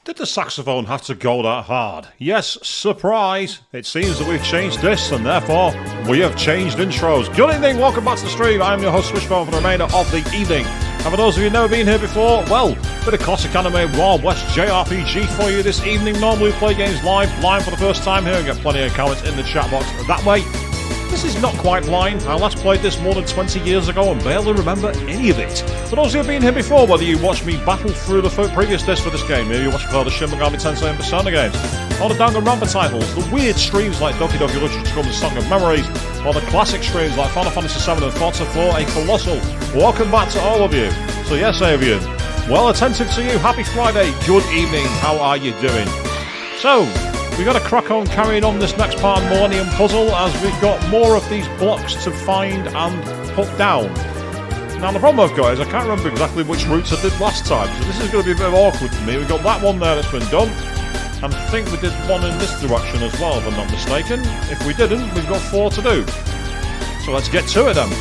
Did the saxophone have to go that hard? Yes, surprise! It seems that we've changed this, and therefore, we have changed intros. Good evening, welcome back to the stream. I'm your host, Swishbone, for the remainder of the evening. And for those of you who've never been here before, well, bit of classic anime Wild West JRPG for you this evening. Normally we play games live, blind for the first time here, and get plenty of comments in the chat box that way. This is not quite blind. I last played this more than 20 years ago and barely remember any of it. For those of you who have been here before, whether you watched me battle through the previous disc for this game, maybe you watched me play the Shin Megami Tensei and Persona games, or the Danganronpa titles, the weird streams like Doki Doki Literature Club and Song of Memories, or the classic streams like Final Fantasy VII and Forza 4, a colossal welcome back to all of you. So yes, Avian, well attentive to you, happy Friday, good evening, how are you doing? So, we've got to crack on carrying on this next part of Millenium Puzzle as we've got more of these blocks to find and put down. Now the problem I've got is I can't remember exactly which routes I did last time, so this is going to be a bit awkward for me. We've got that one there that's been done, and I think we did one in this direction as well, if I'm not mistaken. If we didn't, we've got 4 to do. So let's get to it then.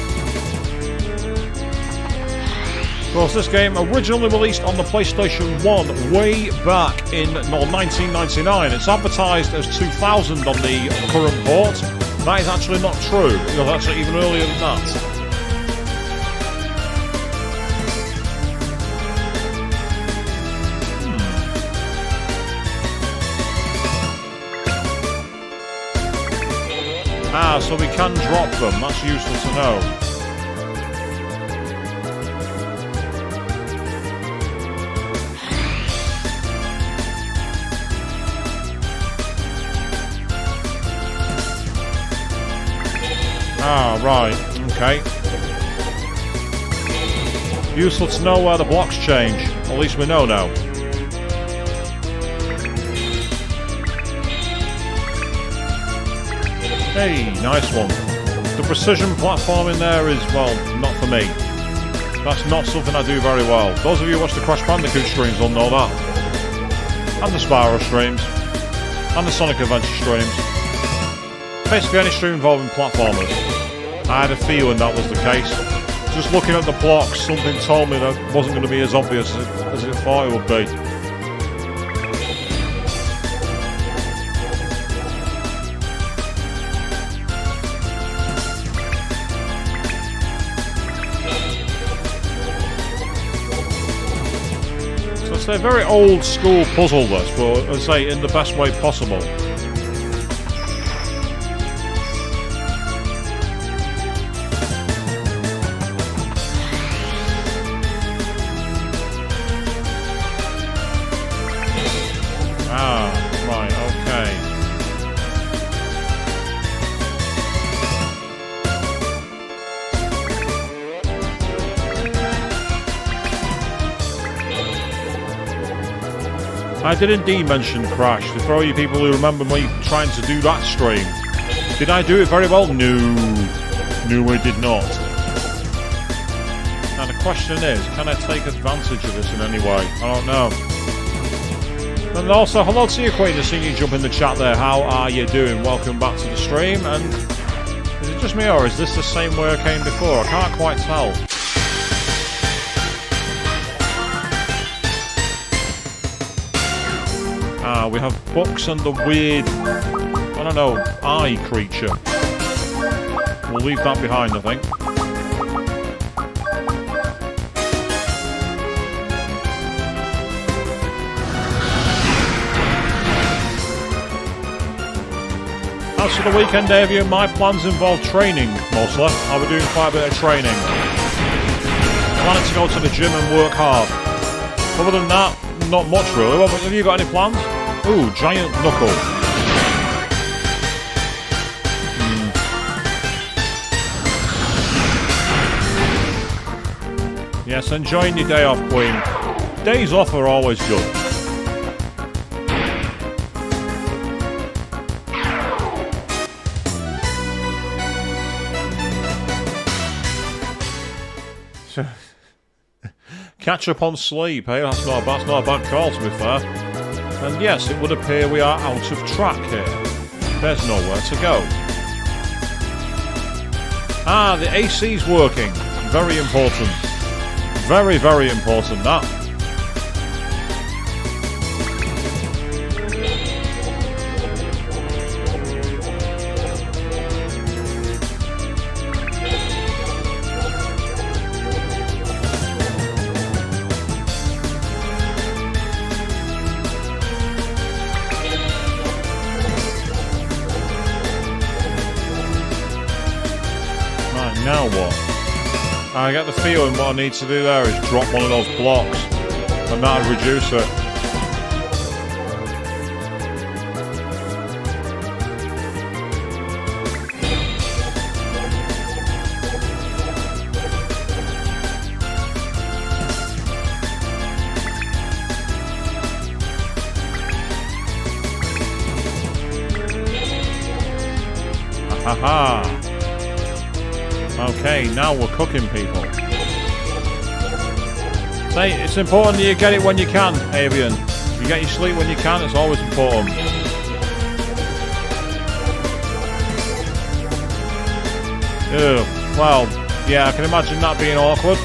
Of course, this game originally released on the PlayStation 1 way back in 1999. It's advertised as 2000 on the current port. That is actually not true. It was actually even earlier than that. So we can drop them. That's useful to know. Right, okay. Useful to know where the blocks change. At least we know now. Hey, nice one. The precision platforming there is, well, not for me. That's not something I do very well. Those of you who watch the Crash Bandicoot streams will know that. And the Spyro streams. And the Sonic Adventure streams. Basically any stream involving platformers. I had a feeling that was the case. Just looking at the blocks, something told me that wasn't going to be as obvious as it thought it would be. So it's a very old school puzzle this, but I say in the best way possible. I did indeed mention Crash, for all you people who remember me trying to do that stream. Did I do it very well? No, I did not. Now the question is, can I take advantage of this in any way? I don't know. And also, hello to you, Queen, seeing you jump in the chat there. How are you doing? Welcome back to the stream. And is it just me, or is this the same way I came before? I can't quite tell. We have books and the weird, I don't know, eye creature. We'll leave that behind, I think. As for the weekend, Avian, my plans involve training, mostly. I'll be doing quite a bit of training. Planning to go to the gym and work hard. Other than that, not much really. Well, have you got any plans? Ooh, giant knuckle. Yes, enjoying your day off, Queen. Days off are always good. Catch up on sleep, hey? That's not a bad call, to be fair. And yes, it would appear we are out of track here. There's nowhere to go. Ah, the AC's working. Very important. Very, very important, that. Now what? I get the feeling what I need to do there is drop one of those blocks, and that'll reduce it. Haha. Okay, now we're cooking, people. Say, it's important that you get it when you can, Avian. You get your sleep when you can, it's always important. Ew. Well, yeah, I can imagine that being awkward.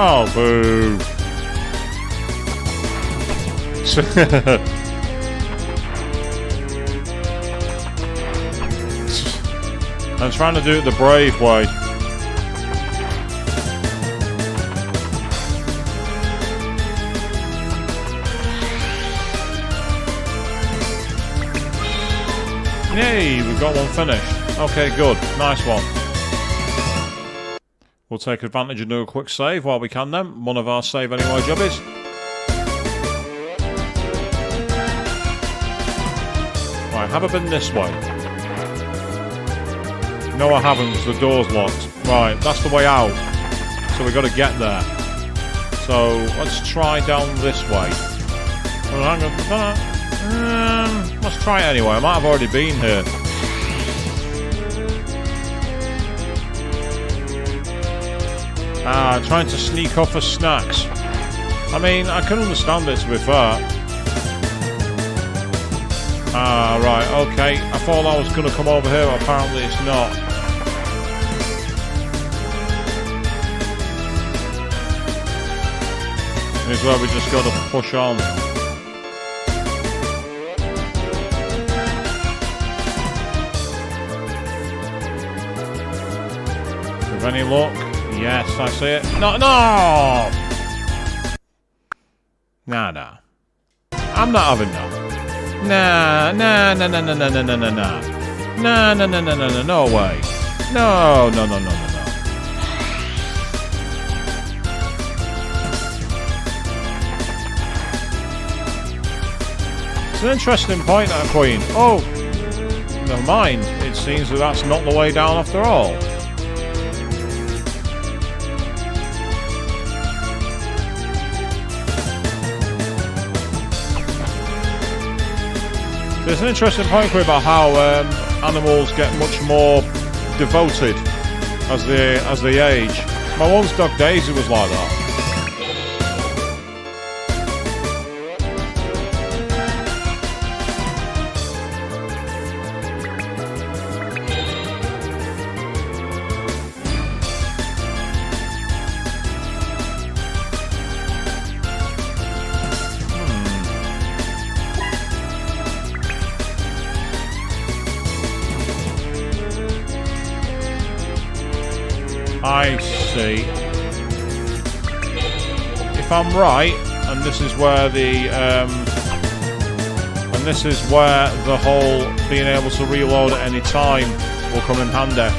Oh, boo. I'm trying to do it the brave way. Yay, we've got one finished. Okay, good. Nice one. We'll take advantage and do a quick save while we can then. One of our save anyway jobbies. Right, have I been this way? No, I haven't because the door's locked. Right, that's the way out. So we've got to get there. So let's try down this way. Well, let's try it anyway. I might have already been here. Trying to sneak off for snacks. I mean, I can understand it, to be fair. Right, okay. I thought I was going to come over here, but apparently it's not. Here's where we just got to push on. With any luck? Yes, I see it. No, no! Nah. I'm not having that. Nah. No way. No. It's an interesting point, that Queen. Oh, never mind. It seems that that's not the way down after all. There's an interesting point about how animals get much more devoted as they age. My one's dog Daisy was like that. I see. If I'm right, and this is where the whole being able to reload at any time will come in handy.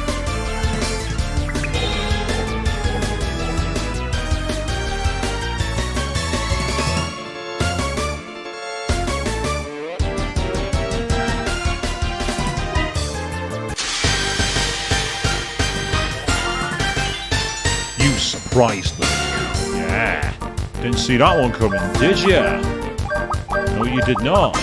Surprised them. Yeah. Didn't see that one coming, did ya? No, you did not.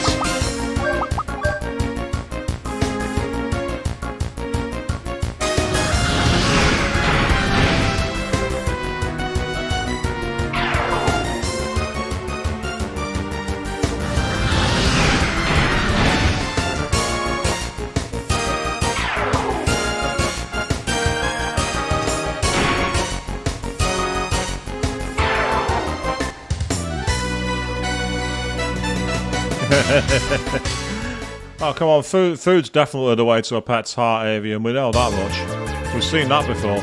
Oh, come on. Food's definitely the way to a pet's heart, Avian. We know that much. We've seen that before.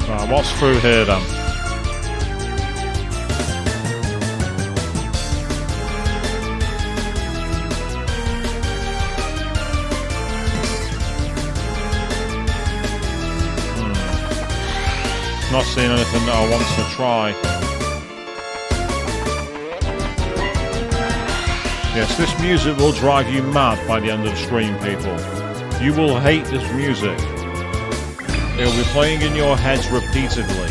Right, what's through here then? Not seeing anything that I want to try. Yes, this music will drive you mad by the end of the stream, people. You will hate this music. It will be playing in your heads repeatedly.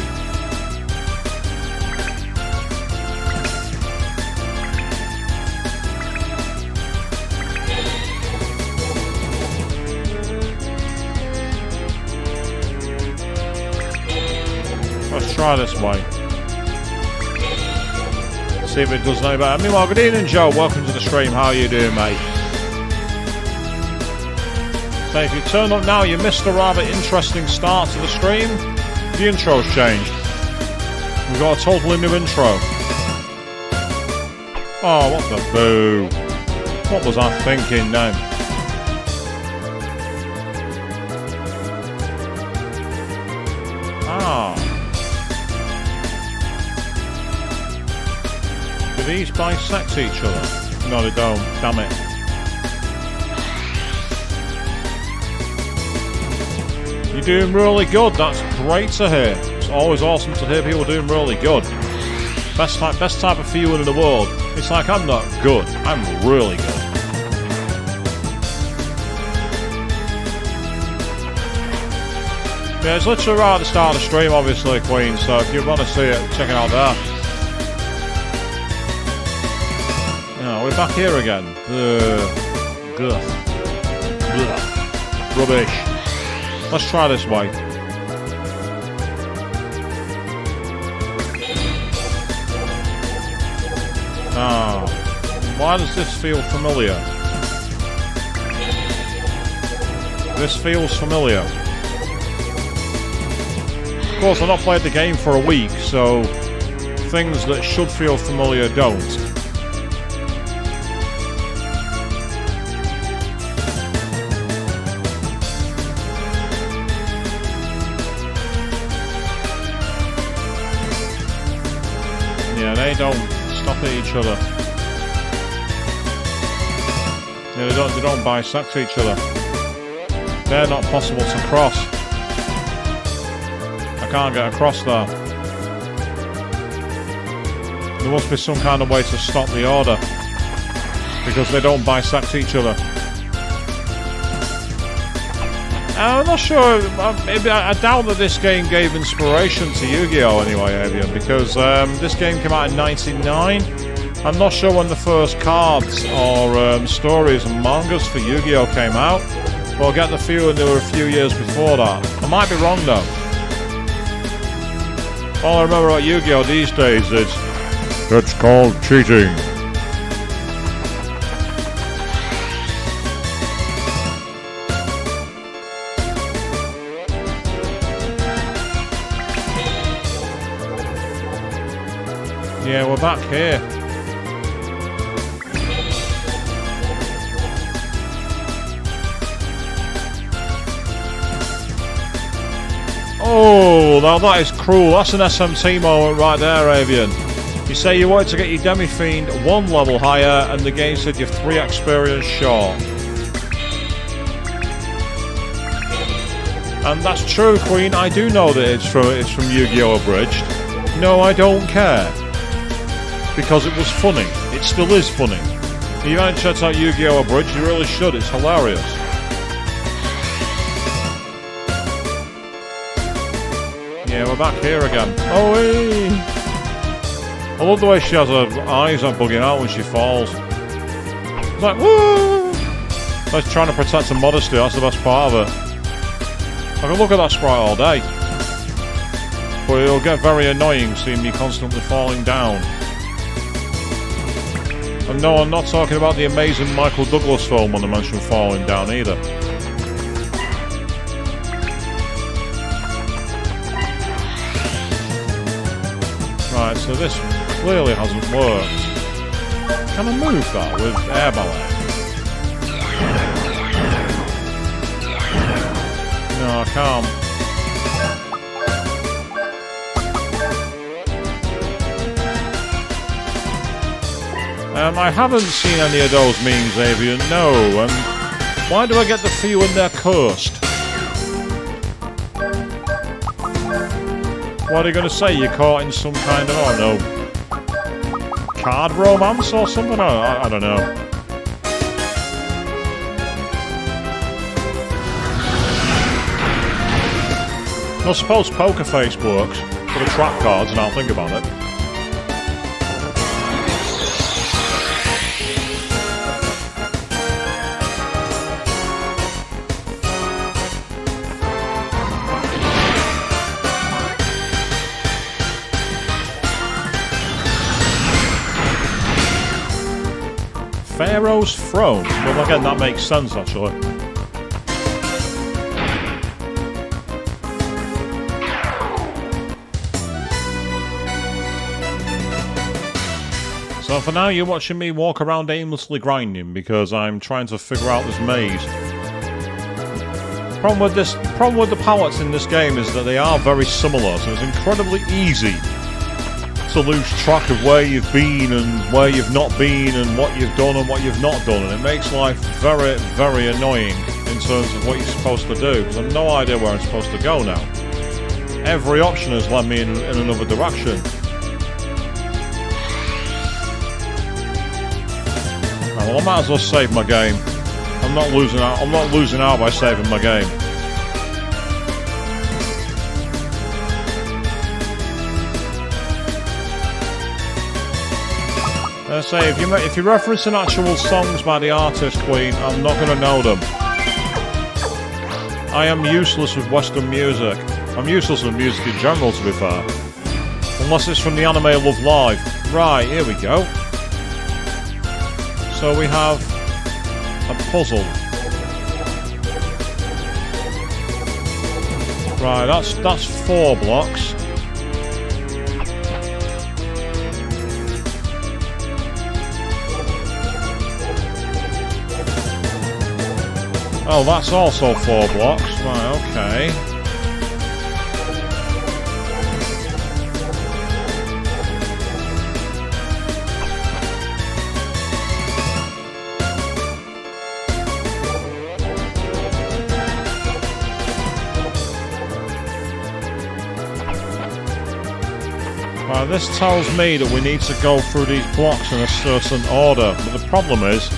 Let's try this way. See if it does no better. Meanwhile, good evening, Joe. Welcome to the stream. How are you doing, mate? So if you turn up now, you missed a rather interesting start to the stream. The intro's changed. We've got a totally new intro. Oh, what the boo. What was I thinking now? Ah. Do these bisect each other? No, they don't. Damn it. You're doing really good. That's great to hear. It's always awesome to hear people doing really good. Best type of feeling in the world. It's like I'm not good. I'm really good. Yeah, it's literally right at the start of the stream, obviously, Queen. So if you want to see it, check it out there. No, we're back here again. Rubbish. Let's try this way. Ah, why does this feel familiar? This feels familiar. Of course, I've not played the game for a week, so things that should feel familiar don't. They don't stop at each other. Yeah, they don't bisect each other. They're not possible to cross. I can't get across there. There must be some kind of way to stop the order, because they don't bisect each other. I'm not sure. I doubt that this game gave inspiration to Yu-Gi-Oh! Anyway, Avian, because this game came out in '99. I'm not sure when the first cards or stories and mangas for Yu-Gi-Oh! Came out, but I get the feeling they were a few years before that. I might be wrong though. All I remember about Yu-Gi-Oh! These days is it's called cheating. Yeah, we're back here. Oh, now that is cruel. That's an SMT moment right there, Avian. You say you wanted to get your Demi-Fiend one level higher, and the game said you're 3 experience short. And that's true, Queen. I do know that it's from Yu-Gi-Oh! Abridged. No, I don't care. Because it was funny. It still is funny. If you haven't checked out Yu-Gi-Oh! Abridged, you really should. It's hilarious. Yeah, we're back here again. Oh, hey. I love the way she has her eyes are bugging out when she falls. It's like, woo! That's trying to protect her modesty. That's the best part of it. I can look at that sprite all day. But it'll get very annoying seeing me constantly falling down. And no, I'm not talking about the amazing Michael Douglas film when I mention falling down either. Right, so this clearly hasn't worked. Can I move that with air ballet? No, I can't. I haven't seen any of those memes, Avian, no, and why do I get the feeling they're cursed? What are you going to say? You're caught in some kind of, I don't know, card romance or something? I don't know. I suppose Poker Face works for the trap cards, and I'll think about it. Pharaoh's Throne. Well, again, that makes sense, actually. So for now, you're watching me walk around aimlessly grinding because I'm trying to figure out this maze. Problem with the pallets in this game is that they are very similar, so it's incredibly easy to lose track of where you've been and where you've not been and what you've done and what you've not done, and it makes life very, very annoying in terms of what you're supposed to do, because I've no idea where I'm supposed to go now. Every option has led me in another direction. Well, I might as well save my game. I'm not losing out by saving my game. Say, if you reference an actual songs by the artist, Queen, I'm not going to know them. I am useless with Western music. I'm useless with music in general, to be fair. Unless it's from the anime Love Live. Right, here we go. So we have a puzzle. Right, that's 4 blocks. Oh, that's also 4 blocks. Right, okay. Right, this tells me that we need to go through these blocks in a certain order, but the problem is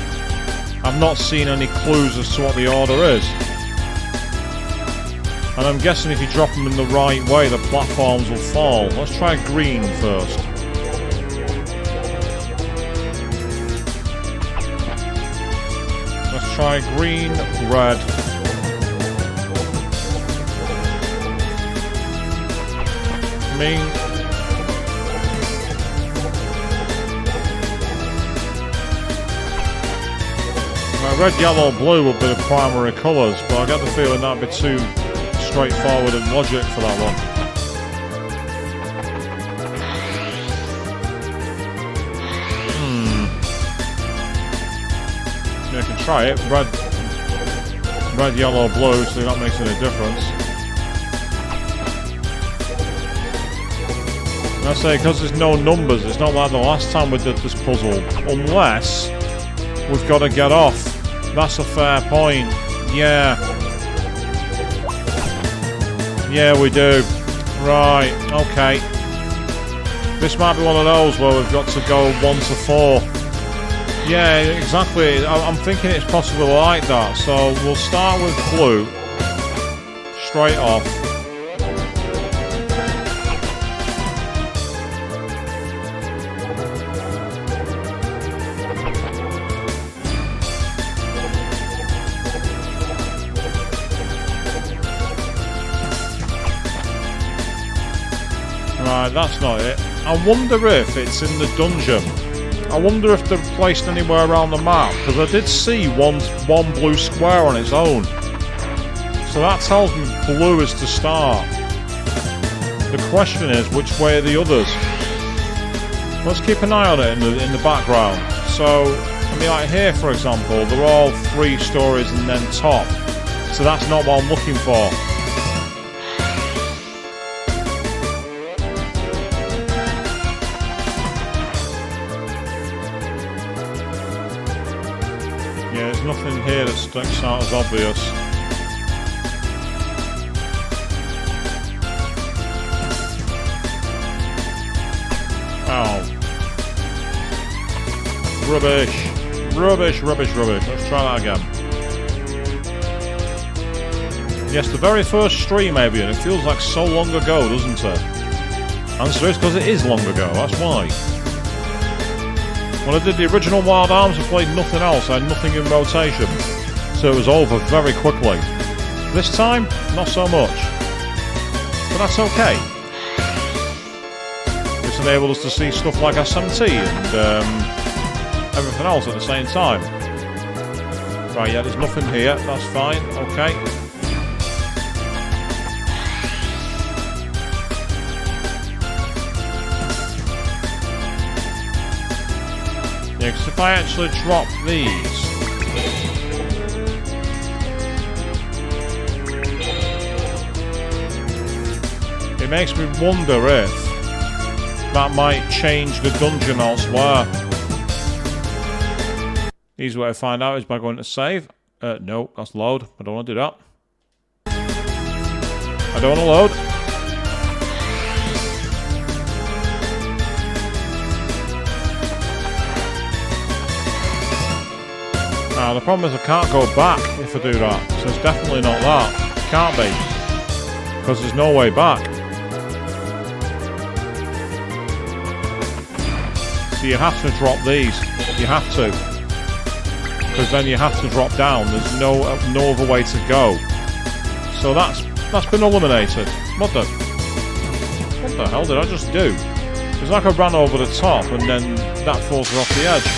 I've not seen any clues as to what the order is. And I'm guessing if you drop them in the right way, the platforms will fall. Let's try green first. Let's try green, red. Red, yellow, blue would be the primary colours, but I get the feeling that'd be too straightforward in logic for that one. Yeah, I can try it. Red, yellow, blue, so that makes any difference. And I say, because there's no numbers, it's not like the last time we did this puzzle, unless we've got to get off. That's a fair point. Yeah. Yeah, we do. Right, okay. This might be one of those where we've got to go 1 to 4. Yeah, exactly. I'm thinking it's possibly like that. So we'll start with blue. Straight off. Right, that's not it. I wonder if it's in the dungeon. I wonder if they're placed anywhere around the map, because I did see one blue square on its own. So that tells me blue is to start. The question is, which way are the others? Let's keep an eye on it in the background. So, I mean, like here, for example, they're all 3 stories and then top. So that's not what I'm looking for. Yeah, there's nothing here that sticks out as obvious. Ow. Rubbish. Rubbish, rubbish, rubbish. Let's try that again. Yes, the very first stream, maybe, and it feels like so long ago, doesn't it? Answer is because it is long ago, that's why. When I did the original Wild Arms, I played nothing else, I had nothing in rotation. So it was over very quickly. This time, not so much. But that's okay. It's enabled us to see stuff like SMT and everything else at the same time. Right, yeah, there's nothing here, that's fine, okay. Yeah, because if I actually drop these... It makes me wonder if that might change the dungeon elsewhere. Easy way to find out is by going to save. No, that's load. I don't want to do that. I don't want to load. Now, the problem is I can't go back if I do that. So it's definitely not that. It can't be. Because there's no way back. So you have to drop these. You have to. Because then you have to drop down. There's no other way to go. So that's been eliminated. What the hell did I just do? It's like I ran over the top and then that falls off the edge.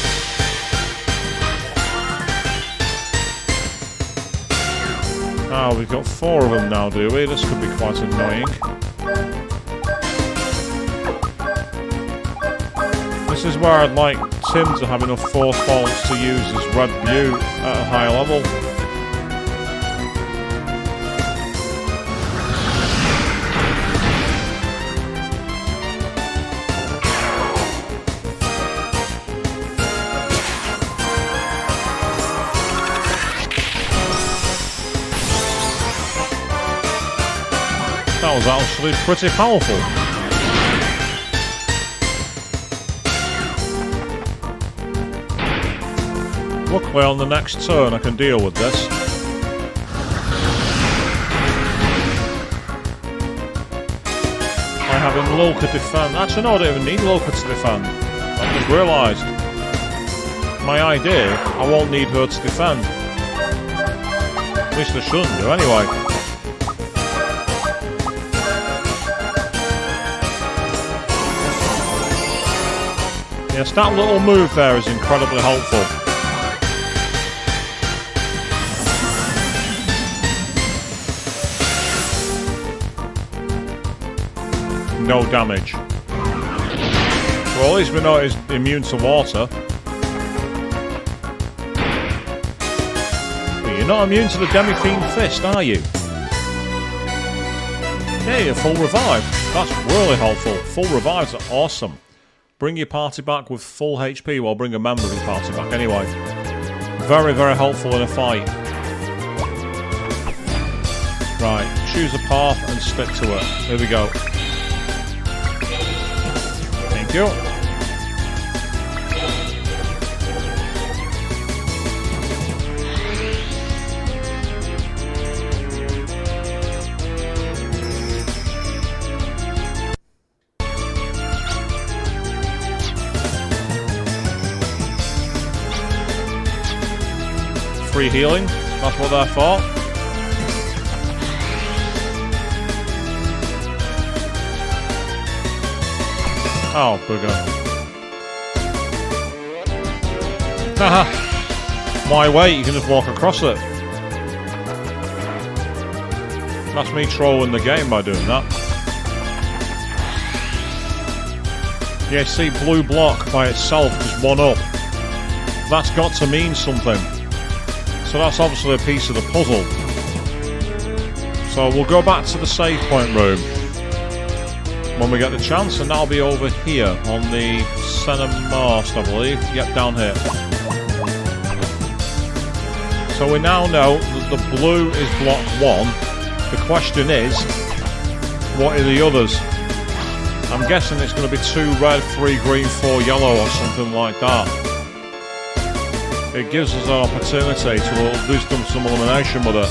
Ah, we've got 4 of them now, do we? This could be quite annoying. This is where I'd like Tim to have enough force bolts to use his red view at a high level. That was actually pretty powerful. Luckily on the next turn I can deal with this. I have him Loka defend. Actually no, I don't even need Loka to defend. I just realised. My idea, I won't need her to defend. At least I shouldn't do anyway. Yes, that little move there is incredibly helpful. No damage. Well, at least we know it's immune to water. But you're not immune to the Demi-Fiend Fist, are you? Yeah, you're full revive. That's really helpful. Full revives are awesome. Bring your party back with full HP while bring a member of your party back anyway. Very, very helpful in a fight. Right, choose a path and stick to it. Here we go. Thank you. Free healing, that's what they're for. Oh, bugger. Haha. Why wait? You can just walk across it. That's me trolling the game by doing that. Yeah, see, blue block by itself just 1 up. That's got to mean something. So that's obviously a piece of the puzzle. So we'll go back to the save point room when we get the chance, and that'll be over here on the centermost, I believe. Yep, down here. So we now know that the blue is block 1. The question is, what are the others? I'm guessing it's going to be 2 red, 3 green, 4 yellow or something like that. It gives us an opportunity to do some elimination with it.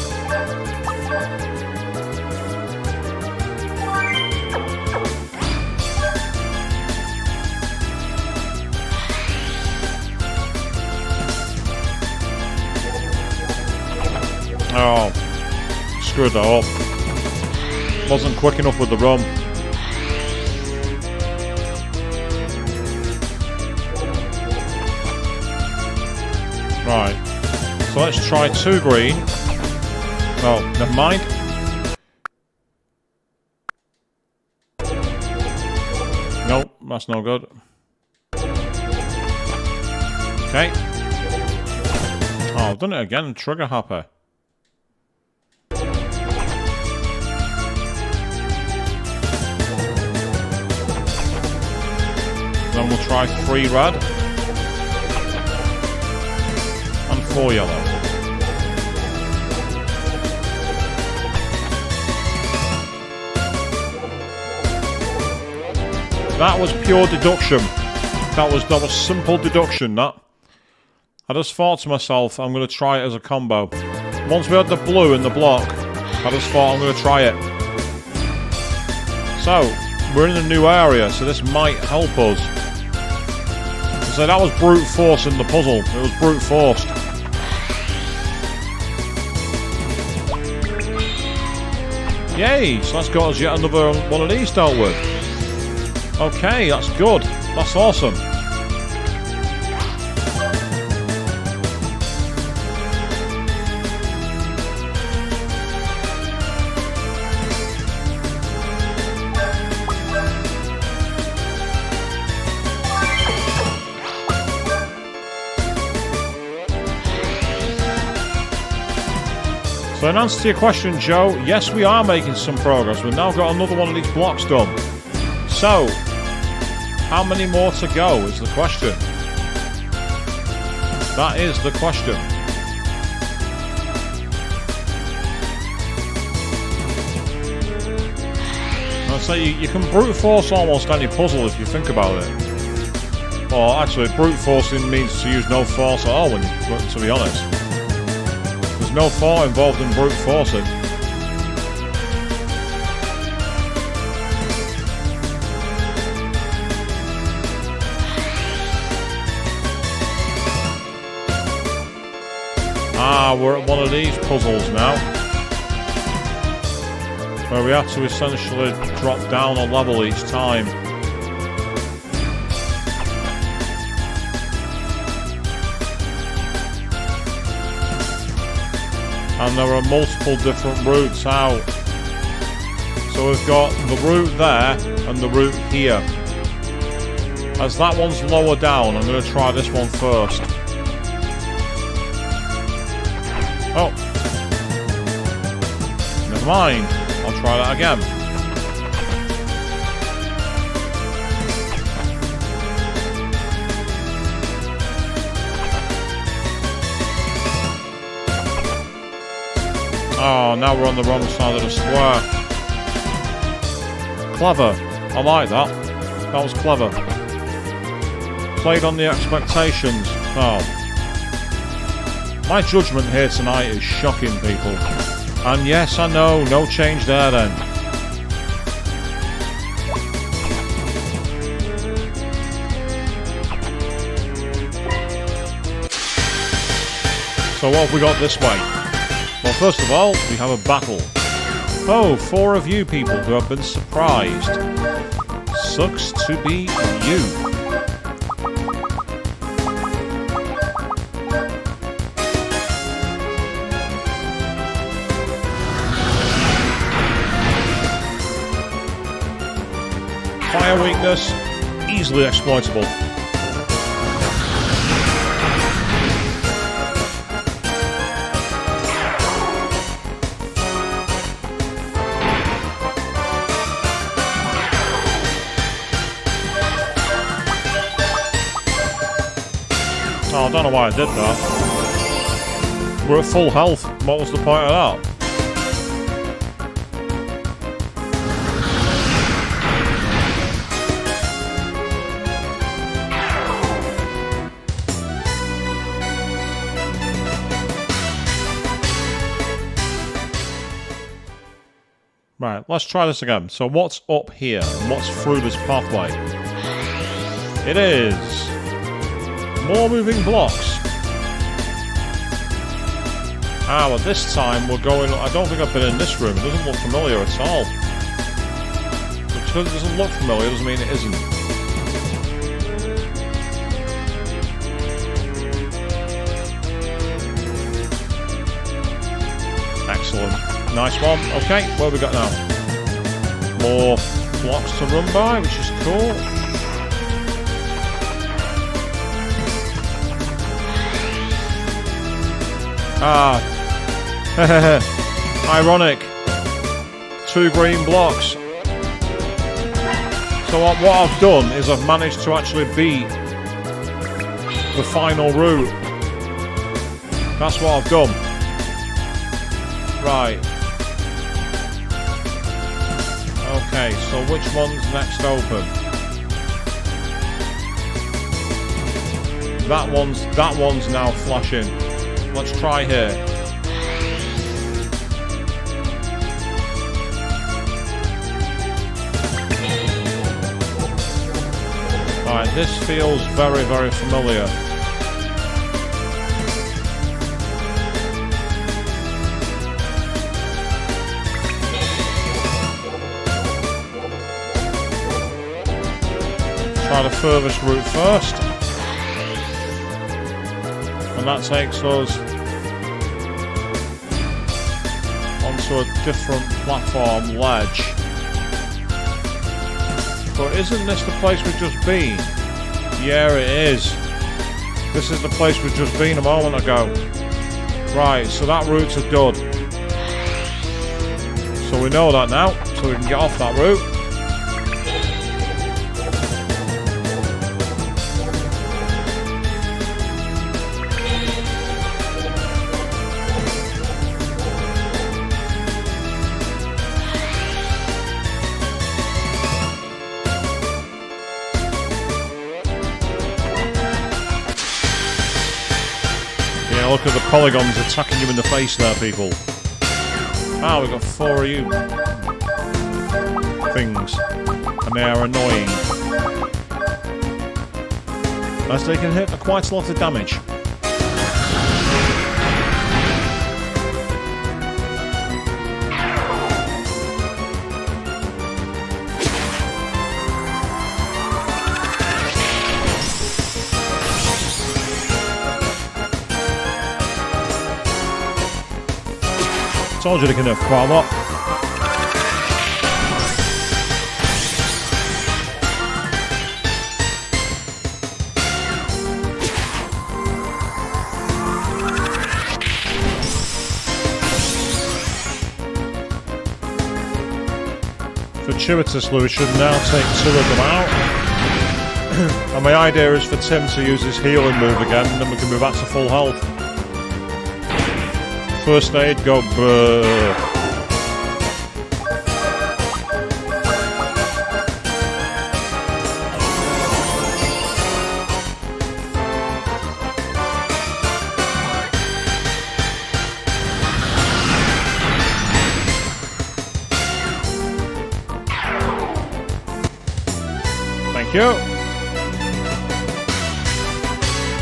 Oh, screwed that up. Wasn't quick enough with the run. Right, so let's try 2 green. Oh, never mind. Nope, that's no good. Okay. Oh, I've done it again, trigger happy. Then we'll try 3 red. And 4 yellow. That was pure deduction. That was simple deduction, that. I just thought to myself, I'm going to try it as a combo. Once we had the blue in the block, I just thought I'm going to try it. So, we're in a new area, so this might help us. So that was brute force in the puzzle. It was brute forced. Yay! So that's got us yet another one of these dealt with. Okay, that's good. That's awesome. So in answer to your question, Joe, yes, we are making some progress. We've now got another one of these blocks done. So, how many more to go is the question. That is the question. I'd say you can brute force almost any puzzle if you think about it. Well, actually, brute forcing means to use no force at all, to be honest. There's no thought involved in brute forcing. Ah, we're at one of these puzzles now, where we have to essentially drop down a level each time. And there are multiple different routes out. So we've got the route there and the route here. As that one's lower down, I'm going to try this one first. Oh. Never mind. I'll try that again. Oh, now we're on the wrong side of the square. Clever. I like that. That was clever. Played on the expectations. Oh. My judgment here tonight is shocking, people. And yes, I know, no change there then. So what have we got this way? Well, first of all, we have a battle. Oh, 4 of you people who have been surprised. sucks to be you. Fire weakness, easily exploitable. Oh, I don't know why I did that. We're at full health. What was the point of that? Right, let's try this again. So what's up here? And what's through this pathway? It is more moving blocks. Ah, well this time we're going... I don't think I've been in this room. It doesn't look familiar at all. Because it doesn't look familiar doesn't mean it isn't. Excellent. Nice one. Okay, what have we got now? More blocks to run by, which is cool. Ah. Ironic. 2 green blocks. So what I've done is I've managed to actually beat the final route. That's what I've done. Right. Okay, so which one's next open? That one's now flashing. Let's try here. Alright, this feels very, very familiar. Try the furthest route first, and that takes us onto a different platform ledge. But isn't this the place we've just been? Yeah, it is. This is the place we've just been a moment ago. Right, so that route's a dud. So we know that now, so we can get off that route. Look at the polygons attacking you in the face there, people. Ah, we've got 4 of you things, and they are annoying, as they can hit quite a lot of damage. Told you they can hit quite a lot. Fortuitously, we should now take 2 of them out. And my idea is for Tim to use his healing move again, and then we can move back to full health. First aid, go brrr. Thank you.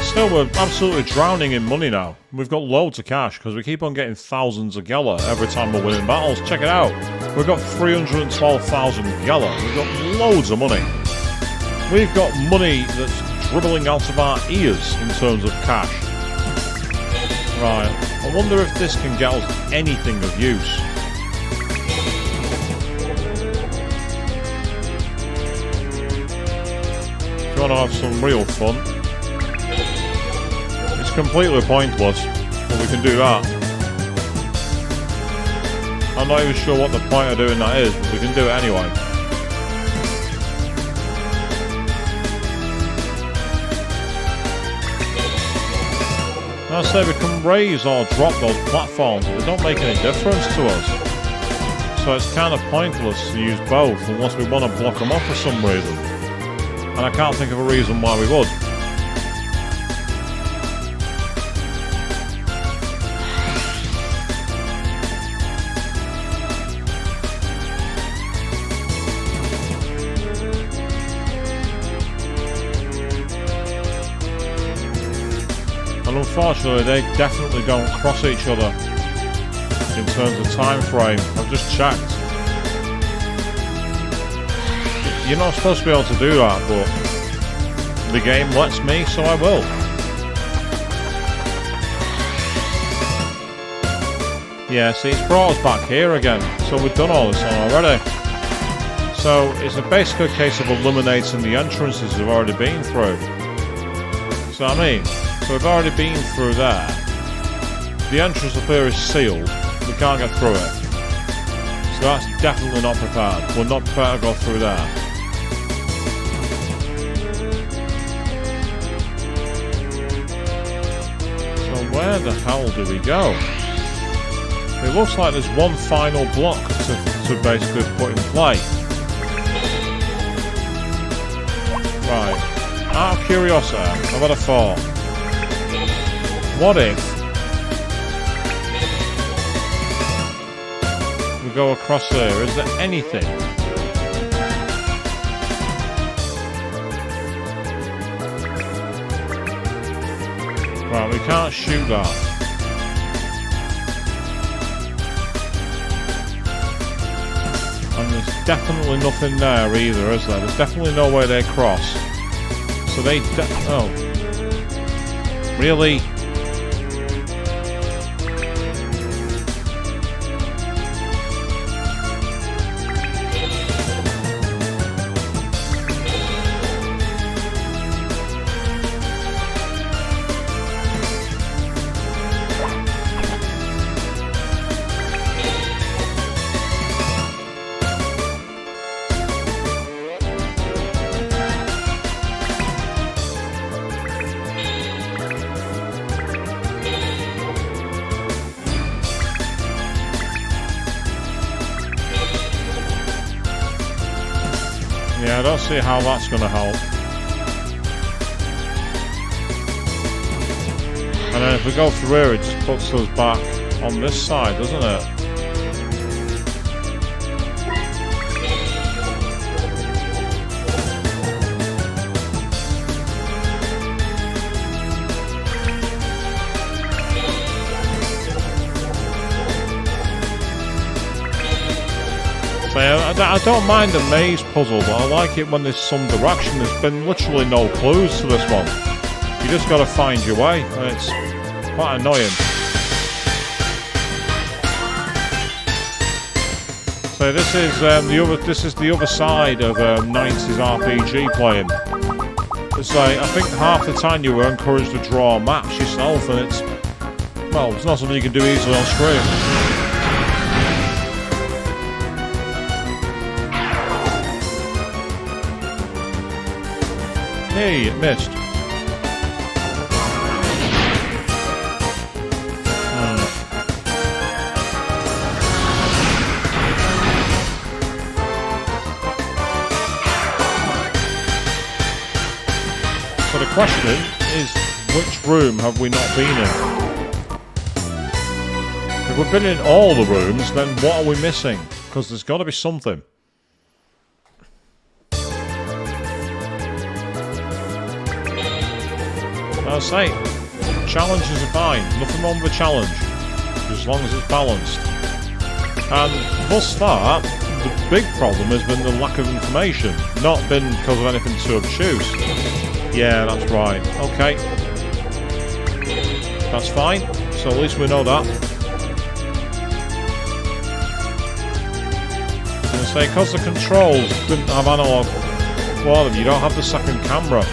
Still, we're absolutely drowning in money now. We've got loads of cash because we keep on getting thousands of Gala every time we're winning battles. Check it out. We've got 312,000 Gala. We've got loads of money. We've got money that's dribbling out of our ears in terms of cash. Right, I wonder if this can get us anything of use. If you want to have some real fun. It's completely pointless, but we can do that. I'm not even sure what the point of doing that is, but we can do it anyway. I say we can raise or drop those platforms, but they don't make any difference to us. So it's kind of pointless to use both unless we want to block them off for some reason. And I can't think of a reason why we would. And unfortunately, they definitely don't cross each other in terms of time frame. I've just checked. You're not supposed to be able to do that, but the game lets me, so I will. Yeah, see, it's brought us back here again, so we've done all this on already. So it's basically a case of eliminating the entrances we've already been through. So I mean, so we've already been through there. The entrance up here is sealed. We can't get through it. So that's definitely not prepared. We're not prepared to go through there. So where the hell do we go? It looks like there's one final block to basically put in play. Right. Out of curiosity, I've had a thought. What if we go across there? Is there anything? Right, we can't shoot that. And there's definitely nothing there either, is there? There's definitely no way they cross. So they oh. Really? Yeah, I don't see how that's going to help. And then if we go through here, it just puts us back on this side, doesn't it? I don't mind the maze puzzle, but I like it when there's some direction. There's been literally no clues to this one. You just got to find your way, and it's quite annoying. So this is the other side of 90s RPG playing. It's like, I think half the time you were encouraged to draw maps yourself, and it's not something you can do easily on screen. Hey, it missed. So the question is, which room have we not been in? If we've been in all the rooms, then what are we missing? Because there's got to be something. I'll say, challenges are fine. Nothing wrong with a challenge, as long as it's balanced. And thus far, the big problem has been the lack of information, not been because of anything too obtuse. Yeah, that's right. Okay. That's fine. So at least we know that. I was going to say, because the controls didn't have analog for them, you don't have the second camera.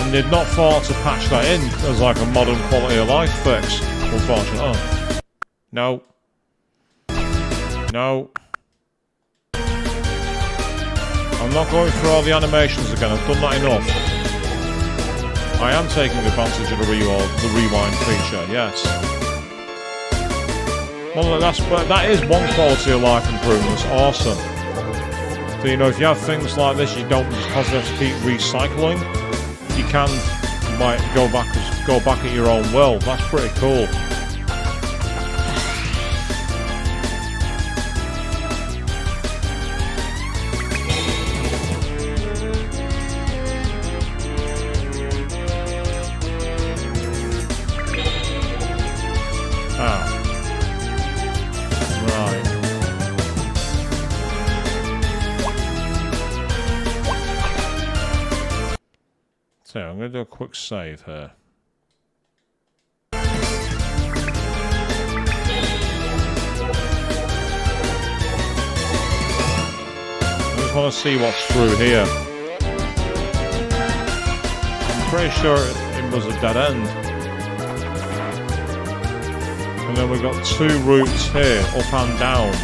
And they'd not thought to patch that in as like a modern quality of life fix, unfortunately. Oh. No. No. I'm not going through all the animations again, I've done that enough. I am taking advantage of the rewind feature, yes. Well, that is one quality of life improvement, that's awesome. So, you know, if you have things like this, you don't just have to keep recycling. You can might go back at your own will. That's pretty cool. So I'm going to do a quick save here. I just want to see what's through here. I'm pretty sure it was a dead end. And then we've got two routes here, up and down.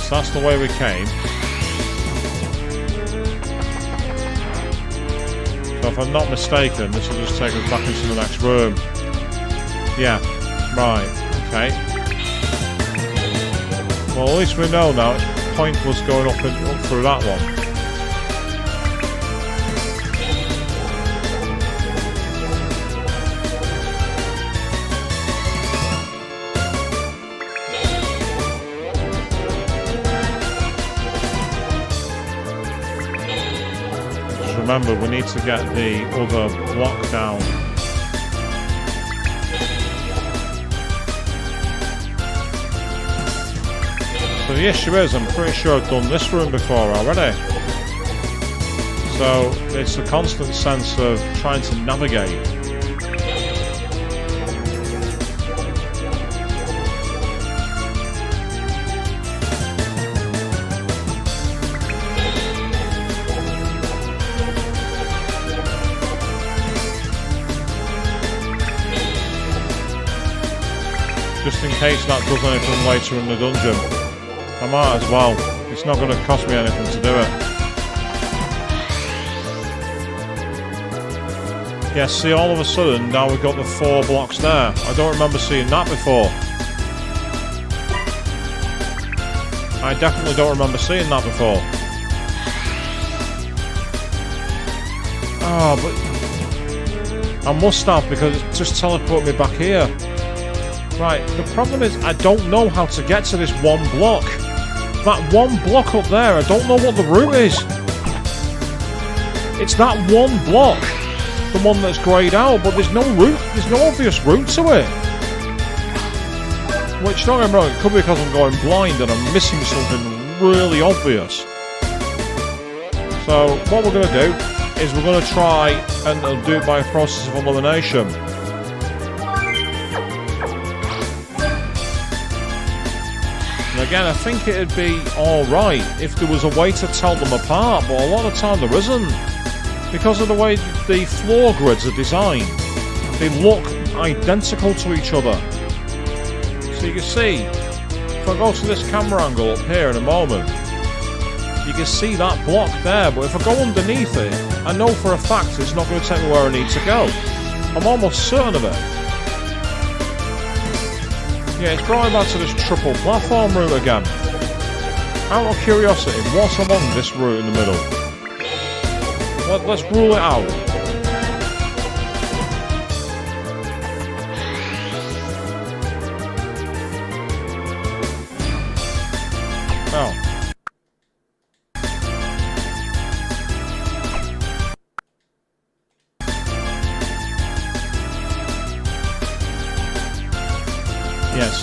That's the way we came. So if I'm not mistaken, this will just take us back into the next room. Yeah, right, okay. Well, at least we know now it's pointless going up through that one. Remember, we need to get the other block down. So the issue is, I'm pretty sure I've done this room before already. So it's a constant sense of trying to navigate. Just in case that does anything later in the dungeon. I might as well. It's not going to cost me anything to do it. Yeah, see, all of a sudden, now we've got the 4 blocks there. I don't remember seeing that before. I definitely don't remember seeing that before. Oh, but I must have, because it just teleported me back here. Right, the problem is I don't know how to get to this one block. That one block up there, I don't know what the route is. It's that one block, the one that's greyed out, but there's no route, there's no obvious route to it. Which, don't get me wrong, it could be because I'm going blind and I'm missing something really obvious. So, what we're going to do is we're going to try and do it by a process of elimination. Again, I think it'd be alright if there was a way to tell them apart, but a lot of the time there isn't. Because of the way the floor grids are designed, they look identical to each other. So you can see, if I go to this camera angle up here in a moment, you can see that block there, but if I go underneath it, I know for a fact it's not going to take me where I need to go. I'm almost certain of it. Yeah, it's brought me back to this triple platform route again. Out of curiosity, what's along this route in the middle? Let's rule it out. Oh.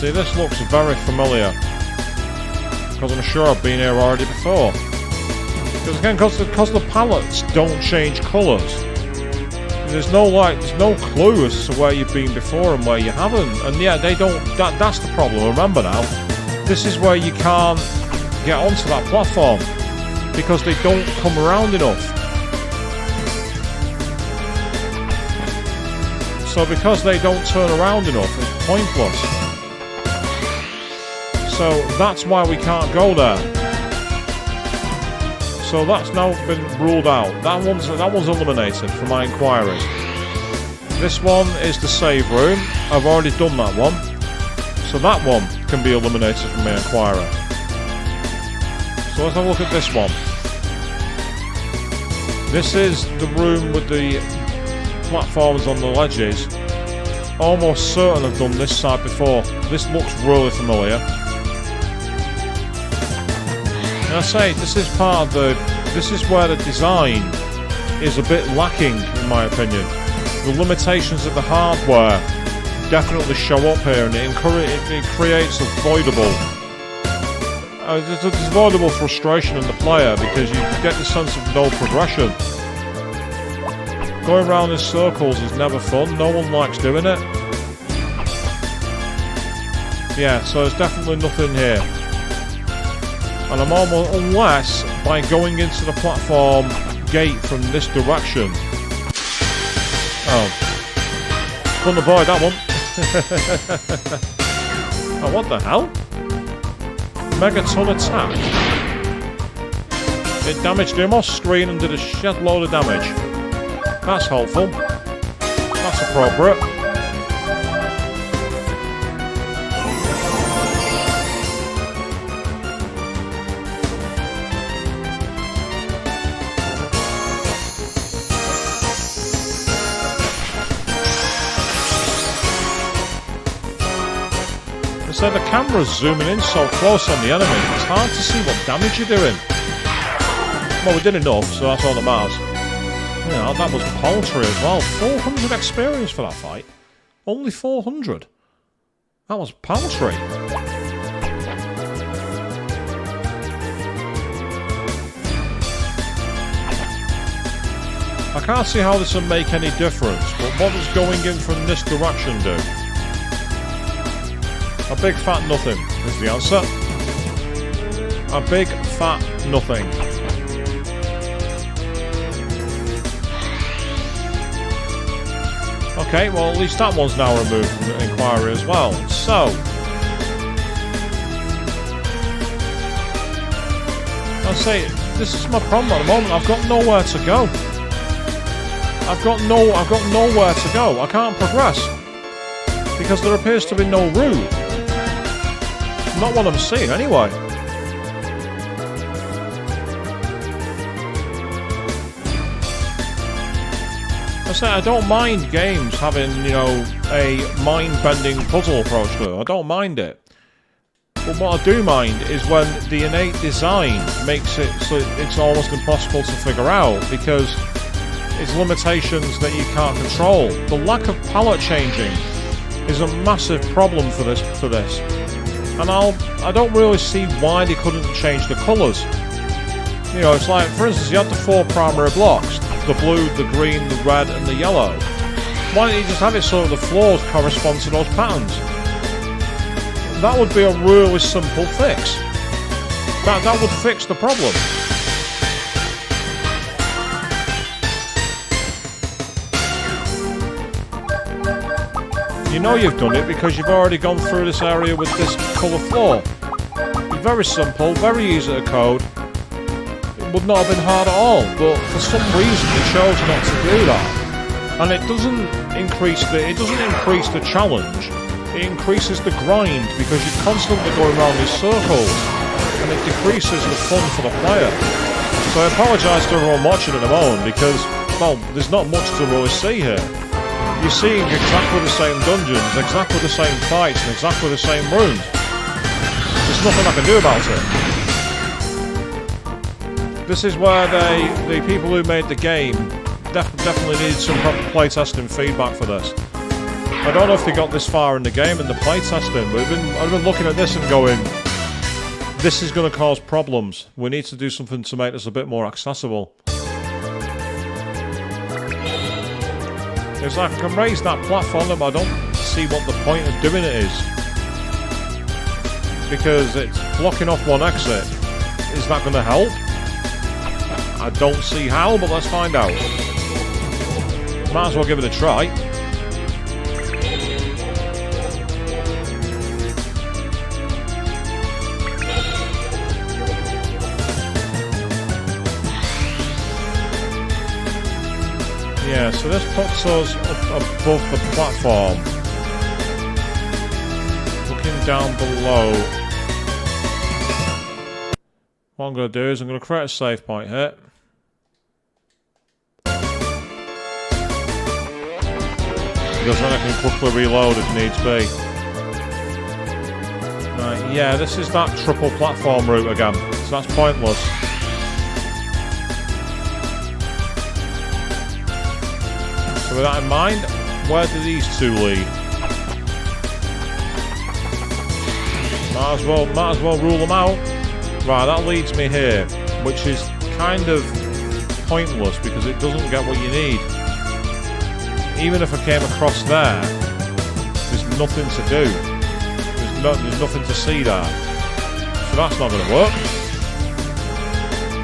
See, this looks very familiar. Because I'm sure I've been here already before. Because again, because the palettes don't change colours. There's no clue as to where you've been before and where you haven't. And yeah, they don't. That's the problem. Remember now, this is where you can't get onto that platform because they don't come around enough. So because they don't turn around enough, it's pointless. So that's why we can't go there. So that's now been ruled out. That one's eliminated from my inquiries. This one is the save room. I've already done that one. So that one can be eliminated from my inquiry. So let's have a look at this one. This is the room with the platforms on the ledges. Almost certain I've done this side before. This looks really familiar. And I say, this is part of this is where the design is a bit lacking, in my opinion. The limitations of the hardware definitely show up here, and it creates there's a avoidable frustration in the player because you get the sense of no progression. Going around in circles is never fun. No one likes doing it. Yeah, so there's definitely nothing here. And I'm almost, unless by going into the platform gate from this direction. Oh. Couldn't avoid that one. Oh, what the hell? Megaton attack. It damaged the Amos screen and did a shed load of damage. That's helpful. That's appropriate. So the camera's zooming in so close on the enemy, it's hard to see what damage you're doing. Well, we did enough, so that's all that matters. You know, that was paltry as well. 400 experience for that fight. Only 400. That was paltry. I can't see how this would make any difference, but what does going in from this direction do? A big fat nothing is the answer. A big fat nothing. Okay, well at least that one's now removed from the inquiry as well. So, I'll say this is my problem at the moment. I've got nowhere to go. I've got nowhere to go. I can't progress because there appears to be no route. Not what I'm seeing, anyway. I say I don't mind games having, you know, a mind-bending puzzle approach to it. I don't mind it. But what I do mind is when the innate design makes it so it's almost impossible to figure out because it's limitations that you can't control. The lack of palette changing is a massive problem for this. And I don't really see why they couldn't change the colours. You know, it's like, for instance, you had the 4 primary blocks. The blue, the green, the red and the yellow. Why don't you just have it so the floors correspond to those patterns? That would be a really simple fix. That would fix the problem. You know you've done it because you've already gone through this area with this colour floor. Very simple, very easy to code. It would not have been hard at all, but for some reason they chose not to do that. And it doesn't increase the challenge. It increases the grind because you're constantly going around these circles, and it decreases the fun for the player. So I apologise to everyone watching at the moment because, well, there's not much to really see here. You're seeing exactly the same dungeons, exactly the same fights, and exactly the same rooms. There's nothing I can do about it. This is where the people who made the game definitely need some proper playtesting feedback for this. I don't know if they got this far in the game in the playtesting, but I've been looking at this and going, this is going to cause problems. We need to do something to make this a bit more accessible. It's like I can raise that platform, but I don't see what the point of doing it is. Because it's blocking off one exit. Is that going to help? I don't see how, but let's find out. Might as well give it a try. Yeah, so this puts us up above the platform. Looking down below. What I'm going to do is I'm going to create a save point here. Because then I can quickly reload if needs be. Right, yeah, this is that triple platform route again, so that's pointless. So with that in mind, where do these two lead? Might as well rule them out. Right, that leads me here, which is kind of pointless because it doesn't get what you need. Even if I came across there, there's nothing to do. There's nothing to see there. So that's not going to work.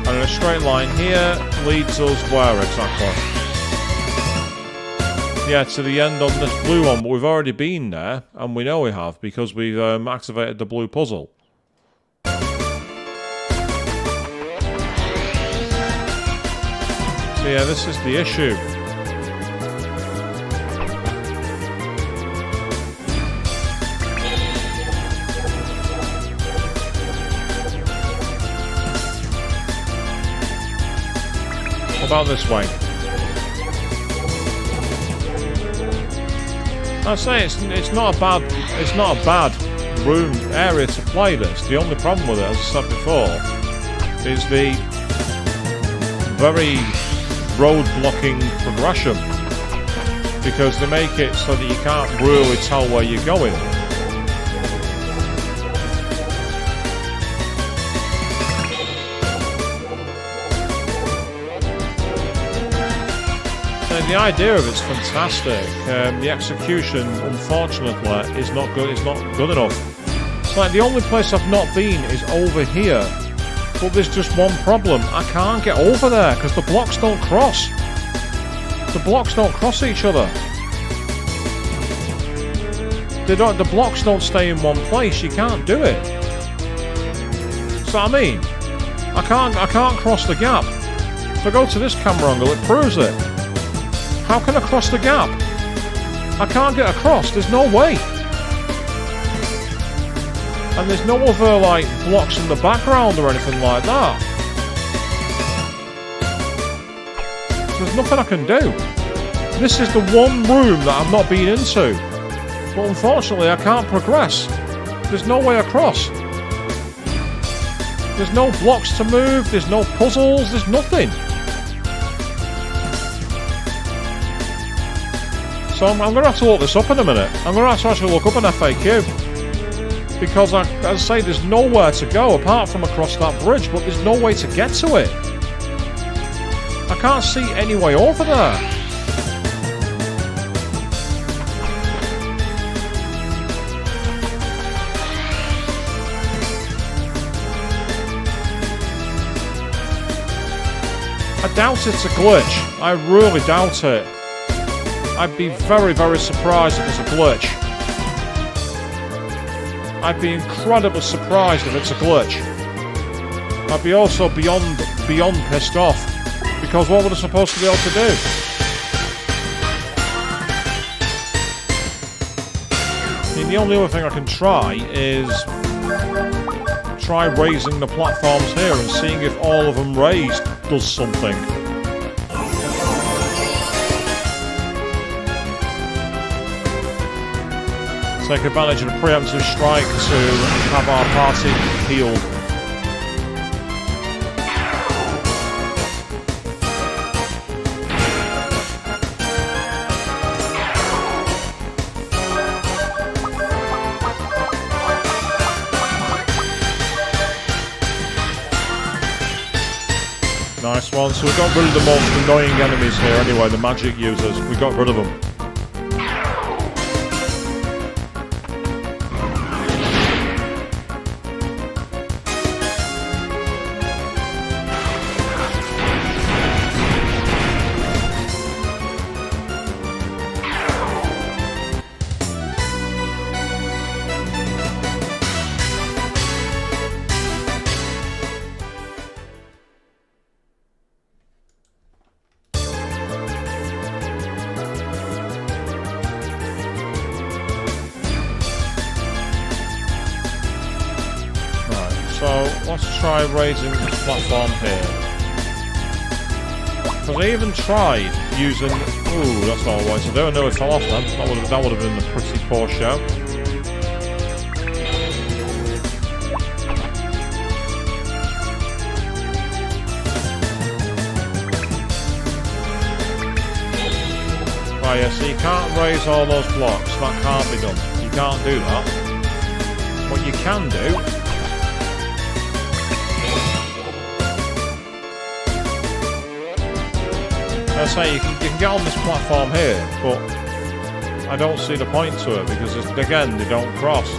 And a straight line here leads us where exactly? Yeah, to the end on this blue one, but we've already been there, and we know we have, because we've activated the blue puzzle. So yeah, this is the issue. What about this way? I say it's not a bad room area to play this. The only problem with it, as I said before, is the very road blocking progression, because they make it so that you can't really tell where you're going. The idea of it's fantastic. The execution, unfortunately, is not good. It's not good enough. It's like the only place I've not been is over here, but there's just one problem. I can't get over there because the blocks don't cross. The blocks don't cross each other. The blocks don't stay in one place. You can't do it. So I mean, I can't cross the gap. If I go to this camera angle, it proves it. How can I cross the gap? I can't get across, there's no way. And there's no other, like, blocks in the background or anything like that. There's nothing I can do. This is the one room that I've not been into. But unfortunately, I can't progress. There's no way across. There's no blocks to move, there's no puzzles, there's nothing. So I'm going to have to look this up in a minute. I'm going to have to actually look up an FAQ. Because, as I say, there's nowhere to go apart from across that bridge, but there's no way to get to it. I can't see any way over there. I doubt it's a glitch. I really doubt it. I'd be very, very surprised if it's a glitch. I'd be incredibly surprised if it's a glitch. I'd be also beyond pissed off. Because what were they supposed to be able to do? I mean, the only other thing I can try is try raising the platforms here and seeing if all of them raised does something. Take advantage of the preemptive strike to have our party healed. Well, so we got rid of the most annoying enemies here anyway, the magic users. We got rid of them. So let's try raising this platform here. Because I even tried using... Ooh, that's not what I wanted to do. I nearly fell off then. That would have been a pretty poor show. Right, yeah, so you can't raise all those blocks. That can't be done. You can't do that. What you can do... I say you can get on this platform here, but I don't see the point to it because again they don't cross.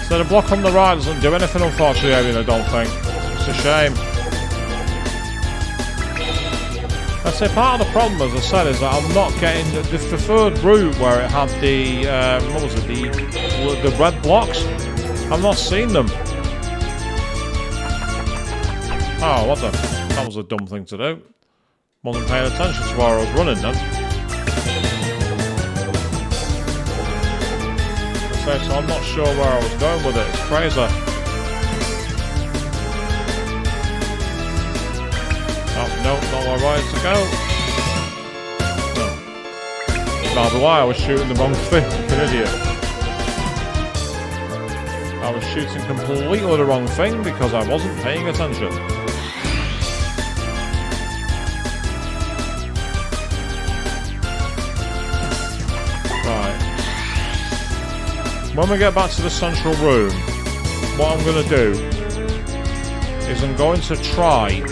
So the block on the right doesn't do anything, unfortunately, I don't think. It's a shame. I'd say part of the problem, as I said, is that I'm not getting the preferred route where it had the, what was it, the red blocks. I've not seen them. Oh, what the? That was a dumb thing to do. Wasn't paying attention to where I was running then. So I'm not sure where I was going with it. It's crazy. Oh, no, not where I wanted to go. No. That'll be why I was shooting the wrong thing. An idiot. I was shooting completely the wrong thing because I wasn't paying attention. When we get back to the central room, what I'm going to do is I'm going to try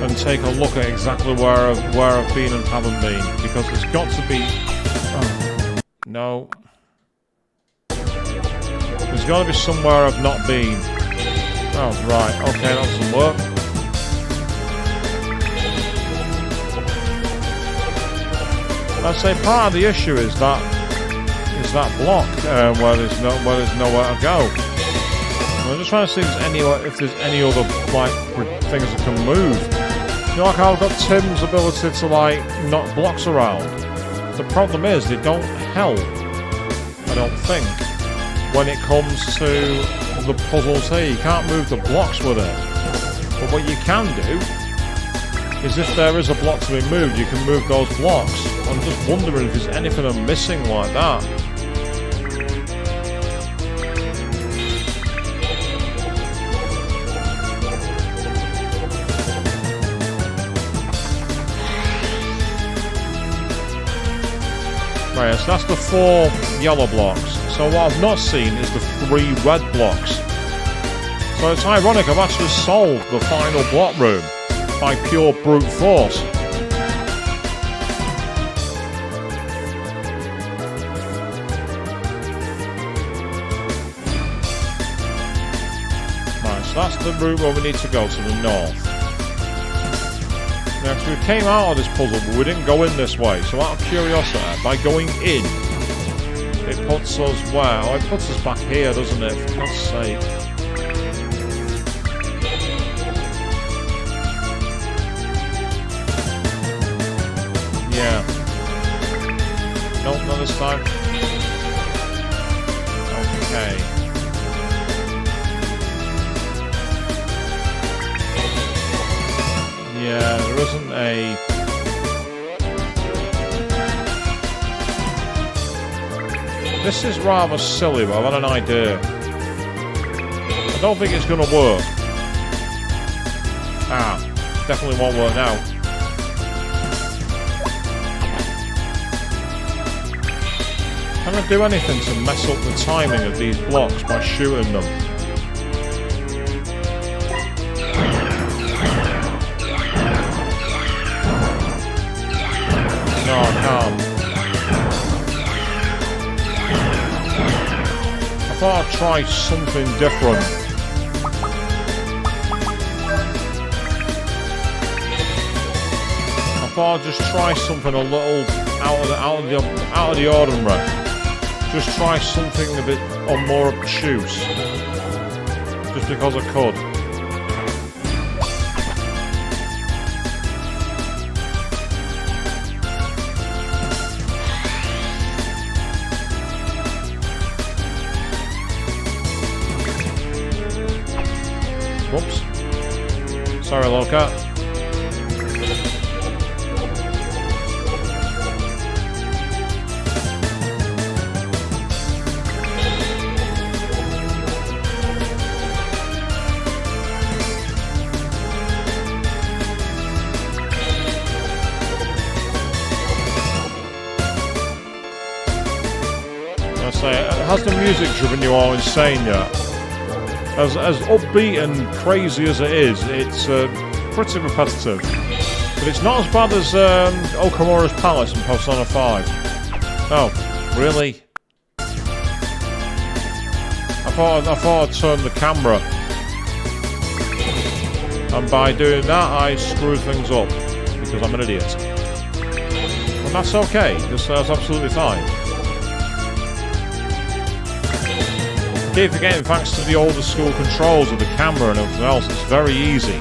and take a look at exactly where I've been and haven't been, because it's got to be... Oh, no. There's got to be somewhere I've not been. Oh, right. Okay, that doesn't work. I'd say part of the issue is that block where there's nowhere to go. I'm just trying to see if there's any other like things that can move. You know, like how I've got Tim's ability to like knock blocks around. The problem is they don't help, I don't think, when it comes to the puzzles here. You can't move the blocks with it. But what you can do is if there is a block to be moved, you can move those blocks. I'm just wondering if there's anything I'm missing like that. Right, so that's the 4 yellow blocks. So what I've not seen is the 3 red blocks. So it's ironic, I've actually solved the final block room by pure brute force. Right, so that's the route where we need to go, to the north. Now, so we came out of this puzzle, but we didn't go in this way. So out of curiosity, by going in, It puts us where? Oh, it puts us back here, doesn't it? For God's sake. Yeah. Nope, not this time. Okay. Yeah, there isn't a... This is rather silly, but I've had an idea. I don't think it's going to work. Ah, definitely won't work now. Can I do anything to mess up the timing of these blocks by shooting them? No, I can't. I thought I'd try something different. I thought I'd just try something a little out of the ordinary. Just try something a bit more obtuse. Just because I could. Whoops. Sorry, Loka. Has the music driven you all insane yet? As upbeat and crazy as it is, it's pretty repetitive. But it's not as bad as Okamura's Palace in Persona 5. Oh, really? I thought I'd turn the camera. And by doing that, I screwed things up. Because I'm an idiot. And that's okay. That's absolutely fine. Keep forgetting, thanks to the older school controls of the camera and everything else, it's very easy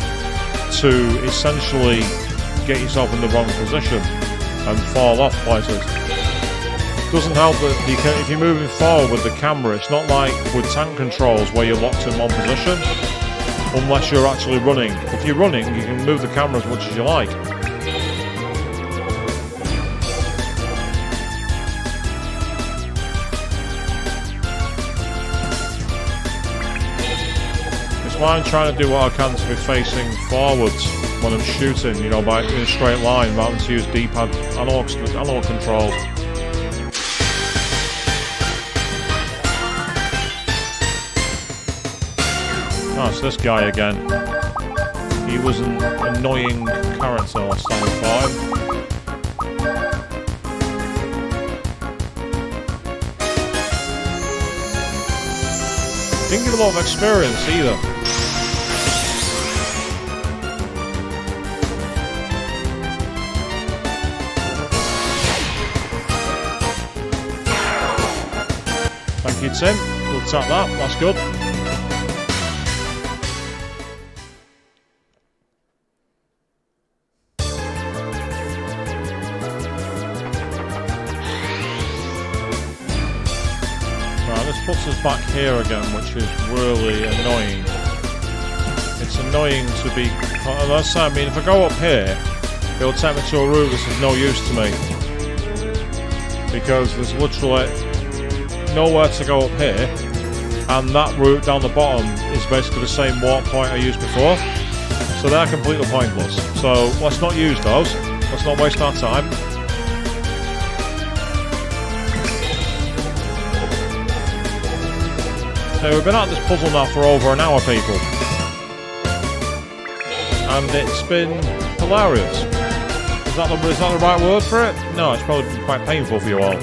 to essentially get yourself in the wrong position and fall off places. Doesn't help that if you're moving forward with the camera, it's not like with tank controls where you're locked in one position, unless you're actually running. If you're running, you can move the camera as much as you like. I'm trying to do what I can to be facing forwards when I'm shooting, you know, in a straight line, rather than to use D-pad analog controls. Oh, it's this guy again. He was an annoying character last time I fought him. Didn't get a lot of experience either. Thank you, Tim. We'll tap that. That's good. Right, this puts us back here again, which is really annoying. It's annoying to be... Let's say, I mean, if I go up here, it'll take me to a route that's of no use to me. Because there's literally nowhere to go up here, and that route down the bottom is basically the same warp point I used before, so they're completely pointless. So let's not use those, let's not waste our time. So we've been at this puzzle now for over an hour, people, and it's been hilarious. Is that the right word for it? No, it's probably been quite painful for you all.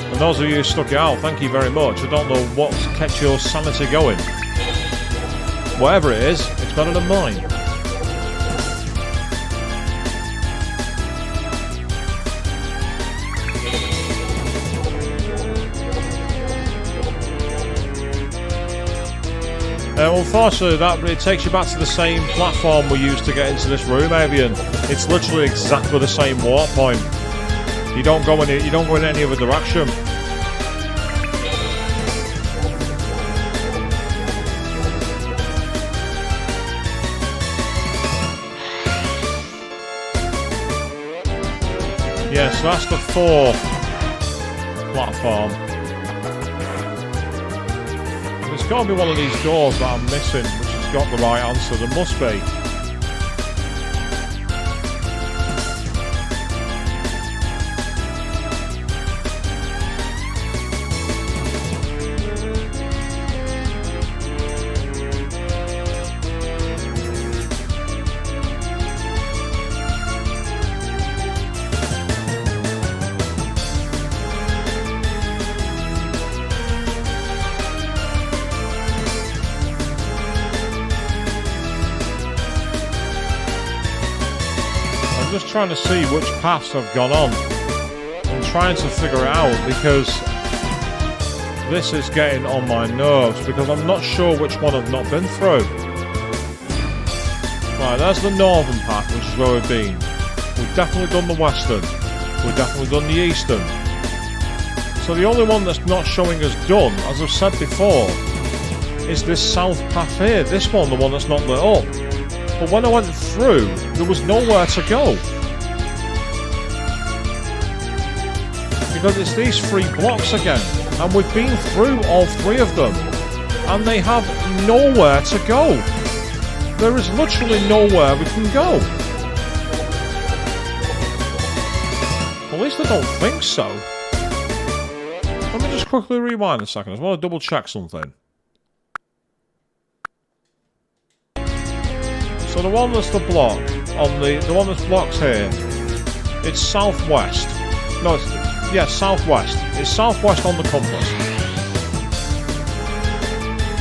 And those of you who stuck it out, thank you very much. I don't know what's kept your sanity going. Whatever it is, it's better than mine. Unfortunately, it takes you back to the same platform we used to get into this room, Avian. It's literally exactly the same warp point. You don't go in any other direction. Yeah, so that's the 4th platform. There's got to be one of these doors that I'm missing, which has got the right answer. There must be. Just trying to see which paths I've gone on. I'm trying to figure it out because this is getting on my nerves because I'm not sure which one I've not been through. Right, there's the northern path, which is where we've been. We've definitely done the western. We've definitely done the eastern. So the only one that's not showing us done, as I've said before, is this south path here. This one, the one that's not lit up. But when I went through, there was nowhere to go. Because it's these 3 blocks again. And we've been through all 3 of them. And they have nowhere to go. There is literally nowhere we can go. At least I don't think so. Let me just quickly rewind a second. I just want to double check something. So the one that's the block on the one that's blocked here, it's southwest. No, it's southwest. It's southwest on the compass.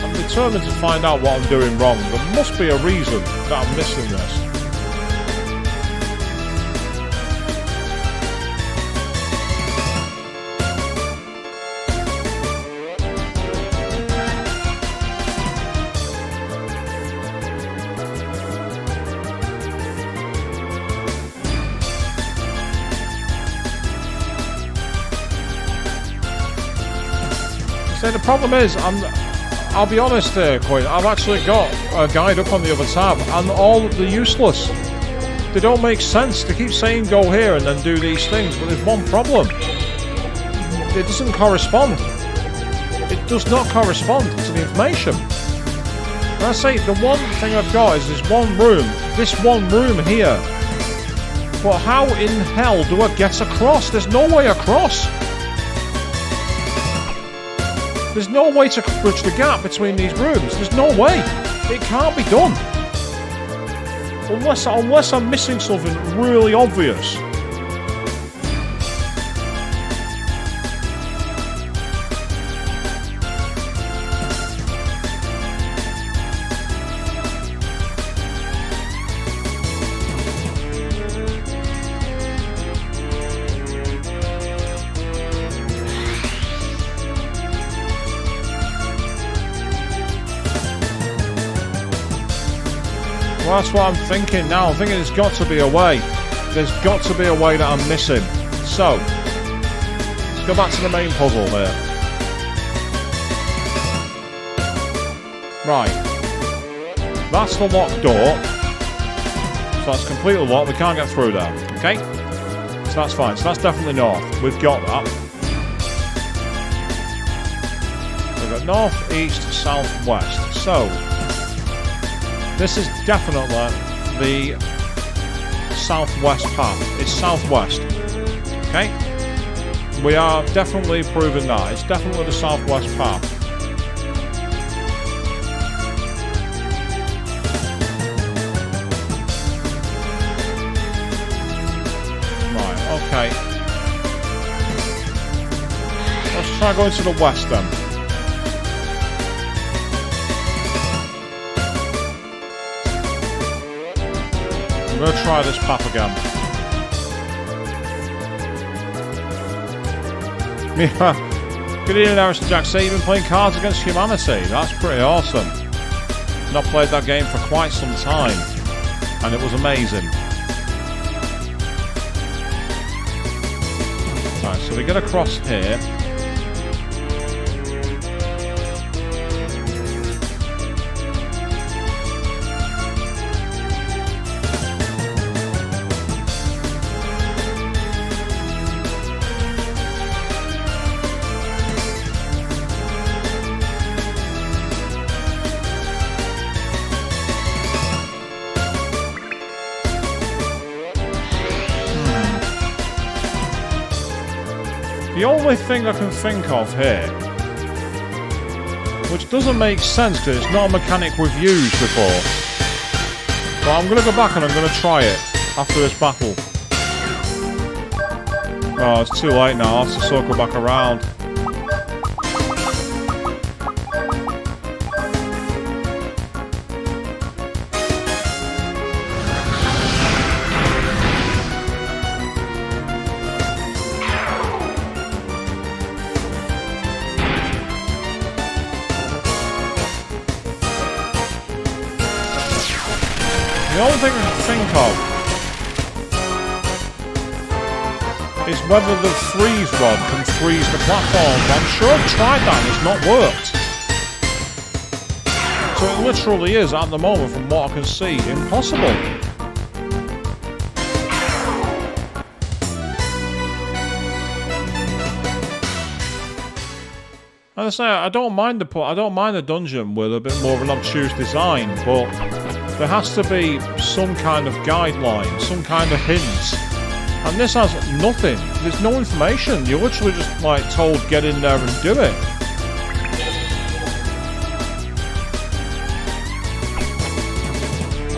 I'm determined to find out what I'm doing wrong. There must be a reason that I'm missing this. So the problem is, I'll be honest there, Quinn, I've actually got a guide up on the other tab, and all they're useless. They don't make sense. They keep saying go here and then do these things, but there's one problem. It doesn't correspond. It does not correspond to the information. And I say, the one thing I've got is this one room here. But how in hell do I get across? There's no way across. There's no way to bridge the gap between these rooms. There's no way. It can't be done. Unless I'm missing something really obvious. Well, that's what I'm thinking now. I'm thinking there's got to be a way. There's got to be a way that I'm missing. So, let's go back to the main puzzle here. Right. That's the locked door. So that's completely locked. We can't get through there. Okay? So that's fine. So that's definitely north. We've got that. We've got north, east, south, west. So, this is definitely the southwest path. It's southwest. Okay? We are definitely proving that. It's definitely the southwest path. Right, okay. Let's try going to the west then. I'm going to try this path again. Yeah. Good evening, Harrison Jack. Say you've been playing Cards Against Humanity. That's pretty awesome. Not played that game for quite some time, and it was amazing. Right, so we get across here. The only thing I can think of here, which doesn't make sense because it's not a mechanic we've used before, but I'm going to go back and I'm going to try it after this battle. Oh, it's too late now. I'll have to circle back around. The only thing I can think of is whether the freeze rod can freeze the platform. I'm sure I've tried that and it's not worked. So it literally is, at the moment, from what I can see, impossible. As I say, I don't mind the dungeon with a bit more of an obtuse design, but there has to be some kind of guideline, some kind of hint. And this has nothing. There's no information. You're literally just like told get in there and do it.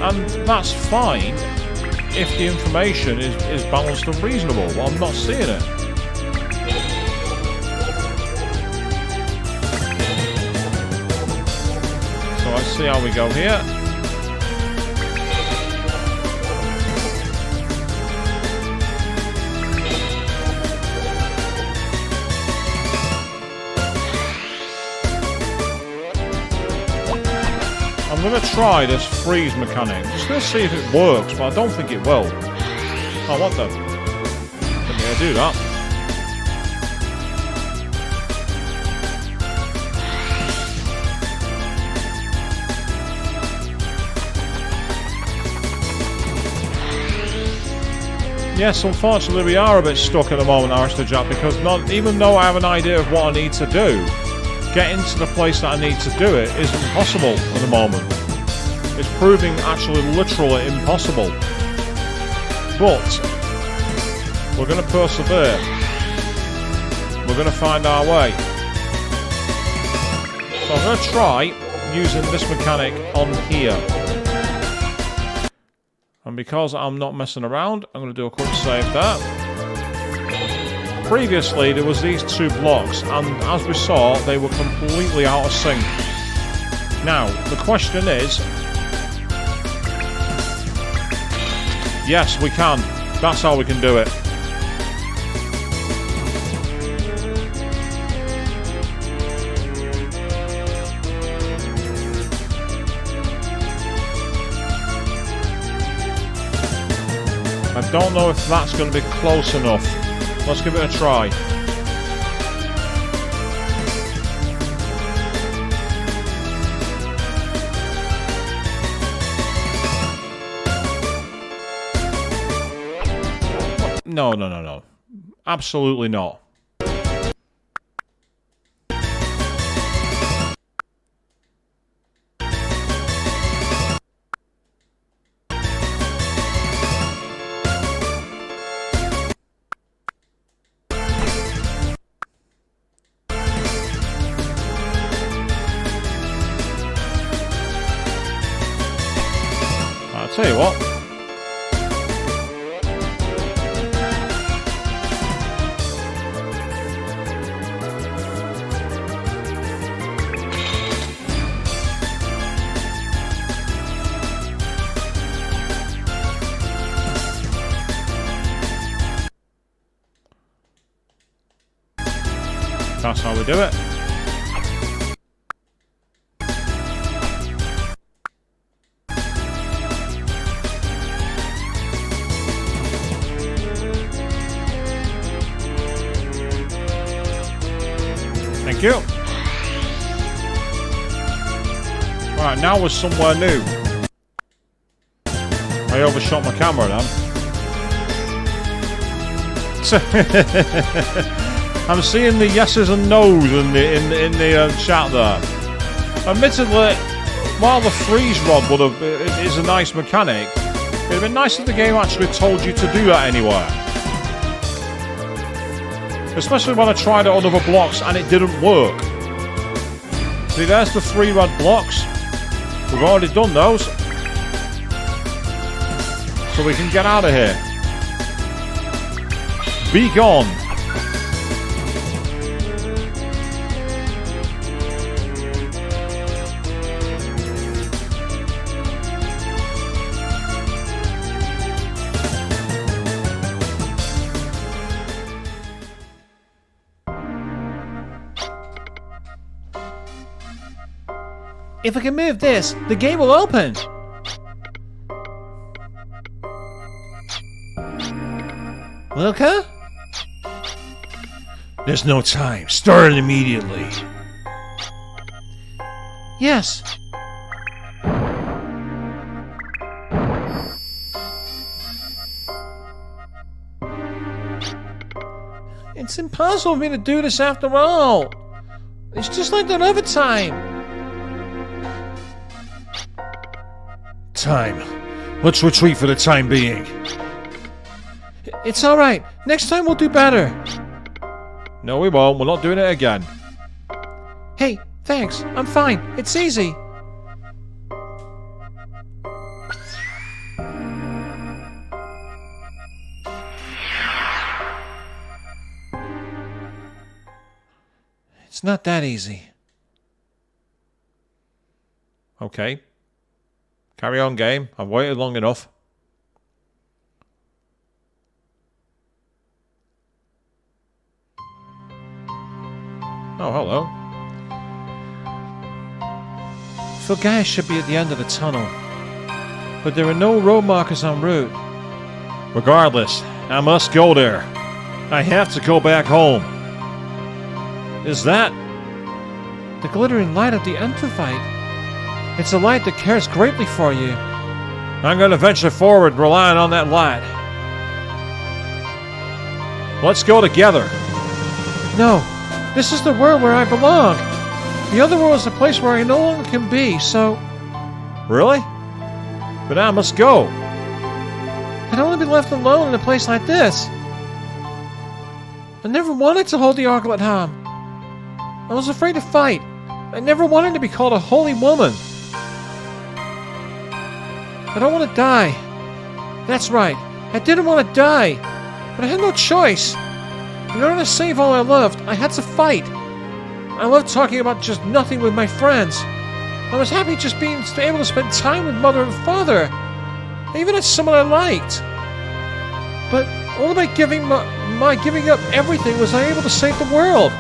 And that's fine if the information is balanced and reasonable. Well, I'm not seeing it. So let's see how we go here. I'm going to try this freeze mechanic. Just going to see if it works, but I don't think it will. Oh, what the? Let me do that. Yes, unfortunately we are a bit stuck at the moment, Arista Jack, because even though I have an idea of what I need to do, getting to the place that I need to do it isn't possible at the moment. It's proving actually literally impossible. But we're going to persevere. We're going to find our way. So I'm going to try using this mechanic on here. And because I'm not messing around, I'm going to do a quick save there. Previously, there was these two blocks, and as we saw, they were completely out of sync. Now, the question is... Yes, we can. That's how we can do it. I don't know if that's going to be close enough. Let's give it a try. No, no, no, no. Absolutely not. I'll tell you what. That's how we do it. you. Right, now we're somewhere new. I overshot my camera then. I'm seeing the yeses and nos in the chat there. Admittedly, while the freeze rod is a nice mechanic, it'd have been nice if the game actually told you to do that anywhere. Especially when I tried it on other blocks and it didn't work. See, there's the 3 red blocks. We've already done those. So we can get out of here. Be gone. If I can move this, the game will open. Wilka? There's no time. Start it immediately. Yes. It's impossible for me to do this after all. It's just like that other time. Time. Let's retreat for the time being. It's alright. Next time we'll do better. No, we won't. We're not doing it again. Hey, thanks. I'm fine. It's easy. It's not that easy. Okay. Carry on, game. I've waited long enough. Oh, hello. Fulgai should be at the end of the tunnel. But there are no road markers en route. Regardless, I must go there. I have to go back home. Is that... the glittering light of the Entrophyte? It's a light that cares greatly for you. I'm going to venture forward relying on that light. Let's go together. No, this is the world where I belong. The other world is a place where I no longer can be, so... Really? But I must go. I'd only be left alone in a place like this. I never wanted to hold the Arglet Ham. I was afraid to fight. I never wanted to be called a holy woman. I don't want to die. That's right. I didn't want to die. But I had no choice. In order to save all I loved, I had to fight. I loved talking about just nothing with my friends. I was happy just being able to spend time with Mother and Father. I even had someone I liked. But only by giving up everything was I able to save the world.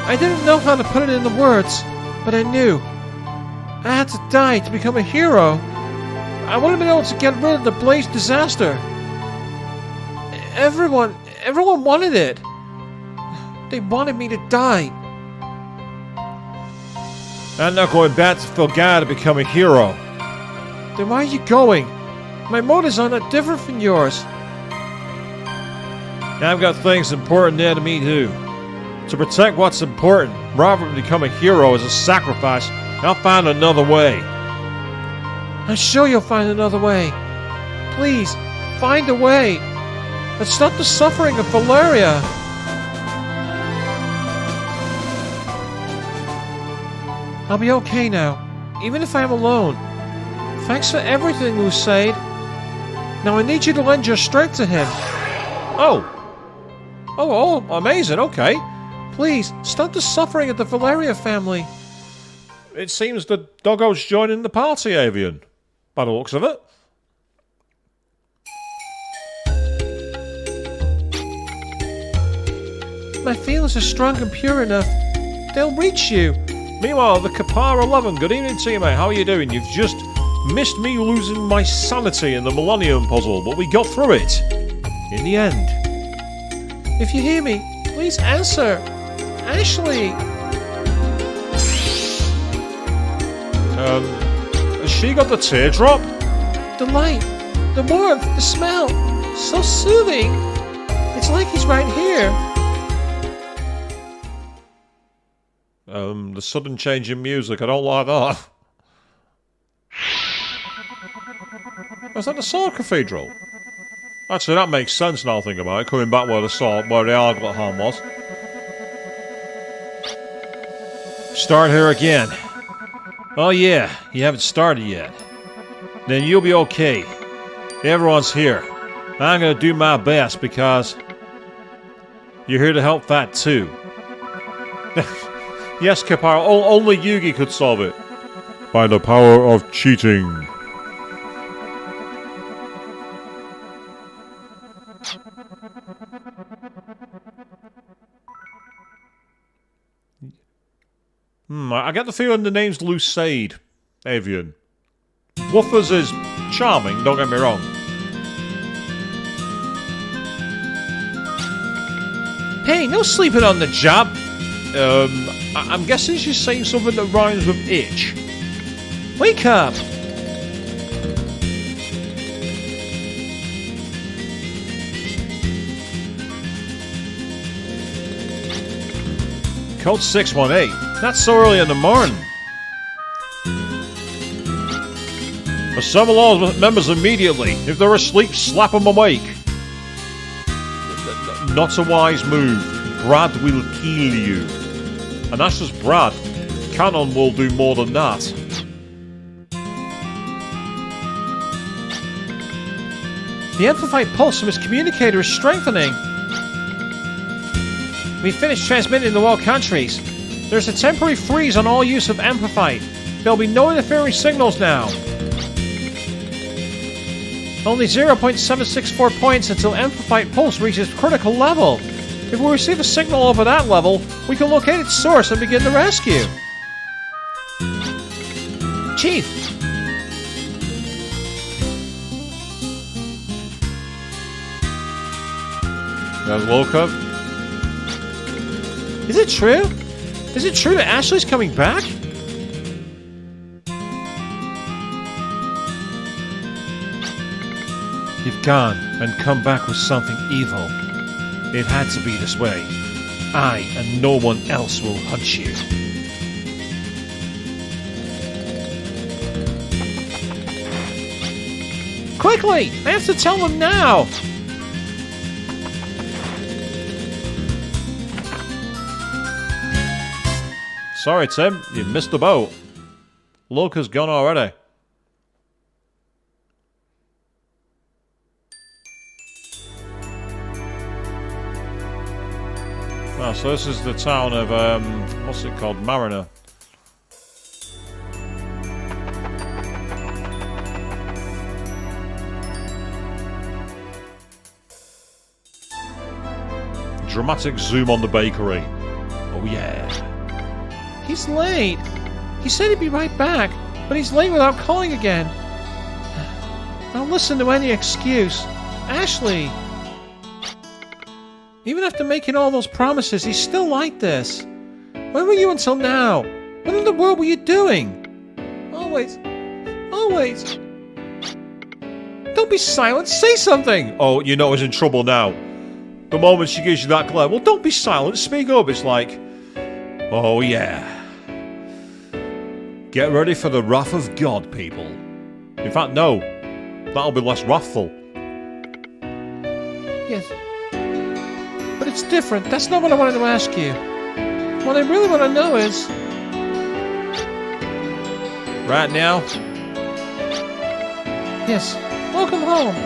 I didn't know how to put it into words, but I knew. I had to die to become a hero. I would have been able to get rid of the Blaze disaster. Everyone wanted it. They wanted me to die. I'm not going back to Fulgai to become a hero. Then why are you going? My motives are not different from yours. I've got things important there to me too. To protect what's important, rather than become a hero as a sacrifice, I'll find another way. I'm sure you'll find another way. Please, find a way. Let's stop the suffering of Valeria. I'll be okay now, even if I'm alone. Thanks for everything, Lusaid. Now I need you to lend your strength to him. Oh, amazing, okay. Please, stop the suffering of the Valeria family. It seems the doggo's joining the party, Avian. By the looks of it. My feelings are strong and pure enough. They'll reach you. Meanwhile, the Kapar 11. Good evening to you, mate. How are you doing? You've just missed me losing my sanity in the Millenium Puzzle, but we got through it. In the end. If you hear me, please answer. Ashley! Has she got the teardrop? The light, the warmth, the smell. So soothing. It's like he's right here. The sudden change in music, I don't like that. Is that the Sword Cathedral? Actually, that makes sense now I think about it, coming back where the Arglet hand was. Start here again. Oh yeah, you haven't started yet. Then you'll be okay. Everyone's here. I'm gonna do my best because you're here to help that too. Yes, Kapara, only Yugi could solve it. By the power of cheating. I get the feeling the name's Lucade, Avian. Woofers is charming, don't get me wrong. Hey, no sleeping on the job. I'm guessing she's saying something that rhymes with itch. Wake up. Code 618. Not so early in the morning. Assemble all members immediately. If they're asleep, slap them awake. Not a wise move. Brad will kill you. And that's just Brad. Cannon will do more than that. The amplified pulse from his communicator is strengthening. We finished transmitting to all countries. There's a temporary freeze on all use of Amplified. There'll be no interfering signals now. Only 0.764 points until Amplified Pulse reaches critical level. If we receive a signal over that level, we can locate its source and begin the rescue. Chief! There's Loka. Is it true? Is it true that Ashley's coming back? You've gone and come back with something evil. It had to be this way. I and no one else will hunt you. Quickly! I have to tell them now! Sorry, Tim, you missed the boat. Loka's gone already. Oh, so this is the town of, what's it called? Mariner. Dramatic zoom on the bakery. Oh yeah. He's late. He said he'd be right back, but he's late without calling again. I'll listen to any excuse. Ashley! Even after making all those promises, he's still like this. Where were you until now? What in the world were you doing? Always. Always. Don't be silent. Say something! Oh, you know he's in trouble now. The moment she gives you that glare, well, don't be silent, speak up. It's like, oh yeah. Get ready for the wrath of God, people. In fact, no. That'll be less wrathful. Yes. But it's different. That's not what I wanted to ask you. What I really want to know is... Right now? Yes. Welcome home.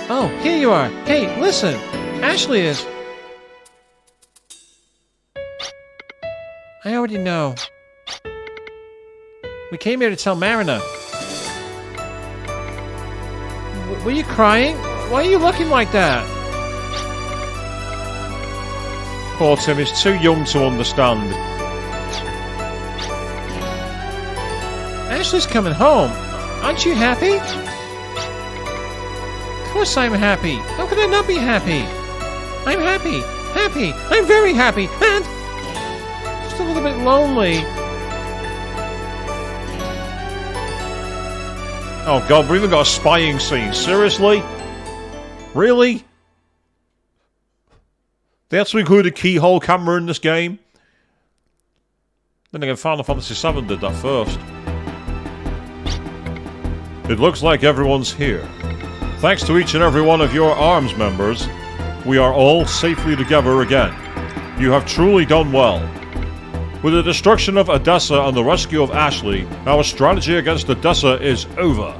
Oh, here you are. Hey, listen. Ashley is... I already know. We came here to tell Marina. Were you crying? Why are you looking like that? Poor Tim is too young to understand. Ashley's coming home. Aren't you happy? course I'm happy. How could I not be happy? I'm happy. Happy. I'm very happy. And just a little bit lonely. Oh god, we've even got a spying scene. Seriously? Really? They had to include a keyhole camera in this game? Then again, Final Fantasy VII did that first. It looks like everyone's here. Thanks to each and every one of your ARMS members, we are all safely together again. You have truly done well. With the destruction of Odessa and the rescue of Ashley, our strategy against Odessa is over.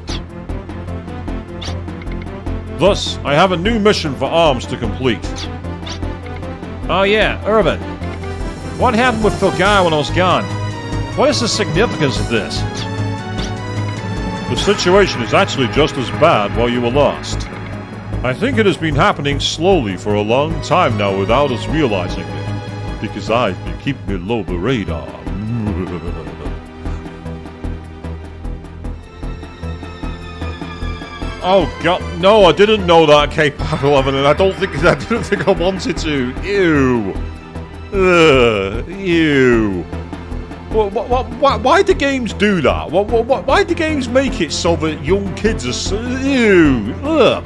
Thus, I have a new mission for ARMS to complete. Oh yeah, Urban. What happened with Filgaia when I was gone? What is the significance of this? The situation is actually just as bad while you were lost. I think it has been happening slowly for a long time now without us realizing it, because I've been keeping below the radar. Oh god, no, I didn't know that, K-Pack11, and I didn't think I wanted to. Ew. Ugh, ew. Why do games do that? Why do games make it so that young kids are so... Ew. Ugh.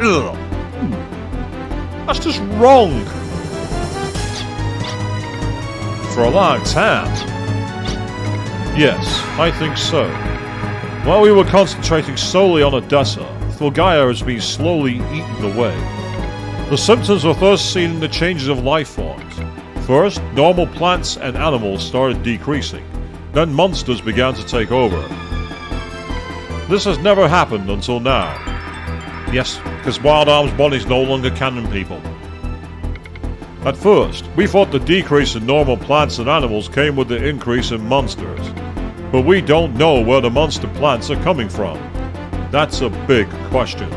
Ugh. That's just wrong. For a long time. Yes, I think so. While we were concentrating solely on Odessa, Filgaia has been slowly eaten away. The symptoms were first seen in the changes of life forms. First, normal plants and animals started decreasing. Then monsters began to take over. This has never happened until now. Yes, because Wild Arms Bonnie's no longer canon people. At first, we thought the decrease in normal plants and animals came with the increase in monsters. But we don't know where the monster plants are coming from. That's a big question.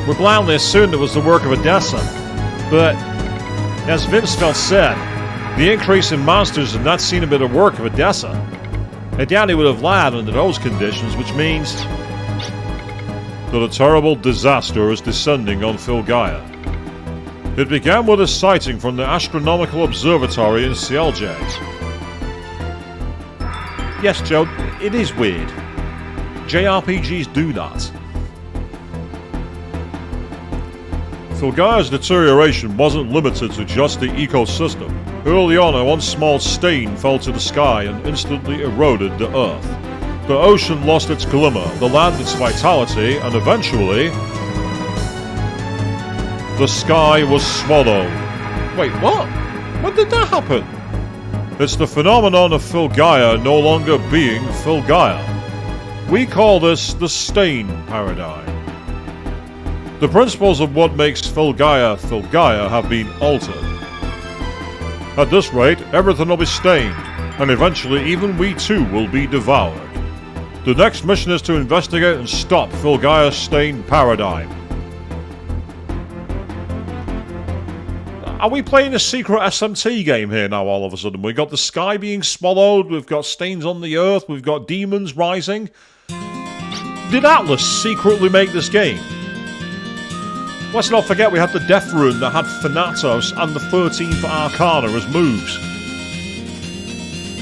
We blindly assumed it was the work of Odessa. But, as Vimsfeld said, the increase in monsters did not seem to be the work of Odessa. I doubt he would have lied under those conditions, which means that a terrible disaster is descending on Filgaia. It began with a sighting from the Astronomical Observatory in CLJ. Yes, Joe, it is weird. JRPGs do that. Filgaia's deterioration wasn't limited to just the ecosystem. Early on, one small stain fell to the sky and instantly eroded the Earth. The ocean lost its glimmer, the land its vitality, and eventually... the sky was swallowed. Wait, what? When did that happen? It's the phenomenon of Filgaia no longer being Filgaia. We call this the stain paradigm. The principles of what makes Filgaia Filgaia have been altered. At this rate, everything will be stained, and eventually even we too will be devoured. The next mission is to investigate and stop Filgaia's stain paradigm. Are we playing a secret SMT game here now all of a sudden? We've got the sky being swallowed, we've got stains on the earth, we've got demons rising. Did Atlas secretly make this game? Let's not forget we had the Death Rune that had Thanatos and the 13th Arcana as moves.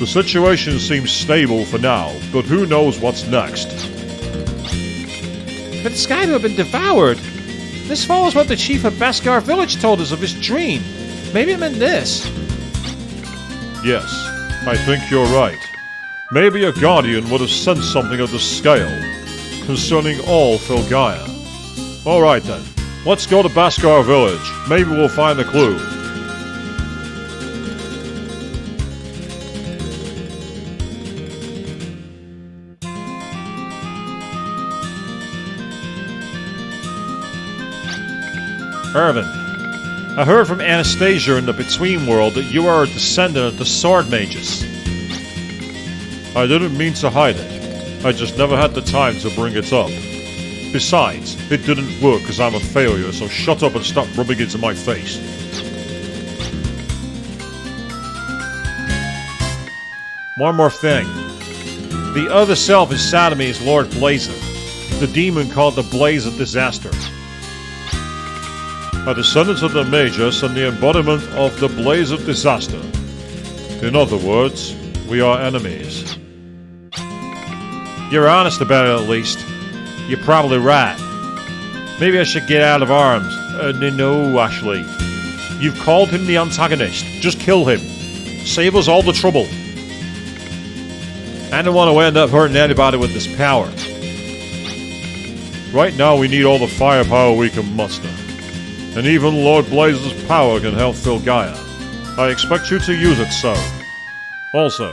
The situation seems stable for now, but who knows what's next. But the sky to have been devoured. This follows what the chief of Beskar village told us of his dream. Maybe it meant this. Yes, I think you're right. Maybe a guardian would have sensed something of the scale concerning all Filgaia. Alright then, let's go to Beskar village. Maybe we'll find a clue. Irvin, I heard from Anastasia in the Between World that you are a descendant of the Sword Mages. I didn't mean to hide it. I just never had the time to bring it up. Besides, it didn't work because I'm a failure, so shut up and stop rubbing it in my face. One more thing. The other self inside of me is Lord Blazer, the demon called the Blaze of Disaster. A descendant of the Magus and the embodiment of the Blaze of Disaster. In other words, we are enemies. You're honest about it, at least. You're probably right. Maybe I should get out of arms. No, Ashley. You've called him the antagonist. Just kill him. Save us all the trouble. I don't want to end up hurting anybody with this power. Right now we need all the firepower we can muster. And even Lord Blazer's power can help fill Gaia. I expect you to use it, so. Also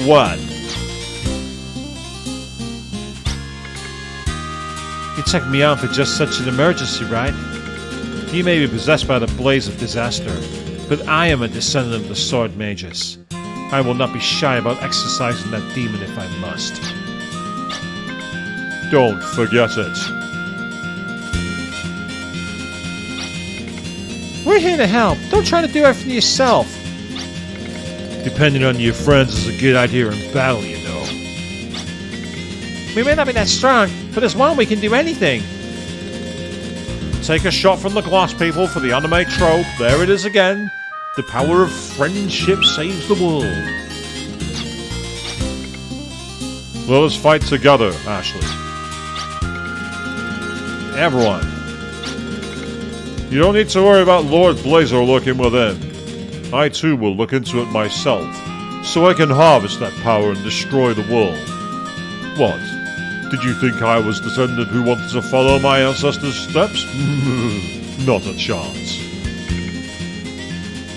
what? You took me on for just such an emergency, right? You may be possessed by the Blaze of Disaster, but I am a descendant of the Sword Magus. I will not be shy about exorcising that demon if I must. Don't forget it. We're here to help. Don't try to do everything yourself. Depending on your friends is a good idea in battle, you know. We may not be that strong, but as one we can do anything. Take a shot from the glass people for the anime trope. There it is again. The power of friendship saves the world. Let us fight together, Ashley. Everyone. You don't need to worry about Lord Blazer lurking within. I too will look into it myself, so I can harvest that power and destroy the world. What? Did you think I was the descendant who wanted to follow my ancestors' steps? Not a chance.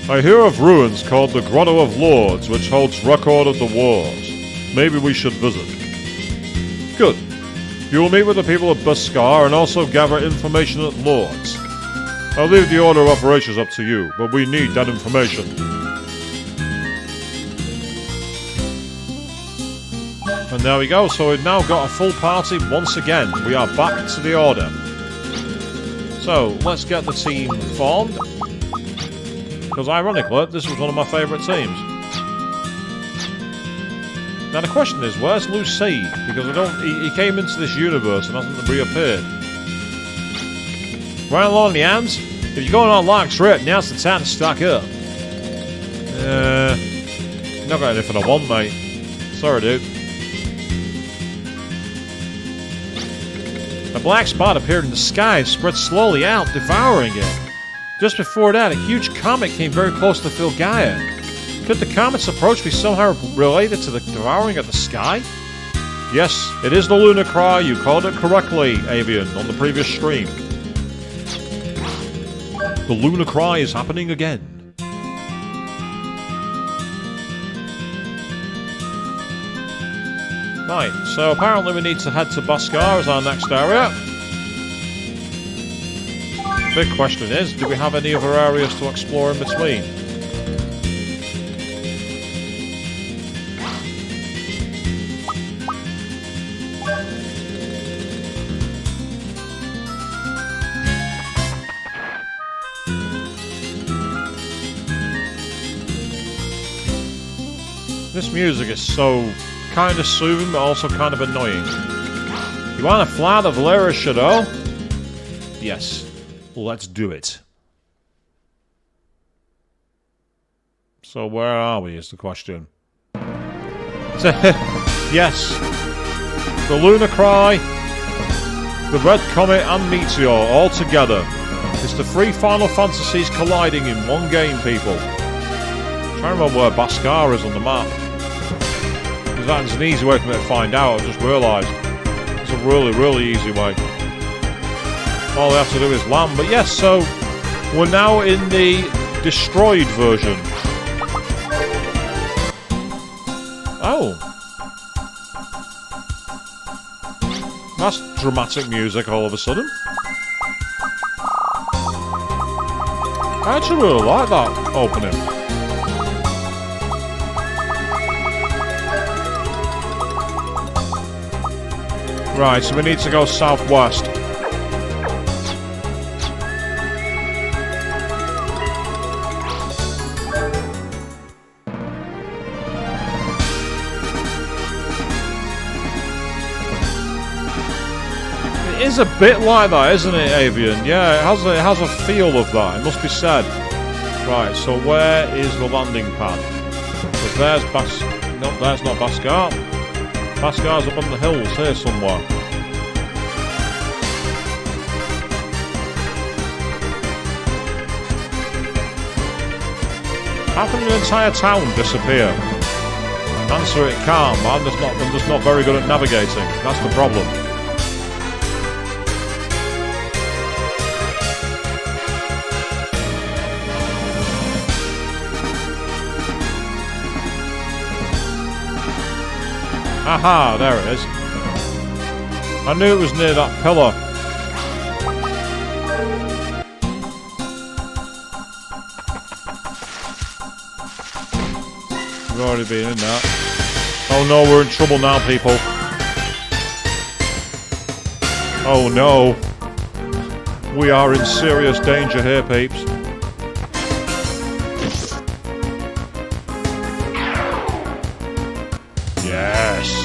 I hear of ruins called the Grotto of Lords, which holds record of the wars. Maybe we should visit. Good. You will meet with the people of Beskar and also gather information at Lords. I'll leave the order of operations up to you, but we need that information. And there we go, so we've now got a full party once again. We are back to the order. So, let's get the team formed. Because ironically, this was one of my favourite teams. Now the question is, where's Lucy? Because he came into this universe and hasn't reappeared. Right along the arms. If you're going on Lark's Rip, now's the time to stock up. Not got anything I want, mate. Sorry, dude. A black spot appeared in the sky and spread slowly out, devouring it. Just before that, a huge comet came very close to fill Gaia. Could the comet's approach be somehow related to the devouring of the sky? Yes, it is the Lunar Cry. You called it correctly, Avian, on the previous stream. The Lunar Cry is happening again. Right, so apparently we need to head to Beskar as our next area. Big question is, do we have any other areas to explore in between? This music is so kind of soothing, but also kind of annoying. You want to fly the Valera Shadow? Yes. Let's do it. So where are we is the question. Yes. The Lunar Cry, the Red Comet and Meteor all together. It's the three Final Fantasies colliding in one game, people. I'm trying to remember where Beskar is on the map. Because that's an easy way for me to find out, I just realised. It's a really, really easy way. All we have to do is land. But yes, so we're now in the destroyed version. Oh. That's dramatic music all of a sudden. I actually really like that opening. Right, so we need to go southwest. is a bit like that, isn't it, Avian? Yeah, it has a feel of that, it must be said. Right, so where is the landing pad? Because there's no, there's not Baskar. Baskar's up on the hills here somewhere. How can an entire town disappear? Answer, it can't. I'm just not very good at navigating. That's the problem. Aha, there it is. I knew it was near that pillar. We've already been in that. Oh no, we're in trouble now, people. Oh no. We are in serious danger here, peeps. Yes.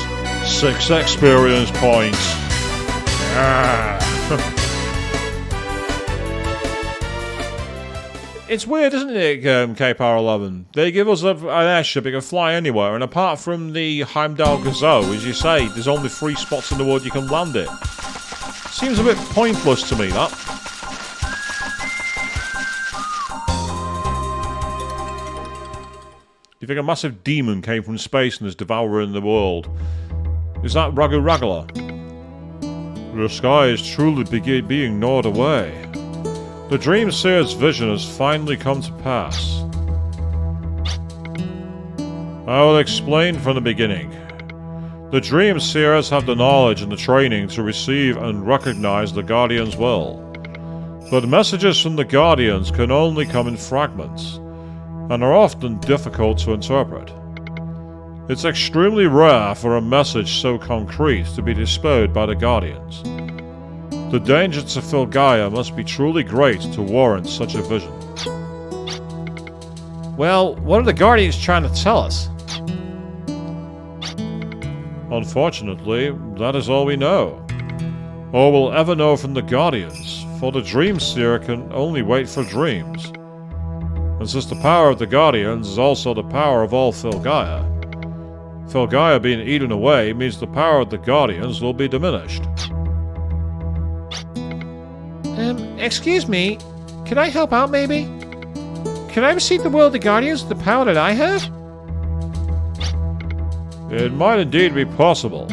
6 experience points. Yeah. It's weird, isn't it, K-Power 11? They give us an airship, it can fly anywhere, and apart from the Heimdall Gazoo, as you say, there's only 3 spots in the world you can land it. Seems a bit pointless to me, that. Do you think a massive demon came from space and is devouring the world? Is that Ragu Ragala? The sky is truly being gnawed away. The Dream Seer's vision has finally come to pass. I will explain from the beginning. The Dream Seers have the knowledge and the training to receive and recognize the Guardian's will. But messages from the Guardians can only come in fragments, and are often difficult to interpret. It's extremely rare for a message so concrete to be dispelled by the Guardians. The danger to Filgaia must be truly great to warrant such a vision. Well, what are the Guardians trying to tell us? Unfortunately, that is all we know. Or will ever know from the Guardians, for the Dream Seer can only wait for dreams. And since the power of the Guardians is also the power of all Filgaia, Filgaia being eaten away means the power of the Guardians will be diminished. Excuse me, can I help out maybe? Can I receive the will of the Guardians with the power that I have? It might indeed be possible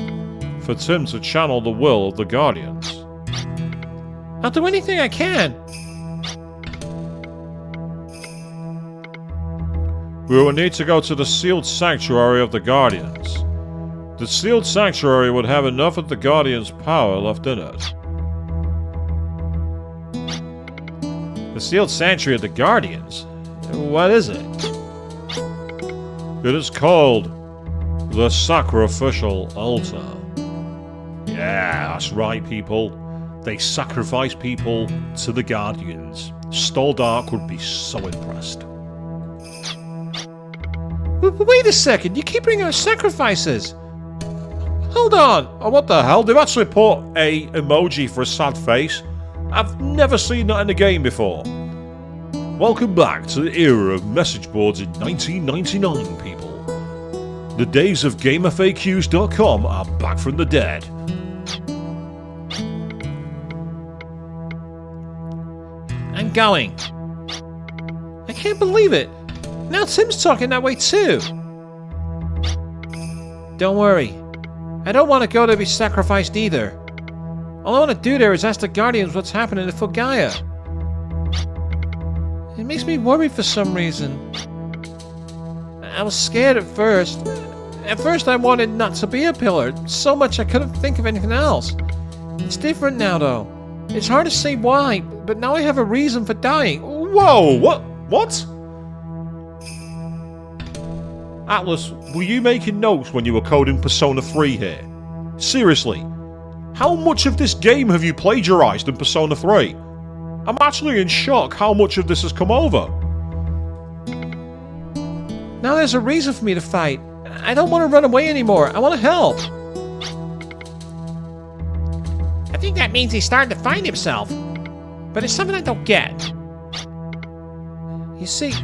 for Tim to channel the will of the Guardians. I'll do anything I can. We will need to go to the sealed sanctuary of the Guardians. The sealed sanctuary would have enough of the Guardians' power left in it. The sealed sanctuary of the Guardians? What is it? It is called the Sacrificial Altar. Yeah, that's right, people. They sacrifice people to the Guardians. Stoldark would be so impressed. Wait a second, you keep bringing up sacrifices. Hold on! Oh, what the hell? They've actually put a emoji for a sad face. I've never seen that in a game before. Welcome back to the era of message boards in 1999, people. The days of GameFAQs.com are back from the dead. I'm going. I can't believe it. Now Tim's talking that way too. Don't worry. I don't want to go to be sacrificed either. All I want to do there is ask the Guardians what's happening to Filgaia. It makes me worried for some reason. I was scared at first. At first I wanted not to be a pillar, so much I couldn't think of anything else. It's different now though. It's hard to say why, but now I have a reason for dying. Whoa, what? Atlas, were you making notes when you were coding Persona 3 here? Seriously, how much of this game have you plagiarized in Persona 3? I'm actually in shock how much of this has come over. Now there's a reason for me to fight. I don't want to run away anymore. I want to help. I think that means he's starting to find himself. But it's something I don't get. You see,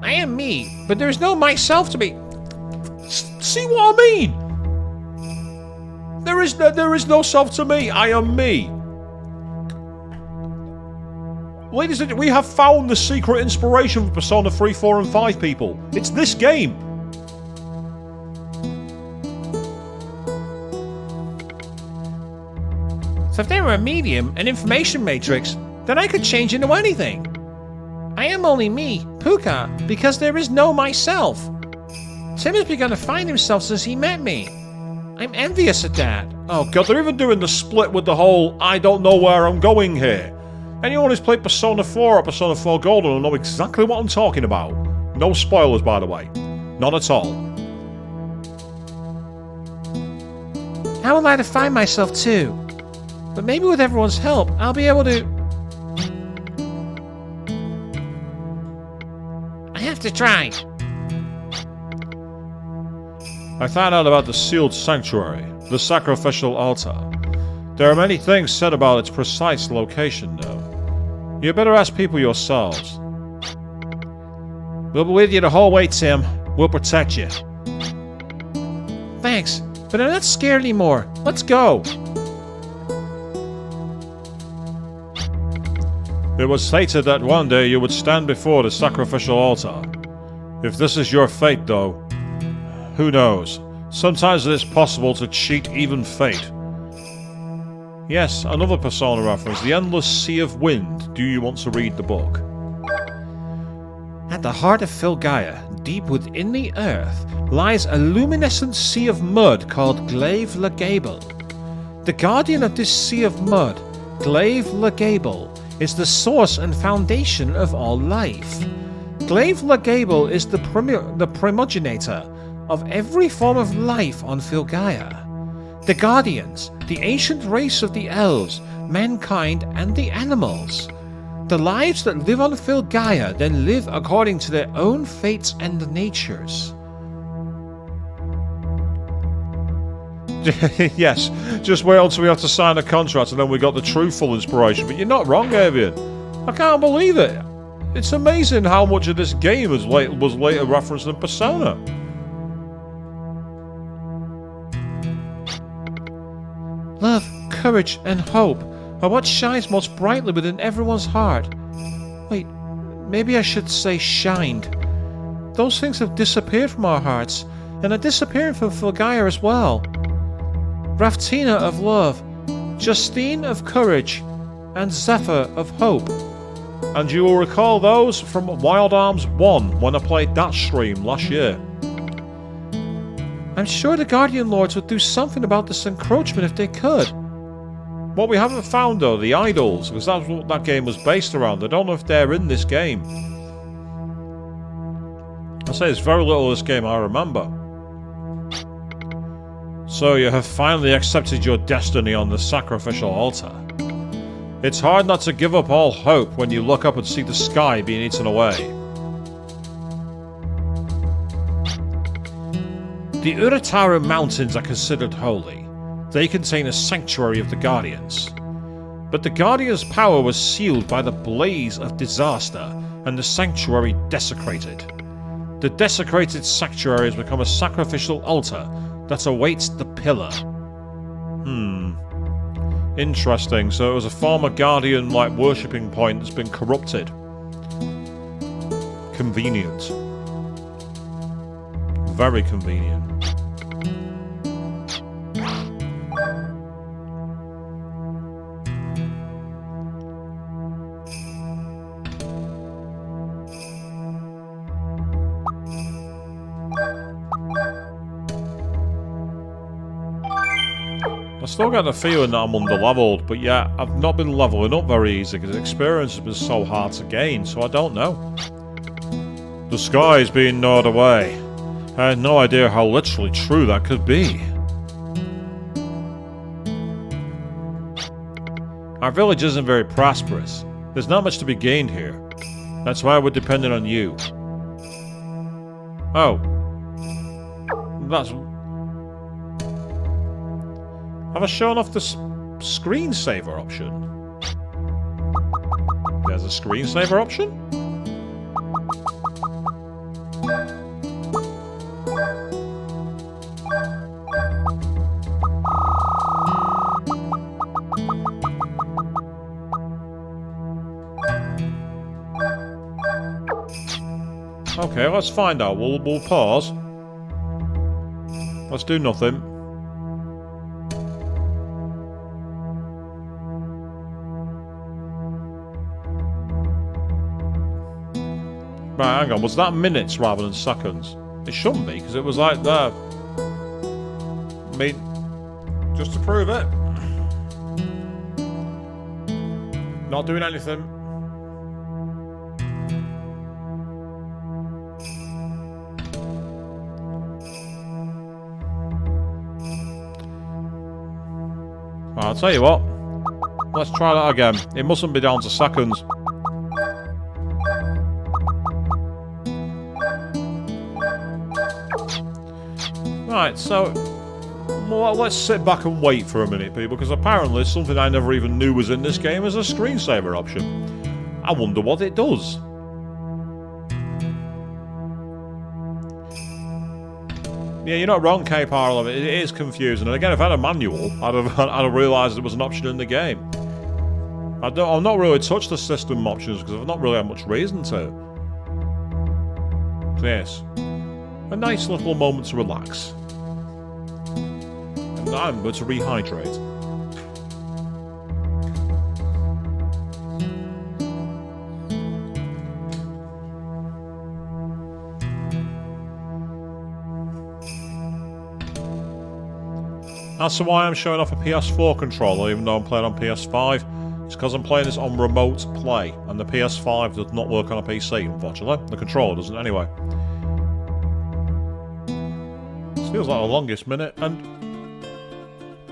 I am me, but there's no myself to be. See what I mean? There is no self to me. I am me. Ladies and gentlemen, we have found the secret inspiration for Persona 3, 4, and 5, people. It's this game. So if they were a medium, an information matrix, then I could change into anything. I am only me, Puka, because there is no myself. Tim has begun to find himself since he met me. I'm envious at that. Oh god, they're even doing the split with the whole I don't know where I'm going here. Anyone who's played Persona 4 or Persona 4 Golden will know exactly what I'm talking about. No spoilers, by the way. None at all. I would like to find myself too. But maybe with everyone's help, I'll be able to... I have to try. I found out about the sealed sanctuary, the sacrificial altar. There are many things said about its precise location, though. You better ask people yourselves. We'll be with you the whole way, Tim. We'll protect you. Thanks, but I'm not scared anymore. Let's go. It was stated that one day you would stand before the sacrificial altar. If this is your fate, though, who knows? Sometimes it is possible to cheat even fate. Yes, another Persona reference, the Endless Sea of Wind. Do you want to read the book? At the heart of Filgaia, deep within the earth, lies a luminescent sea of mud called Glaive Legable. The guardian of this sea of mud, Glaive Legable, is the source and foundation of all life. Glaive Legable is the primogenitor of every form of life on Filgaia. The Guardians, the ancient race of the elves, mankind, and the animals. The lives that live on Filgaia then live according to their own fates and natures. Yes, just wait until we have to sign a contract and then we got the true full inspiration. But you're not wrong, Avian. I can't believe it. It's amazing how much of this game was later referenced in Persona. Love, courage, and hope are what shines most brightly within everyone's heart. Wait, maybe I should say shined. Those things have disappeared from our hearts, and are disappearing from Filgaia as well. Raftina of love, Justine of courage, and Zephyr of hope. And you will recall those from Wild Arms 1 when I played that stream last year. I'm sure the Guardian Lords would do something about this encroachment if they could. What we haven't found though, the idols, because that's what that game was based around. I don't know if they're in this game. I say there's very little of this game I remember. So you have finally accepted your destiny on the sacrificial altar. It's hard not to give up all hope when you look up and see the sky being eaten away. The Urataru Mountains are considered holy. They contain a sanctuary of the Guardians. But the Guardians' power was sealed by the blaze of disaster, and the sanctuary desecrated. The desecrated sanctuary has become a sacrificial altar that awaits the pillar. Interesting, so it was a former Guardian-like worshipping point that's been corrupted. Convenient. Very convenient. I still get the feeling that I'm under-leveled, but yeah, I've not been leveling up very easy because experience has been so hard to gain, so I don't know. The sky is being gnawed away. I had no idea how literally true that could be. Our village isn't very prosperous. There's not much to be gained here. That's why we're dependent on you. Oh. Have I shown off the screensaver option? There's a screensaver option? Okay, let's find out. We'll pause. Let's do nothing. Right, hang on. Was that minutes rather than seconds? It shouldn't be, because it was like there. I mean, just to prove it. Not doing anything. I'll tell you what. Let's try that again. It mustn't be down to seconds. Right, so well, let's sit back and wait for a minute, people, because apparently something I never even knew was in this game is a screensaver option. I wonder what it does. Yeah, you're not wrong, K-Parl. It is confusing. And again, if I had a manual, I'd have realised it was an option in the game. I've not really touched the system options because I've not really had much reason to. Yes. A nice little moment to relax. And I'm going to rehydrate. That's why I'm showing off a PS4 controller, even though I'm playing on PS5. It's because I'm playing this on remote play, and the PS5 does not work on a PC, unfortunately. The controller doesn't anyway. This feels like the longest minute, and...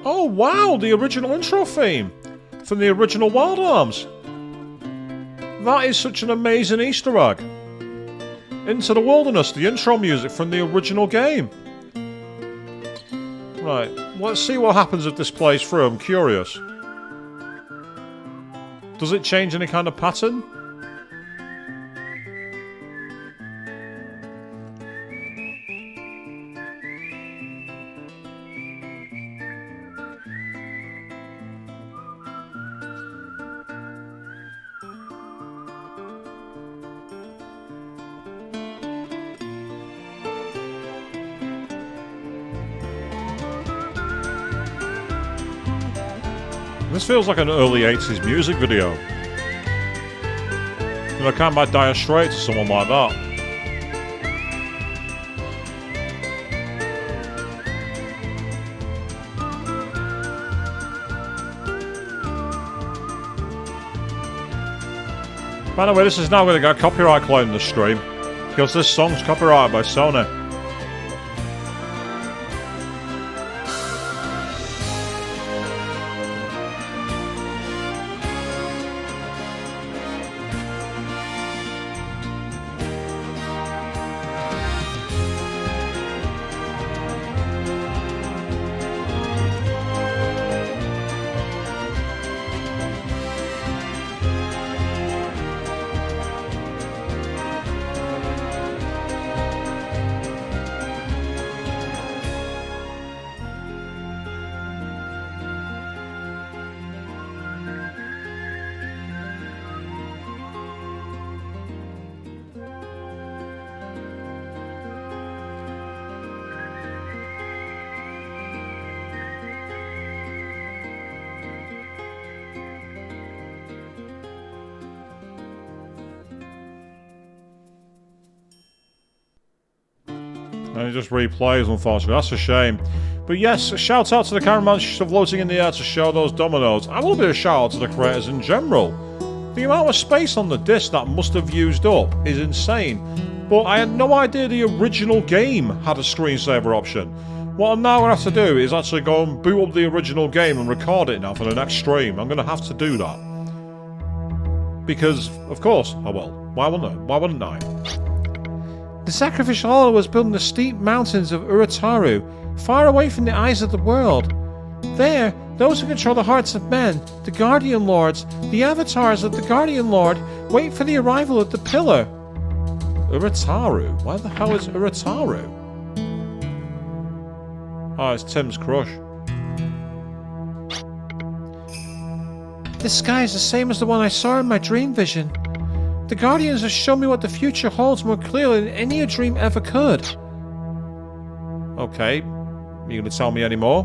oh wow, the original intro theme! From the original Wild Arms! That is such an amazing Easter egg! Into the Wilderness, the intro music from the original game. Right, let's see what happens if this plays through, I'm curious. Does it change any kind of pattern? This feels like an early 80s music video. And I can't buy Dire Straits to someone like that. By the way, this is now going to get copyright claimed in the stream, because this song's copyrighted by Sony. And it just replays, unfortunately. That's a shame. But yes, a shout out to the cameraman floating in the air to show those dominoes. I will be a shout out to the creators in general. The amount of space on the disc that must have used up is insane. But I had no idea the original game had a screensaver option. What I'm now going to have to do is actually go and boot up the original game and record it now for the next stream. I'm going to have to do that. Because, of course, I will. Why wouldn't I? Why wouldn't I? The sacrificial altar was built in the steep mountains of Urutaru, far away from the eyes of the world. There, those who control the hearts of men, the Guardian Lords, the avatars of the Guardian Lord, wait for the arrival of the pillar. Urataru? Where the hell is Urataru? Oh, it's Tim's crush. This sky is the same as the one I saw in my dream vision. The Guardians have shown me what the future holds more clearly than any dream ever could. Okay. You gonna tell me any more?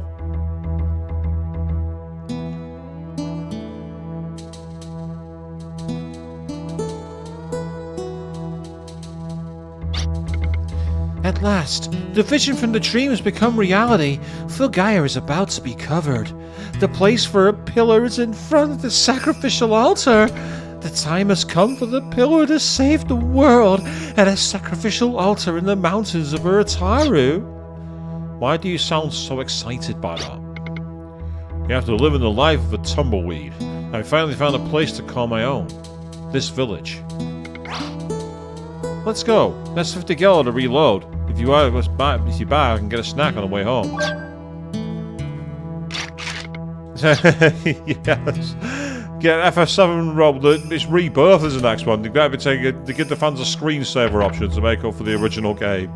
At last, the vision from the dream has become reality. Fulgaia is about to be covered. The place for a pillar is in front of the sacrificial altar. The time has come for the pillar to save the world at a sacrificial altar in the mountains of Urataru. Why do you sound so excited by that? You have to live in the life of a tumbleweed. I finally found a place to call my own. This village. Let's go. Let's have to go to reload. If you buy, I can get a snack on the way home. Yes. Get FF7 Rob. It's Rebirth is the next one. They've got to take to give the fans a screensaver option to make up for the original game.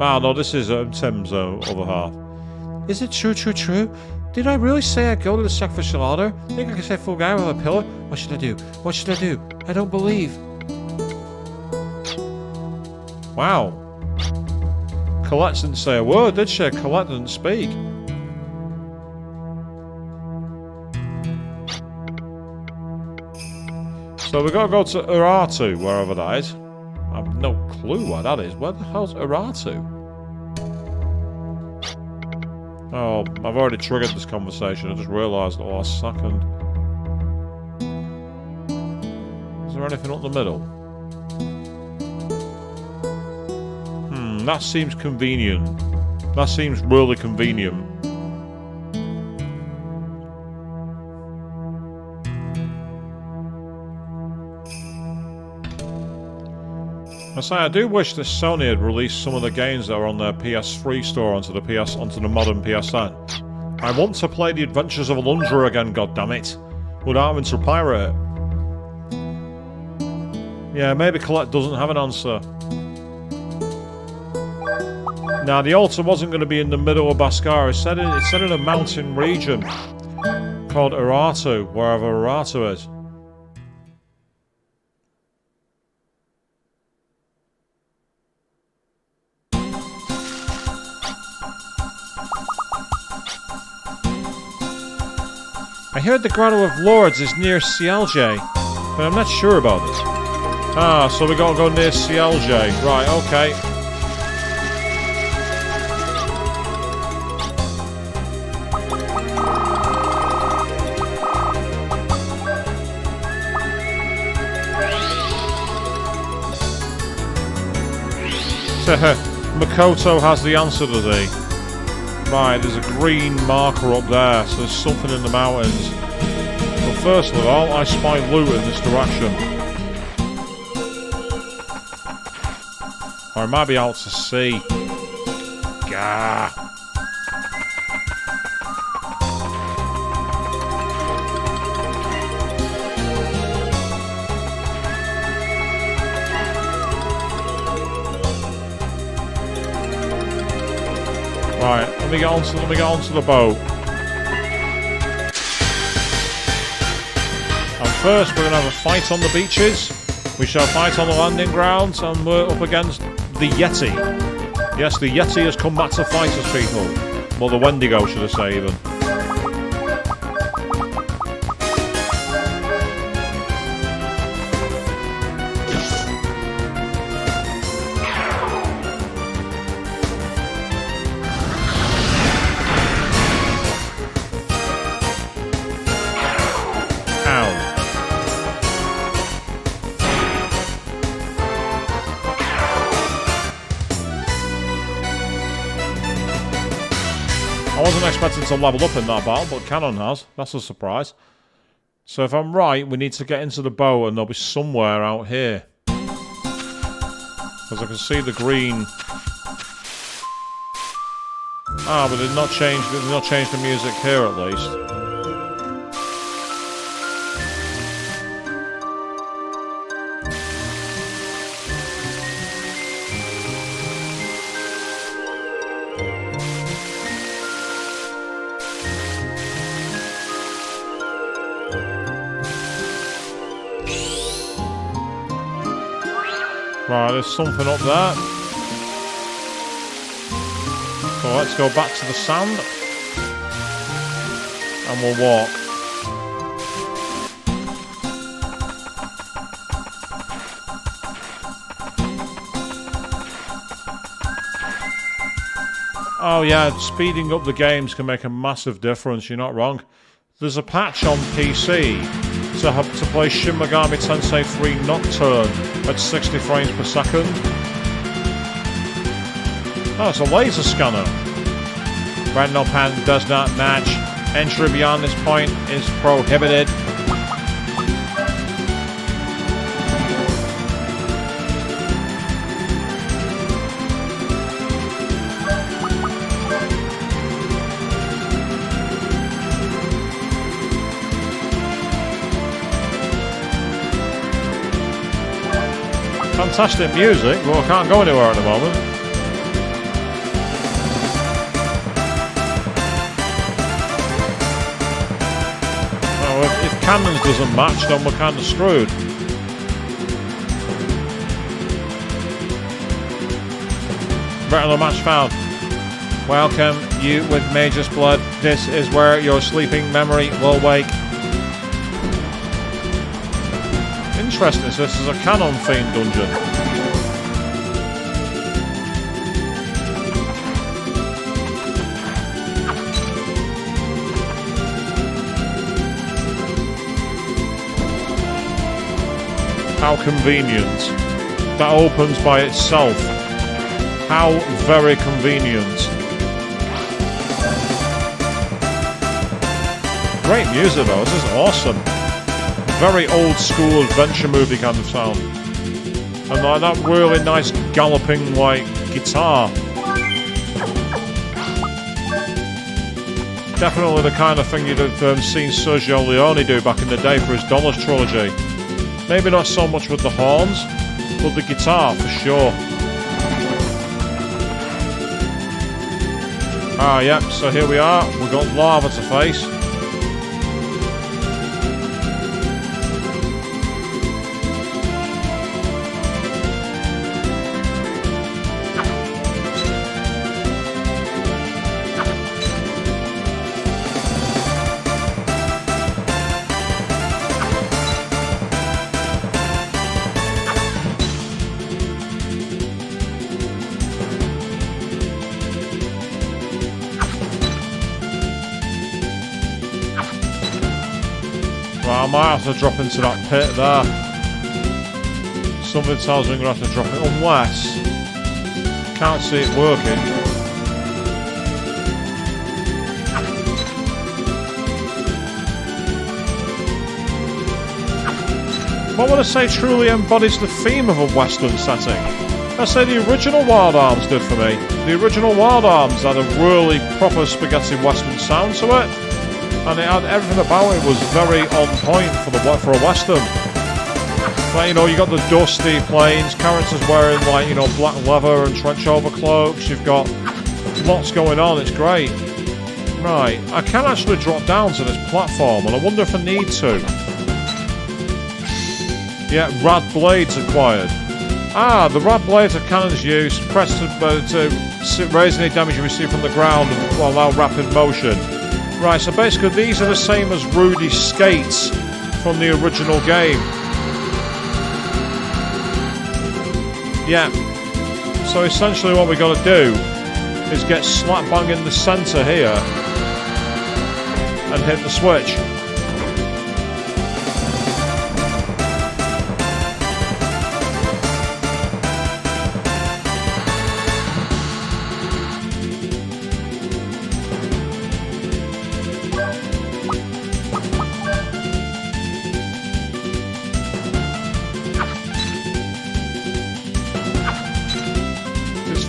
Ah, no, this is Tim's other half. Is it true? Did I really say I'd go to the sacrificial altar? Think I can say Fulgaia with a pillar? What should I do? What should I do? I don't believe. Wow. Colette didn't say a word, did she? Colette didn't speak. So we've got to go to Uratu, wherever that is. I have no clue where that is. Where the hell's Uratu? Oh, I've already triggered this conversation. I just realised the last second. Is there anything up the middle? That seems convenient. That seems really convenient. I do wish that Sony had released some of the games that are on their PS3 store onto the modern PSN. I want to play The Adventures of Alundra again, goddammit, without having to pirate it. Yeah, maybe Colette doesn't have an answer. Now, the altar wasn't going to be in the middle of Baskara. It said in a mountain region called Uratu, wherever Uratu is. I heard the Grotto of Lords is near CLJ, but I'm not sure about it. Ah, so we gotta go near CLJ. Right, okay. Makoto has the answer to the. Right, there's a green marker up there, so there's something in the mountains. But first of all, I spy loot in this direction. Or I might be out to sea. Gah. Right, let me get onto the boat. And first we're going to have a fight on the beaches. We shall fight on the landing grounds, and we're up against the Yeti. Yes, the Yeti has come back to fight us, people. Well, the Wendigo, should I say, even. I wasn't expecting to level up in that battle, but Canon has. That's a surprise. So if I'm right, we need to get into the boat and they'll be somewhere out here. Because I can see the green. Ah, but did not change the music here at least. Right, there's something up there. So let's go back to the sand. And we'll walk. Oh yeah, speeding up the games can make a massive difference, you're not wrong. There's a patch on PC to play Shin Megami Tensei 3 Nocturne at 60 frames per second. Oh, it's a laser scanner. Retinal pattern does not match. Entry beyond this point is prohibited. Fantastic music, but I can't go anywhere at the moment. Oh, if cannons doesn't match, then we're kind of screwed. Retinal match found. Welcome, you with Mage's blood. This is where your sleeping memory will wake. Interesting, this is a canon themed dungeon. How convenient. That opens by itself. How very convenient. Great music though, this is awesome. Very old school adventure movie kind of sound. And like that really nice galloping like guitar. Definitely the kind of thing you'd have seen Sergio Leone do back in the day for his Dollars trilogy. Maybe not so much with the horns, but the guitar for sure. Ah, yep, so here we are. We've got lava to face. I might have to drop into that pit there. Something tells me I'm going to have to drop it, unless can't see it working. What would I say truly embodies the theme of a Western setting? I say the original Wild Arms did for me. The original Wild Arms had a really proper spaghetti Western sound to it. And it had everything about it was very on point for a Western. Like, you know, you got the dusty plains, characters wearing like, you know, black leather and trench overcloaks. You've got lots going on. It's great. Right, I can actually drop down to this platform, and I wonder if I need to. Yeah, rad blades acquired. Ah, the rad blades are cannons used. Press to raise any damage you receive from the ground and allow rapid motion. Right, so basically these are the same as Rudy's skates from the original game. Yeah. So essentially what we got to do is get slap bang in the centre here and hit the switch.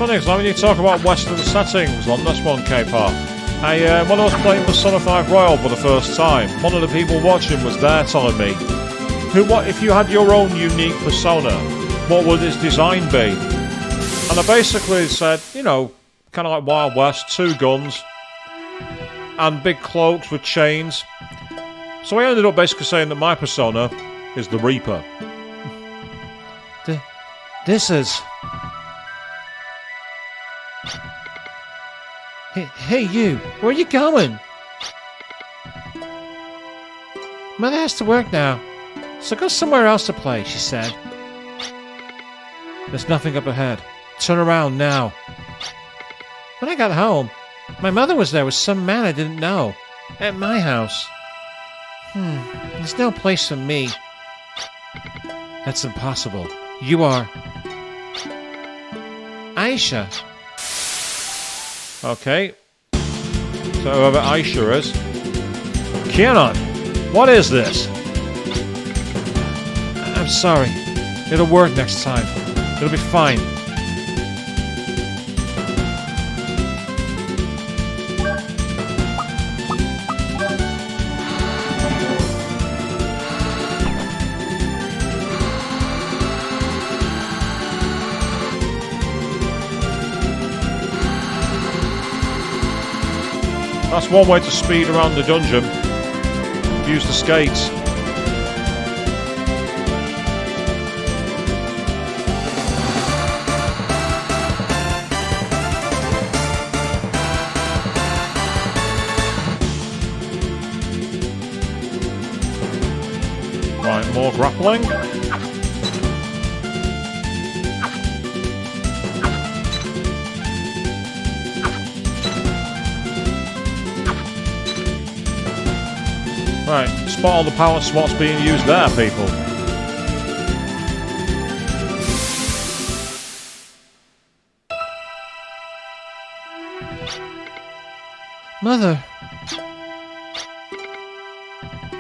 funny because when you talk about Western settings on this one, K-Par, when I was playing Persona 5 Royal for the first time, one of the people watching was there telling me, what if you had your own unique persona, what would its design be? And I basically said, you know, kind of like Wild West, 2 guns, and big cloaks with chains. So I ended up basically saying that my persona is the Reaper. This is... Hey you, where are you going? Mother has to work now, so go somewhere else to play, she said. There's nothing up ahead. Turn around now. When I got home, my mother was there with some man I didn't know. At my house. There's no place for me. That's impossible. You are... Aisha. Okay. So whoever Aisha is. Kenan, what is this? I'm sorry. It'll work next time. It'll be fine. That's one way to speed around the dungeon. Use the skates. Right, more grappling. Right, spot all the power spots being used there, people. Mother.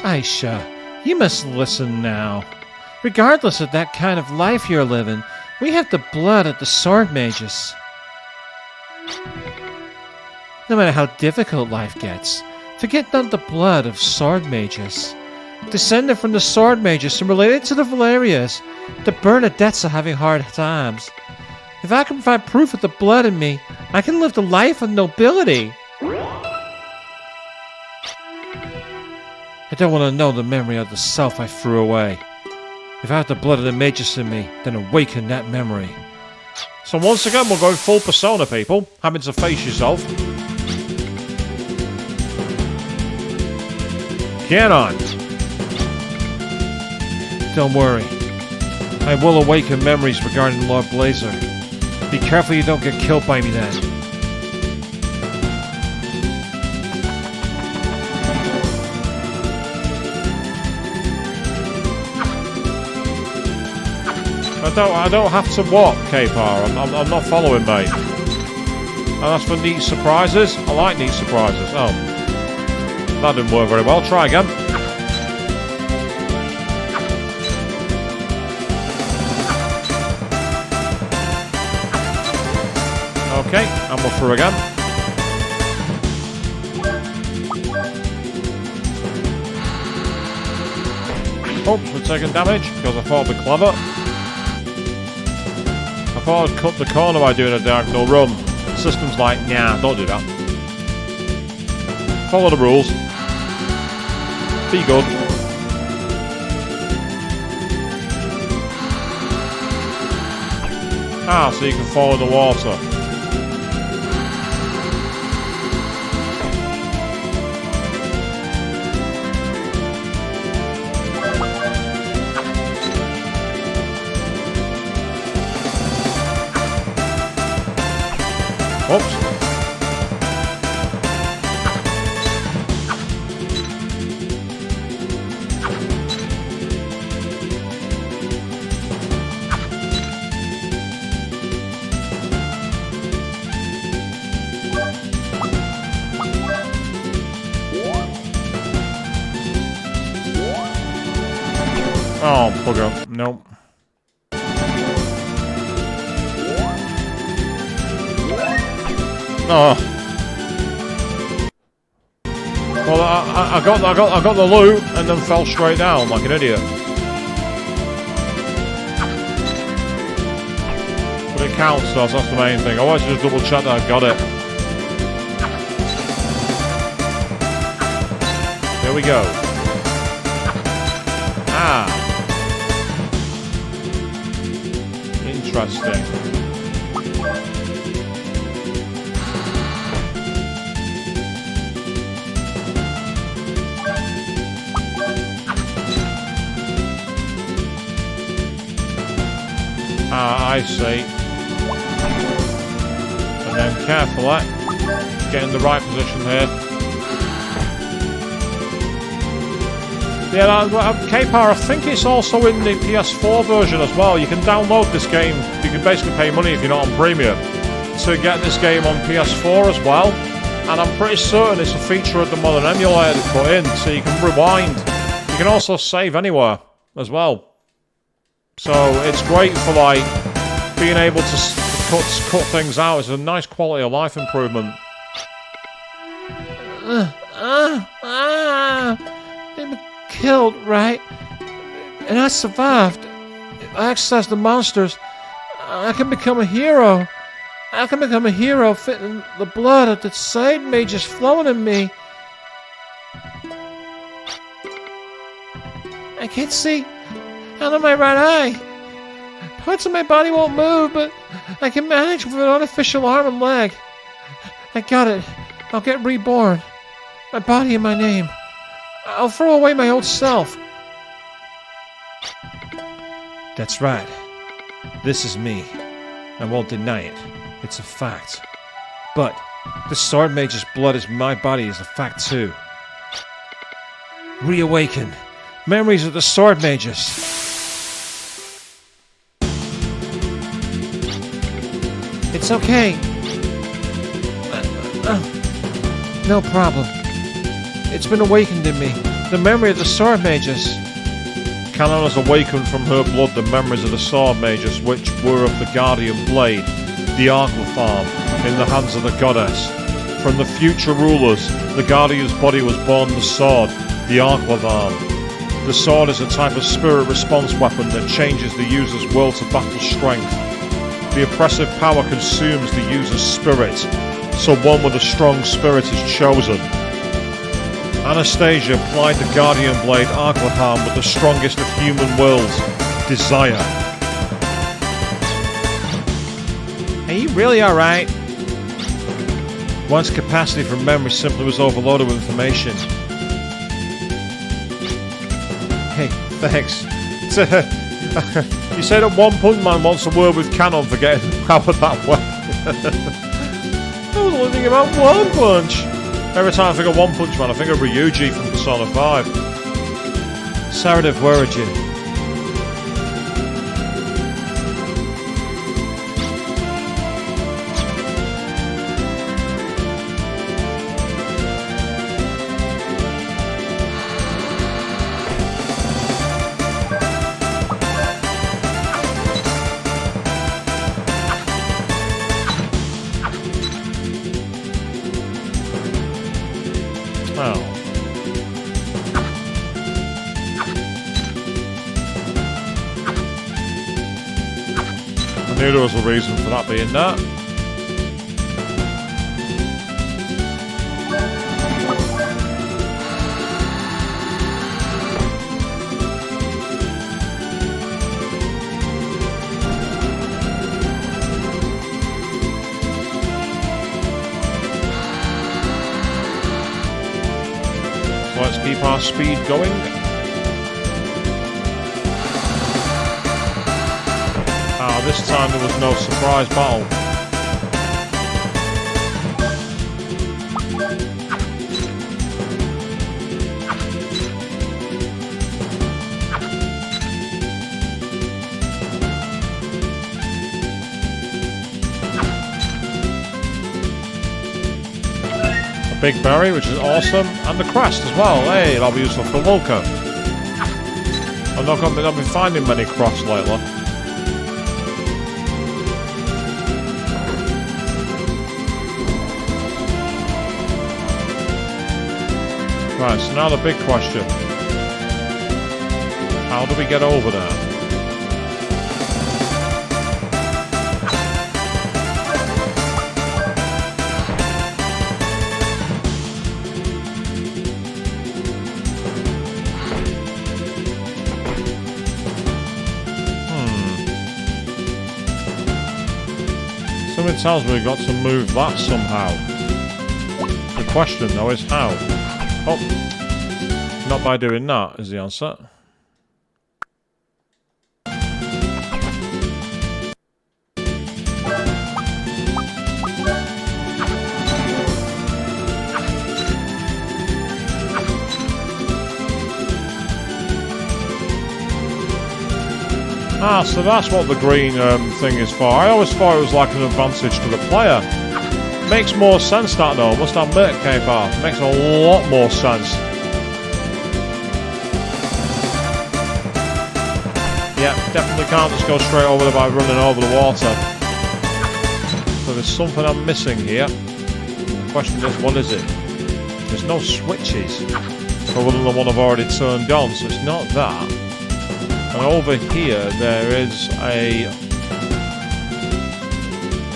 Aisha, you must listen now. Regardless of that kind of life you're living, we have the blood of the sword mages. No matter how difficult life gets, forget not the blood of sword mages. Descended from the sword mages and related to the Valerias, the burn Odessa having hard times. If I can provide proof of the blood in me, I can live the life of nobility. I don't want to know the memory of the self I threw away. If I have the blood of the mages in me, then awaken that memory. So once again, we're going full persona, people. Having to face yourself. Kenan. Don't worry. I will awaken memories regarding Lord Blazer. Be careful you don't get killed by me then. I don't have to what, K-Par? I'm not following, mate. And that's for neat surprises? I like neat surprises. Oh. That didn't work very well. Try again. Okay, and we're through again. Oops, we're taking damage because I thought I'd be clever. I thought I'd cut the corner by doing a diagonal run. The system's like, nah, don't do that. Follow the rules. Be good. Ah, so you can fall in the water. Oops. Oh, bugger. Nope. Oh. Well, I got the loot and then fell straight down like an idiot. But it counts though, so that's the main thing. I wanted to just double check that I got it. Here we go. Ah. Interesting. Ah, I see. And then carefully get in the right position here. Yeah, K-Power, I think it's also in the PS4 version as well. You can download this game. You can basically pay money if you're not on Premium to get this game on PS4 as well. And I'm pretty certain it's a feature of the modern emulator they put in, so you can rewind. You can also save anywhere as well. So it's great for like being able to cut things out. It's a nice quality of life improvement. They were killed, right? And I survived. If I exercise the monsters, I can become a hero. I can become a hero fitting the blood of the side mages flowing in me. I can't see out of my right eye. Parts of my body won't move, but I can manage with an artificial arm and leg. I got it. I'll get reborn. My body and my name. I'll throw away my old self. That's right. This is me. I won't deny it. It's a fact. But the Sword Mage's blood is my body is a fact too. Reawaken. Memories of the Sword Mages. It's okay. No problem. It's been awakened in me. The memory of the Sword Mages. Canon has awakened from her blood the memories of the Sword Mages, which were of the Guardian Blade, the Arclefarm, in the hands of the goddess. From the future rulers, the Guardian's body was born the sword, the Arclefarm. The sword is a type of spirit response weapon that changes the user's will to battle strength. The oppressive power consumes the user's spirit, so one with a strong spirit is chosen. Anastasia applied the Guardian Blade Arclefarm with the strongest of human wills, desire. Are you really alright? One's capacity for memory simply was overloaded with information. Hey, thanks. You said that One Punch Man wants a word with Canon for getting powered that way. I was only thinking about One Punch. Every time I think of One Punch Man, I think of Ryuji from Persona 5. Saradev, where are you? I knew there was a reason for that being that. So let's keep our speed going. This time there was no surprise battle. A big berry, which is awesome, and the crest as well. Hey, that'll be useful for Loka. I've not been finding many crests lately. Right, so now the big question. How do we get over there? Something tells me we've got to move that somehow. The question, though, is how? Oh, not by doing that, is the answer. Ah, so that's what the green thing is for. I always thought it was like an advantage to the player. Makes more sense, that though. Must admit, K-Bar. Makes a lot more sense. Yeah, definitely can't just go straight over there by running over the water. So there's something I'm missing here. The question is, what is it? There's no switches other than the one I've already turned on, so it's not that. And over here, there is a...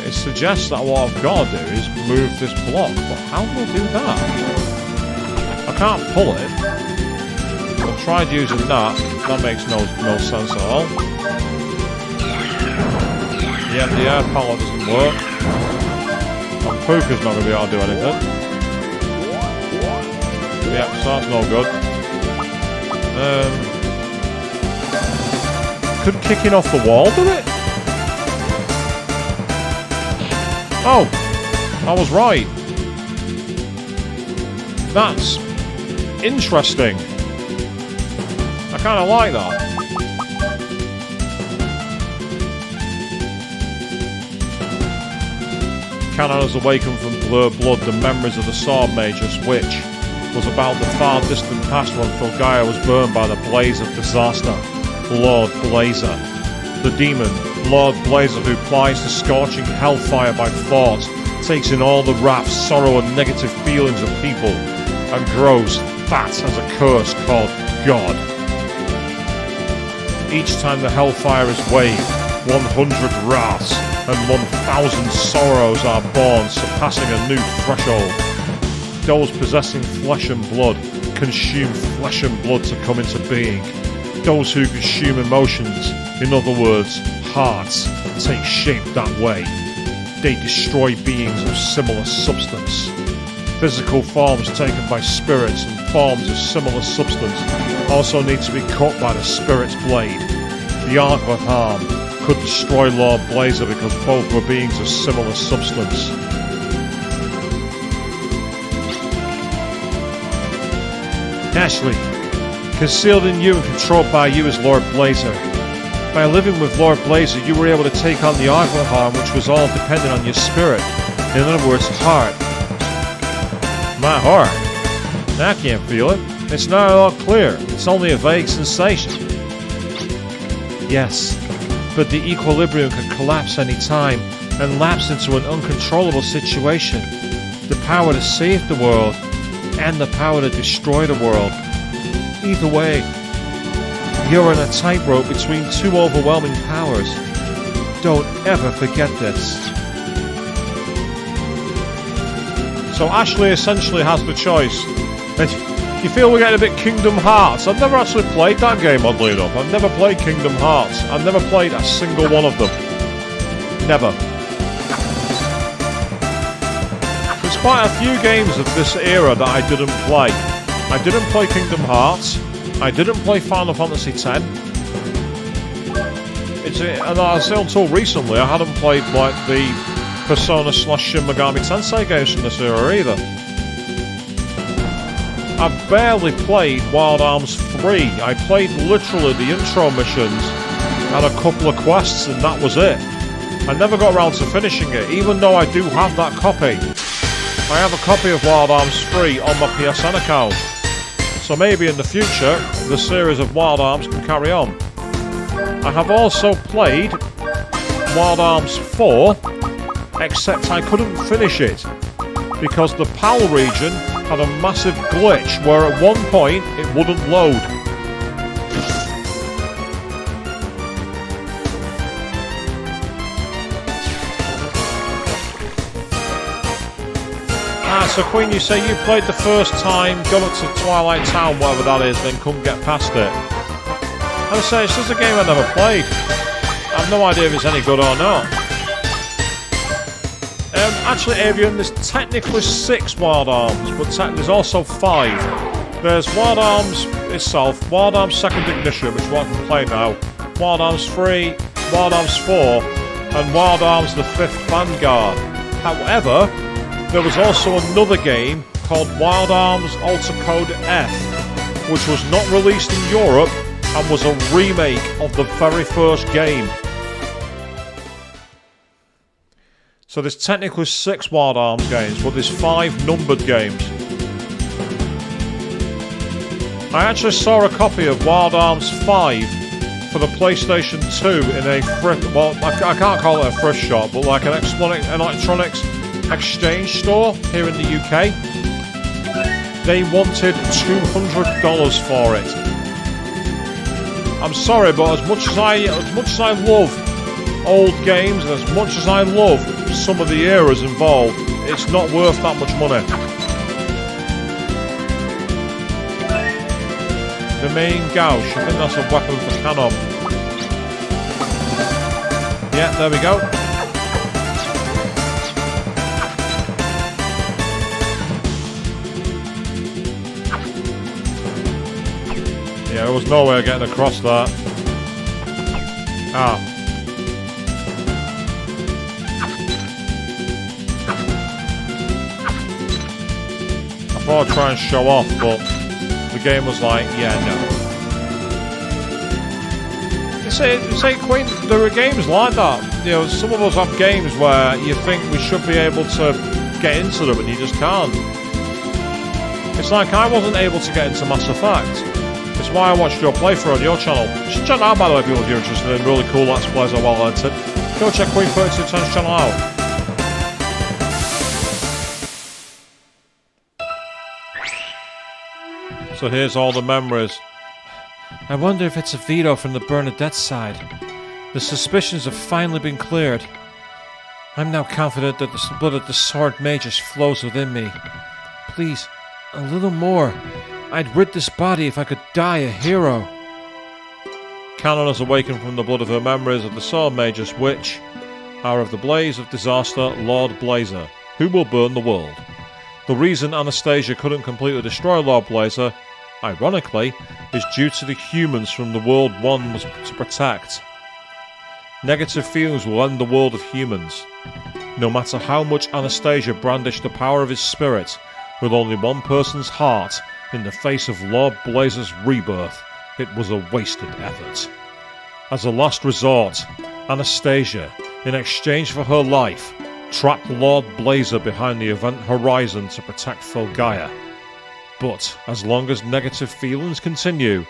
It suggests that what I've got to do is move this block. But how do I do that? I can't pull it. I've tried using that. That makes no sense at all. Yeah, the air pallet doesn't work. And Puka's not going to be able to do anything. Yeah, so that's no good. Could kicking off the wall do it? Oh, I was right. That's interesting. I kind of like that. Canon has awakened from blurred blood the memories of the Sword Magus, which was about the far distant past when Fulgaia was burned by the blaze of disaster. Lord Blazer. The demon, Lord Blazer, who plies the scorching hellfire by force, takes in all the wrath, sorrow and negative feelings of people, and grows fat as a curse called God. Each time the hellfire is waved, 100 wraths and 1,000 sorrows are born, surpassing a new threshold. Those possessing flesh and blood consume flesh and blood to come into being. Those who consume emotions, in other words, hearts, take shape that way. They destroy beings of similar substance. Physical forms taken by spirits and forms of similar substance also need to be cut by the spirit's blade. The Adrift arm could destroy Lord Blazer because both were beings of similar substance. Ashley. Concealed in you and controlled by you is Lord Blazer. By living with Lord Blazer, you were able to take on the Adrift harm, which was all dependent on your spirit. In other words, heart. My heart? I can't feel it. It's not at all clear. It's only a vague sensation. Yes, but the equilibrium can collapse any time and lapse into an uncontrollable situation. The power to save the world and the power to destroy the world. Either way, you're on a tightrope between two overwhelming powers. Don't ever forget this. So Ashley essentially has the choice. You feel we're getting a bit Kingdom Hearts. I've never actually played that game, oddly enough. I've never played Kingdom Hearts. I've never played a single one of them. Never. There's quite a few games of this era that I didn't play. I didn't play Kingdom Hearts. I didn't play Final Fantasy X. And I say until recently, I hadn't played like the Persona / Shin Megami Tensei games from this era either. I've barely played Wild Arms 3. I played literally the intro missions and a couple of quests, and that was it. I never got around to finishing it, even though I do have that copy. I have a copy of Wild Arms 3 on my PSN account. So maybe in the future, the series of Wild Arms can carry on. I have also played Wild Arms 4, except I couldn't finish it, because the PAL region had a massive glitch where at one point it wouldn't load. So Queen, you say you played the first time, got up to Twilight Town, whatever that is, then couldn't get past it. I say, it's just a game I never played. I have no idea if it's any good or not. Actually, Adrian, there's technically 6 Wild Arms, but there's also 5. There's Wild Arms itself, Wild Arms Second Ignition, which is what I can play now, Wild Arms 3, Wild Arms 4, and Wild Arms the 5th Vanguard. However, there was also another game called Wild Arms Alter Code F, which was not released in Europe and was a remake of the very first game. So there's technically 6 Wild Arms games, but there's 5 numbered games. I actually saw a copy of Wild Arms 5 for the PlayStation 2 in a I can't call it a thrift shop, but like an electronics exchange store here in the UK. They wanted $200 for it. I'm sorry, but as much as I love old games and as much as I love some of the eras involved, it's not worth that much money. The main gouge, I think that's a weapon for Canon. Yeah, there we go. Yeah, there was no way of getting across that. Ah. I thought I'd try and show off, but the game was like, yeah, no. You say, Queen, there are games like that. You know, some of us have games where you think we should be able to get into them and you just can't. It's like I wasn't able to get into Mass Effect. That's why I watched your playthrough on your channel. Just check it out, by the way, people, if you're interested in really cool Let's Plays are well edited. Go check Queen 3210's channel out. So here's all the memories. I wonder if it's a veto from the Bernadette's side. The suspicions have finally been cleared. I'm now confident that the blood of the Sword Magus flows within me. Please, a little more. I'd rid this body if I could die a hero. Canon has awakened from the blood of her memories of the Sword Magus, which are of the blaze of disaster, Lord Blazer, who will burn the world. The reason Anastasia couldn't completely destroy Lord Blazer, ironically, is due to the humans from the world one was to protect. Negative feelings will end the world of humans. No matter how much Anastasia brandished the power of his spirit, with only one person's heart, in the face of Lord Blazer's rebirth, it was a wasted effort. As a last resort, Anastasia, in exchange for her life, trapped Lord Blazer behind the event horizon to protect Fulgaia. But as long as negative feelings continue,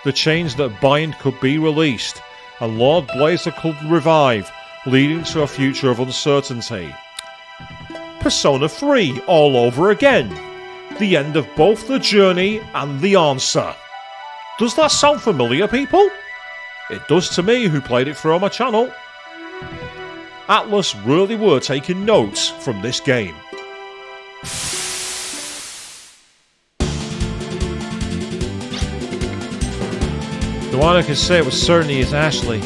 the chains that bind could be released, and Lord Blazer could revive, leading to a future of uncertainty. Persona 3 all over again. The end of both the journey and the answer. Does that sound familiar, people? It does to me, who played it through on my channel. Atlas really were taking notes from this game. The one who can say it with certainty is Ashley.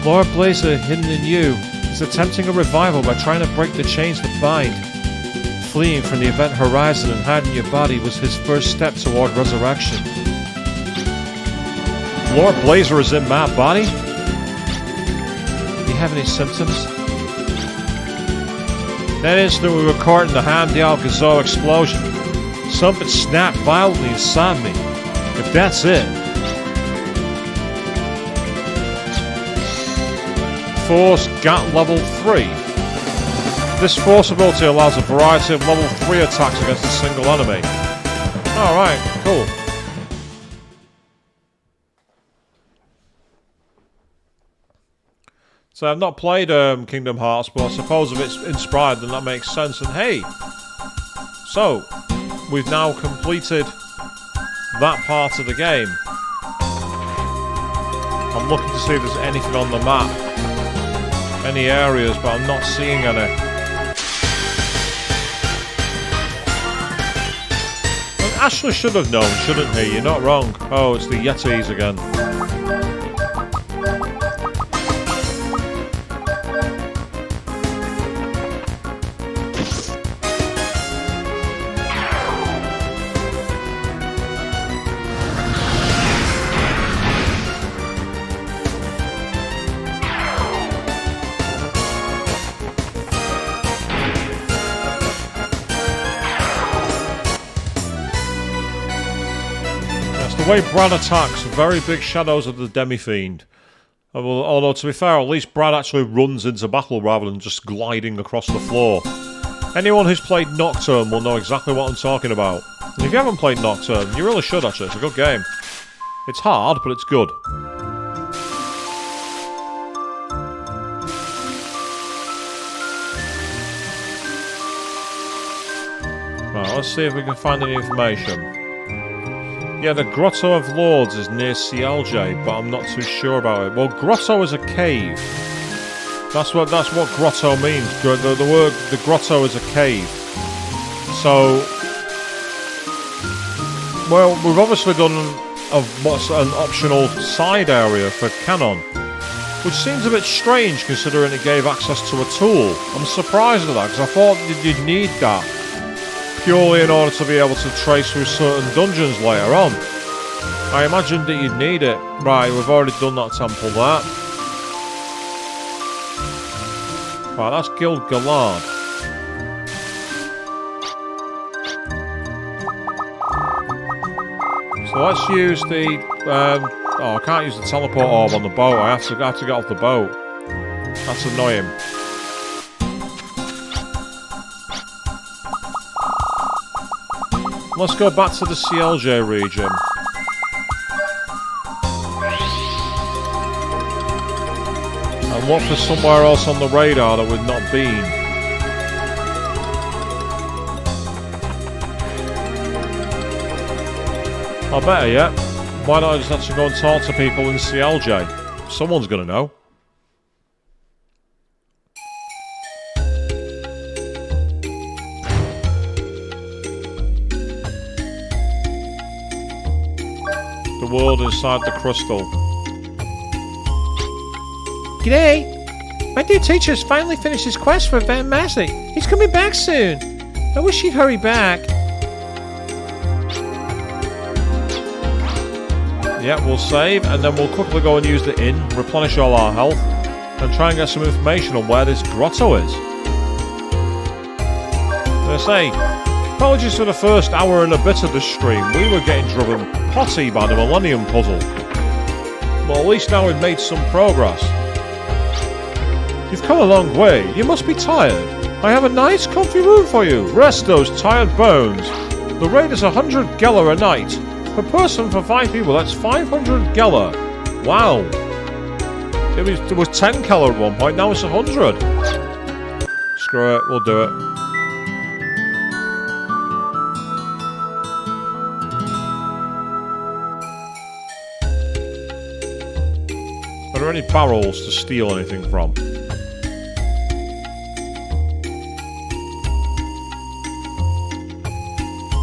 Lord Blazer, hidden in you, is attempting a revival by trying to break the chains that bind. Fleeing from the event horizon and hiding your body was his first step toward resurrection. Lord Blazer is in my body? Do you have any symptoms? That instant we were caught in the Heimdall Gazoo explosion. Something snapped violently inside me. If that's it. Force GAT level 3. This force ability allows a variety of level 3 attacks against a single enemy. Alright, cool. So I've not played Kingdom Hearts, but I suppose if it's inspired then that makes sense. And hey, so, we've now completed that part of the game. I'm looking to see if there's anything on the map. Any areas, but I'm not seeing any. And Ashley should have known, shouldn't he? You're not wrong. Oh, it's the Yetis again. The way Brad attacks, very big shadows of the Demi-Fiend. Although, to be fair, at least Brad actually runs into battle rather than just gliding across the floor. Anyone who's played Nocturne will know exactly what I'm talking about. And if you haven't played Nocturne, you really should actually, it's a good game. It's hard, but it's good. Right, let's see if we can find any information. Yeah, the Grotto of Lords is near CLJ, but I'm not too sure about it. Well, Grotto is a cave. That's what Grotto means. The word, the Grotto is a cave. So, well, we've obviously done what's an optional side area for Canon, which seems a bit strange considering it gave access to a tool. I'm surprised at that, because I thought you'd need that purely in order to be able to trace through certain dungeons later on. I imagined that you'd need it. Right, we've already done that temple there. Right, that's Guild Galard. So let's use the... oh, I can't use the teleport orb on the boat. I have to get off the boat. That's annoying. Let's go back to the CLJ region. And look for somewhere else on the radar that we've not been. Or better yet, why not just actually go and talk to people in CLJ? Someone's gonna know. The world inside the crystal. G'day! My dear teacher's finally finished his quest for Van Massey. He's coming back soon. I wish he'd hurry back. Yeah, we'll save, and then we'll quickly go and use the inn, replenish all our health, and try and get some information on where this grotto is. As I say, apologies for the first hour and a bit of the stream. We were getting driven potty by the Millenium Puzzle. But at least now we've made some progress. You've come a long way. You must be tired. I have a nice comfy room for you. Rest those tired bones. The rate is 100 Geller a night. Per person for 5 people, that's 500 Geller. Wow. It was 10 Geller at one point, now it's 100. Screw it, we'll do it. Are there any barrels to steal anything from?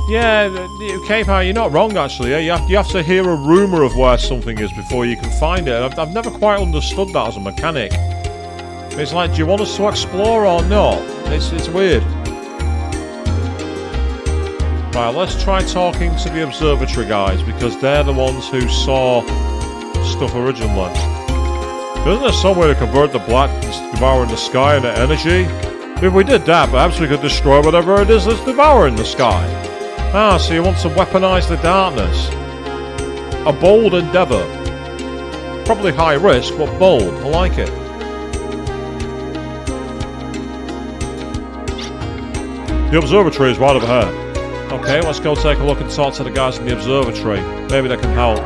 Yeah, K-Power, you're not wrong actually. Yeah? You have to hear a rumour of where something is before you can find it. I've never quite understood that as a mechanic. It's like, do you want us to explore or not? It's weird. Right, let's try talking to the observatory guys, because they're the ones who saw stuff originally. Isn't there some way to convert the black devouring the sky into energy? If we did that, perhaps we could destroy whatever it is that's devouring the sky. Ah, so you want to weaponize the darkness. A bold endeavour. Probably high risk, but bold. I like it. The observatory is right over here. Okay, let's go take a look and talk to the guys in the observatory. Maybe they can help.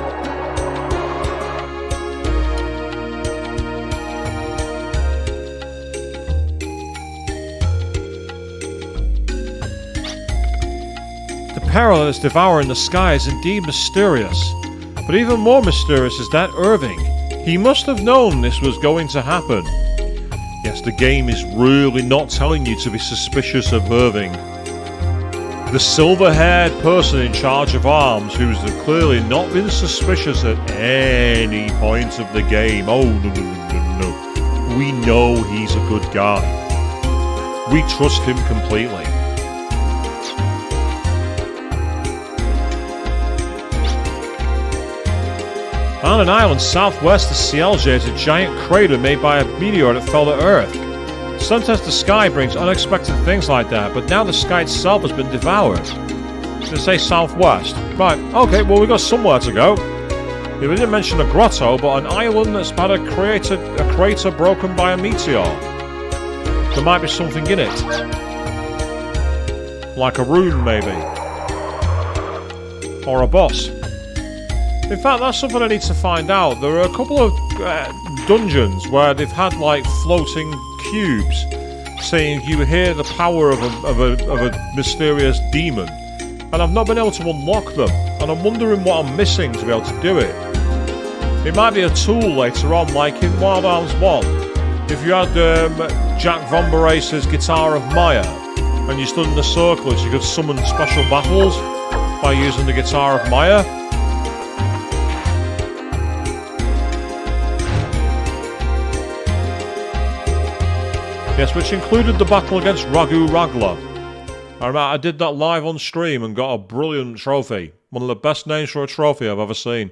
peril that is devouring the sky is indeed mysterious. But even more mysterious is that Irving. He must have known this was going to happen. Yes, the game is really not telling you to be suspicious of Irving. The silver-haired person in charge of arms who's clearly not been suspicious at any point of the game. Oh, no. We know he's a good guy. We trust him completely. On an island southwest of Cielge is a giant crater made by a meteor that fell to Earth. Sometimes the sky brings unexpected things like that, but now the sky itself has been devoured. Should I say southwest? Right, okay, well we got somewhere to go. We didn't mention a grotto, but an island that's had a crater broken by a meteor. There might be something in it. Like a rune, maybe. Or a boss. In fact, that's something I need to find out. There are a couple of dungeons where they've had like floating cubes saying you hear the power of a mysterious demon, and I've not been able to unlock them, and I'm wondering what I'm missing to be able to do it. It might be a tool later on, like in Wild Arms 1. If you had Jack Von Barace's Guitar of Maya and you stood in the circles, you could summon special battles by using the Guitar of Maya. Yes, which included the battle against Ragu Ragla. I did that live on stream and got a brilliant trophy. One of the best names for a trophy I've ever seen.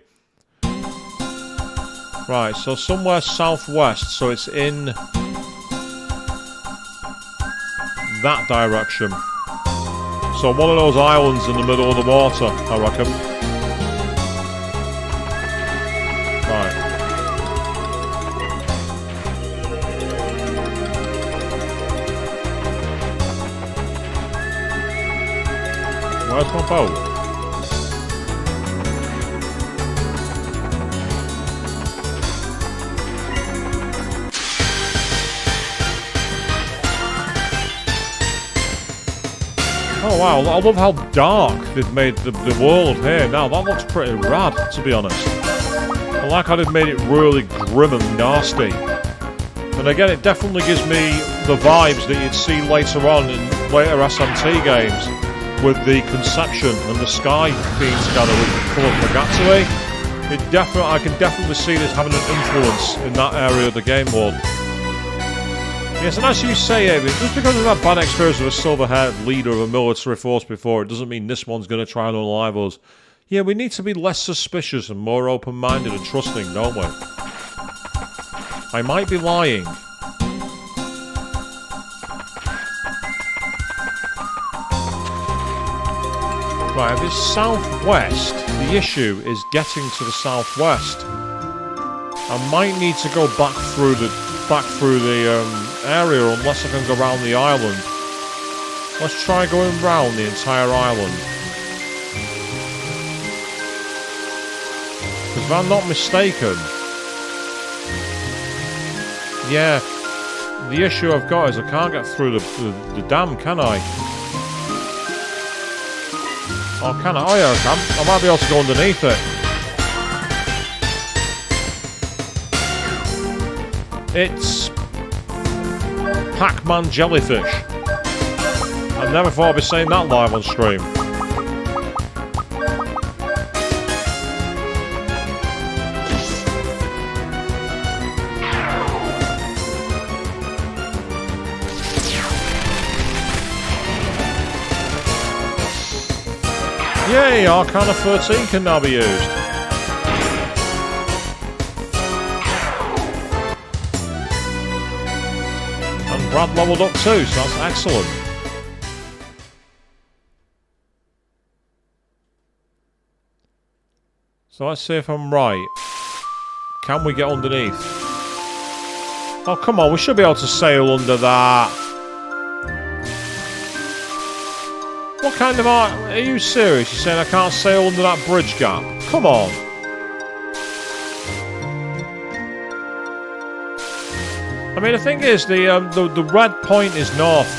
Right, so somewhere southwest, so it's in that direction. So one of those islands in the middle of the water, I reckon. Right. Where's my boat? Oh wow, I love how dark they've made the world here now. That looks pretty rad, to be honest. I like how they've made it really grim and nasty. And again, it definitely gives me the vibes that you'd see later on in later SMT games, with the conception and the sky being together with the colour Purgatory. I can definitely see this having an influence in that area of the game world. Yes, and as you say, Amy, just because we've had bad experience with a silver-haired leader of a military force before, it doesn't mean this one's going to try and unalive us. Yeah, we need to be less suspicious and more open-minded and trusting, don't we? I might be lying. Right, if it's southwest, the issue is getting to the southwest. I might need to go back through the area unless I can go around the island. Let's try going round the entire island. Because if I'm not mistaken, yeah, the issue I've got is I can't get through the dam, can I? Oh, can I? Oh yeah, I can. I might be able to go underneath it. It's Pac-Man jellyfish. I never thought I'd be saying that live on stream. Yay, Arcana 13 can now be used. Brad leveled up too, so that's excellent. So let's see if I'm right. Can we get underneath? Oh, come on, we should be able to sail under that. What kind of art? Are you serious? You're saying I can't sail under that bridge gap? Come on. I mean, the thing is, the red point is north,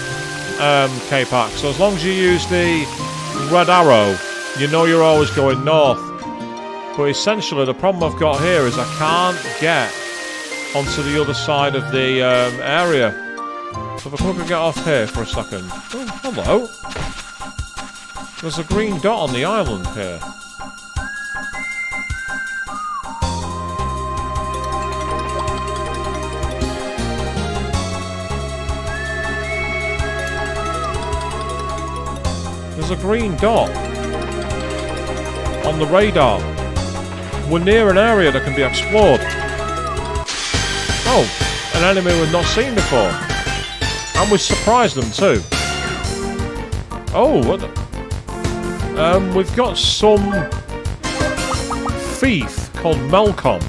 K-Pack. So as long as you use the red arrow, you know you're always going north. But essentially, the problem I've got here is I can't get onto the other side of the area. So if I could get off here for a second. Oh, hello. There's a green dot on the island here. There's a green dot on the radar. We're near an area that can be explored. Oh, an enemy we've not seen before. And we surprised them too. Oh, what the... we've got some thief called Malcolm.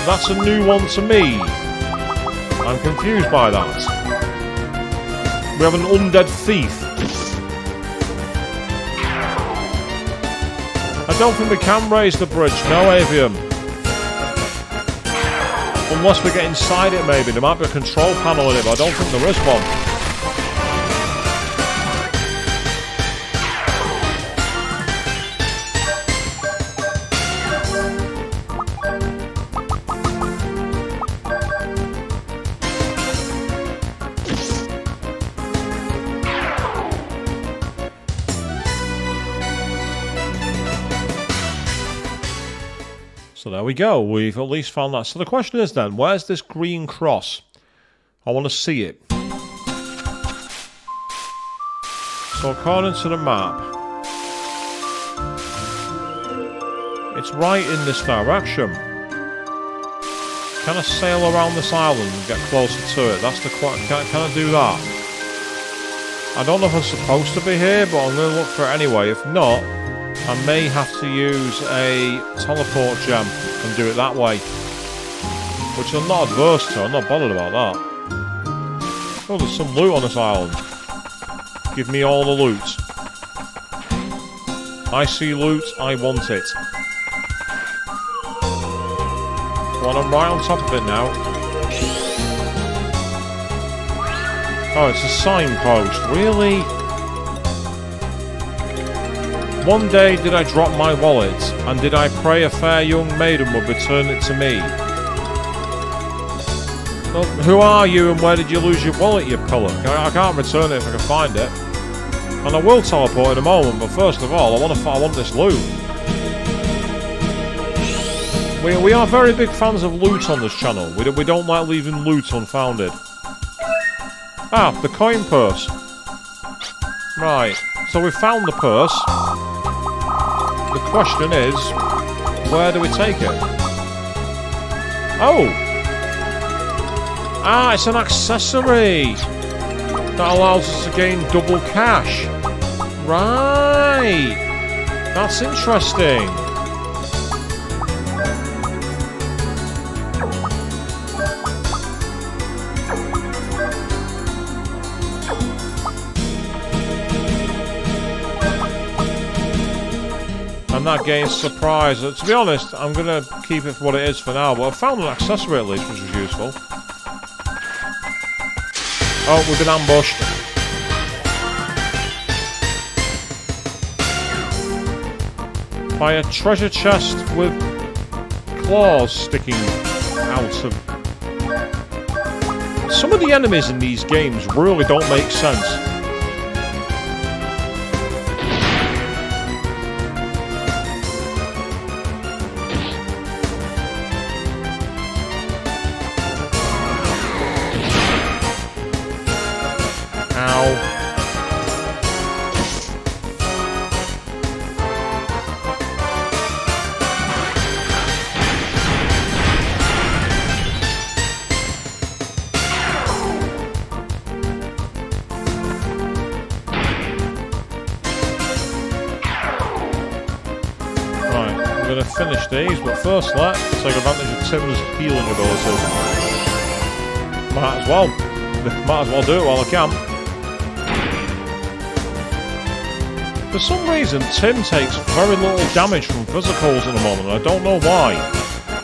That's a new one to me. I'm confused by that. We have an undead thief. I don't think we can raise the bridge, no avium. Unless we get inside it maybe. There might be a control panel in it, but I don't think there is one. So there we go, we've at least found that. So the question is then, where's this green cross? I want to see it. So according to the map, it's right in this direction. Can I sail around this island and get closer to it? That's the question. Can I do that? I don't know if I'm supposed to be here, but I'm going to look for it anyway. If not, I may have to use a teleport gem and do it that way. Which I'm not adverse to, I'm not bothered about that. Oh, there's some loot on this island. Give me all the loot. I see loot, I want it. Well, I'm right on top of it now. Oh, it's a signpost, really? One day did I drop my wallet, and did I pray a fair young maiden would return it to me. Well, who are you and where did you lose your wallet, you pillock? I can't return it if I can find it. And I will teleport in a moment, but first of all, I want this loot. We are very big fans of loot on this channel. We don't like leaving loot unfounded. Ah, the coin purse. Right, so we found the purse. The question is, where do we take it? Oh! Ah, it's an accessory! That allows us to gain double cash. Right! That's interesting. And that gains surprise. To be honest, I'm going to keep it for what it is for now, but I found an accessory at least, which was useful. Oh, we've been ambushed. By a treasure chest with claws sticking out of... Some of the enemies in these games really don't make sense. Finish these, but first let's take advantage of Tim's healing ability. Might as well do it while I can. For some reason, Tim takes very little damage from physicals at the moment, and I don't know why.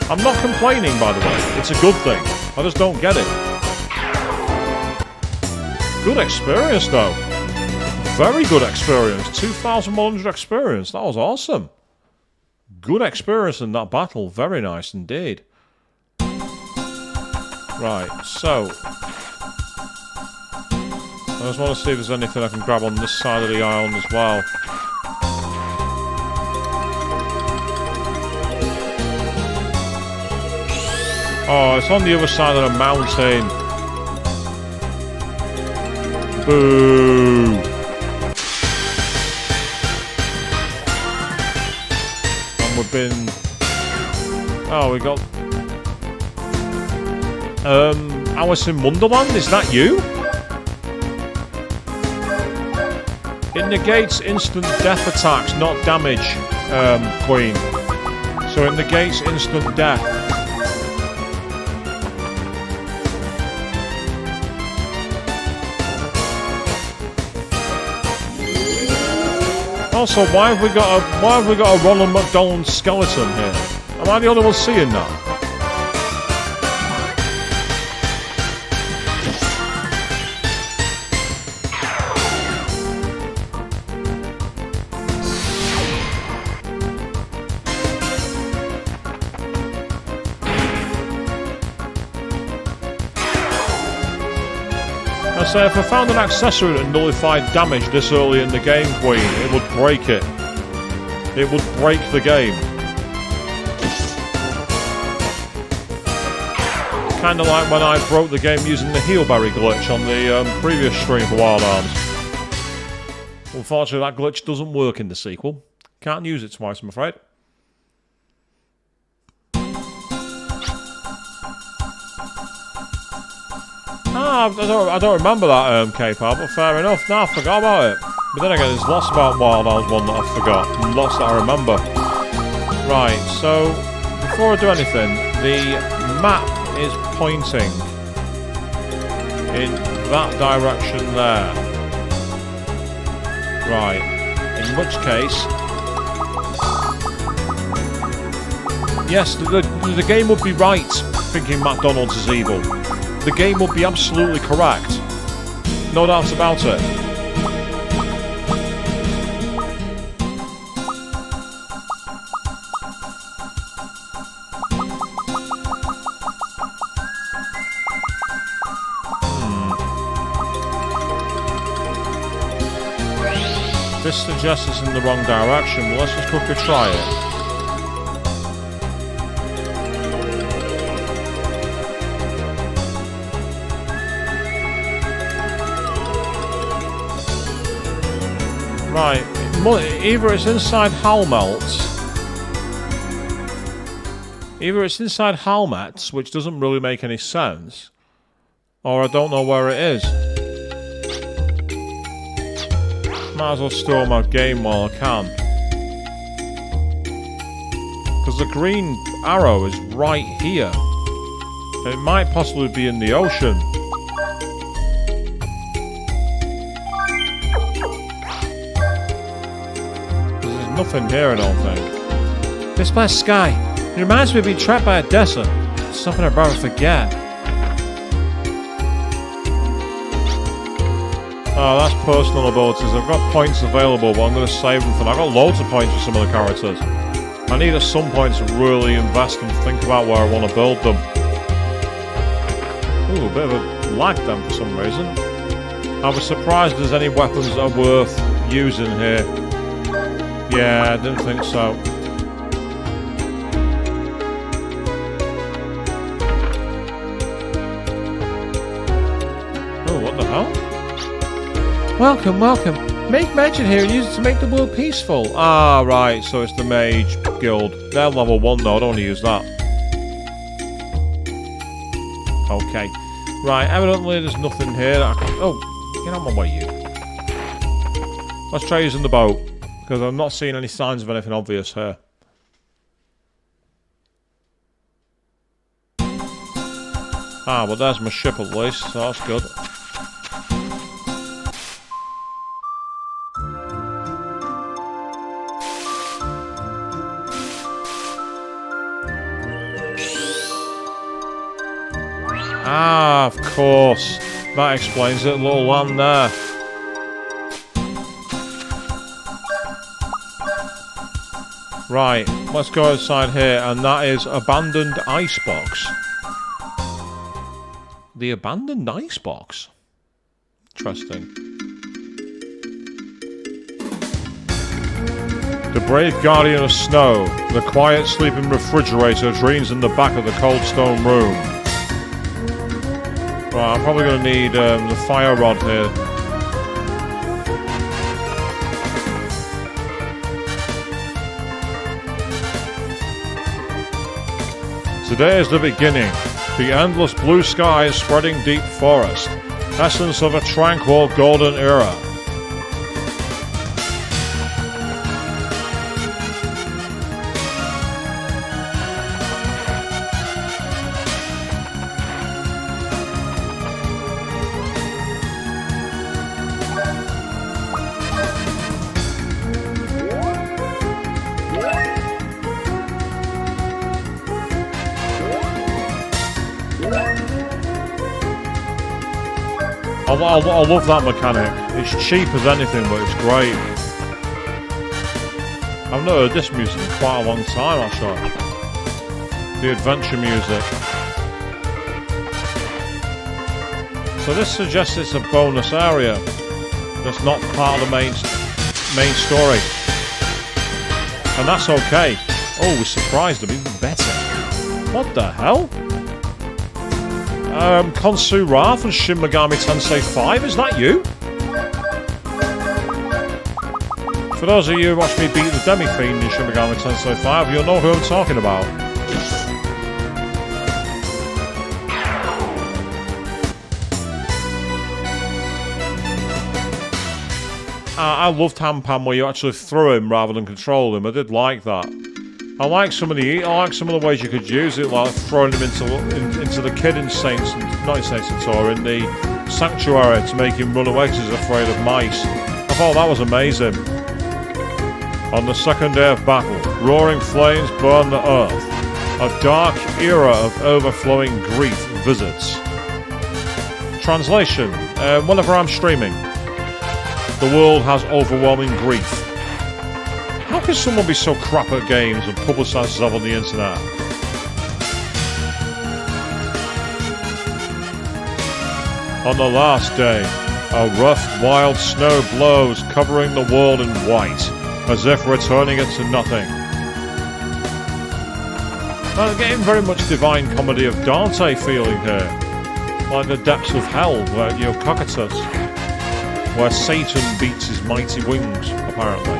I'm not complaining, by the way. It's a good thing. I just don't get it. Good experience, though. very good experience. 2,100 experience. That was awesome. Good experience in that battle. Very nice indeed. Right, so... I just want to see if there's anything I can grab on this side of the island as well. Oh, it's on the other side of the mountain. Boo! And we've been... Oh, we got... Alice in Wonderland, is that you? It negates instant death attacks, not damage, Queen. So it negates instant death. Also, why have we got a Ronald McDonald skeleton here? Am I the only one seeing that? So if I found an accessory that nullified damage this early in the game, Queen, it would break it. It would break the game. Kind of like when I broke the game using the heelberry glitch on the previous stream for Wild Arms. Unfortunately, that glitch doesn't work in the sequel. Can't use it twice, I'm afraid. I don't remember that K-pop, but fair enough. No, I forgot about it. But then again, there's lots about Wild Arms 1 that I forgot, and lots that I remember. Right, so before I do anything, the map is pointing in that direction there. Right, in which case... Yes, the game would be right thinking McDonald's is evil. The game would be absolutely correct. No doubts about it. This suggests it's in the wrong direction. Well, let's just quickly try it. Right, either it's inside Halmetz, which doesn't really make any sense, or I don't know where it is. Might as well store my game while I can. Because the green arrow is right here. It might possibly be in the ocean. Nothing here, I don't think. This blessed sky. It reminds me of being trapped by Odessa. Something I'd rather forget. Oh, that's personal abilities. I've got points available, but I'm going to save them for now. I've got loads of points for some of the characters. I need at some point to really invest and think about where I want to build them. Ooh, a bit of a lag then for some reason. I was surprised there's any weapons that are worth using here. Yeah, I didn't think so. Oh, what the hell? Welcome, welcome. Make magic here and use it to make the world peaceful. Ah, right, so it's the Mage Guild. They're level 1 though, I don't want to use that. Okay. Right, evidently there's nothing here that I can... Oh, get on my way, you. Let's try using the boat. Because I'm not seeing any signs of anything obvious here. Ah, well there's my ship at least, so that's good. Ah, of course. That explains it, little land there. Right, let's go outside here, and that is abandoned icebox. The abandoned icebox. Interesting. The brave guardian of snow, the quiet sleeping refrigerator dreams in the back of the cold stone room. Right, I'm probably going to need the fire rod here. Today is the beginning. The endless blue skies spreading deep forest. Essence of a tranquil golden era. I love that mechanic. It's cheap as anything, but it's great. I've not heard this music in quite a long time, actually. The adventure music. So this suggests it's a bonus area. That's not part of the main story. And that's okay. Oh, we surprised them even better. What the hell? Konsu Ra from Shin Megami Tensei 5, is that you? For those of you who watch me beat the Demi-Fiend in Shin Megami Tensei 5, you'll know who I'm talking about. I loved Hampan where you actually threw him rather than control him. I did like that. I like some of the ways you could use it, like throwing him into the kid in in the sanctuary to make him run away because he's afraid of mice. I thought that was amazing. On the second day of battle, roaring flames burn the earth. A dark era of overflowing grief visits. Translation: whenever I'm streaming, the world has overwhelming grief. How can someone be so crap at games and publicise themselves on the internet? On the last day, a rough, wild snow blows, covering the world in white, as if returning it to nothing. I'm getting very much Divine Comedy of Dante feeling here. Like the depths of hell, where Cocytus, where Satan beats his mighty wings, apparently.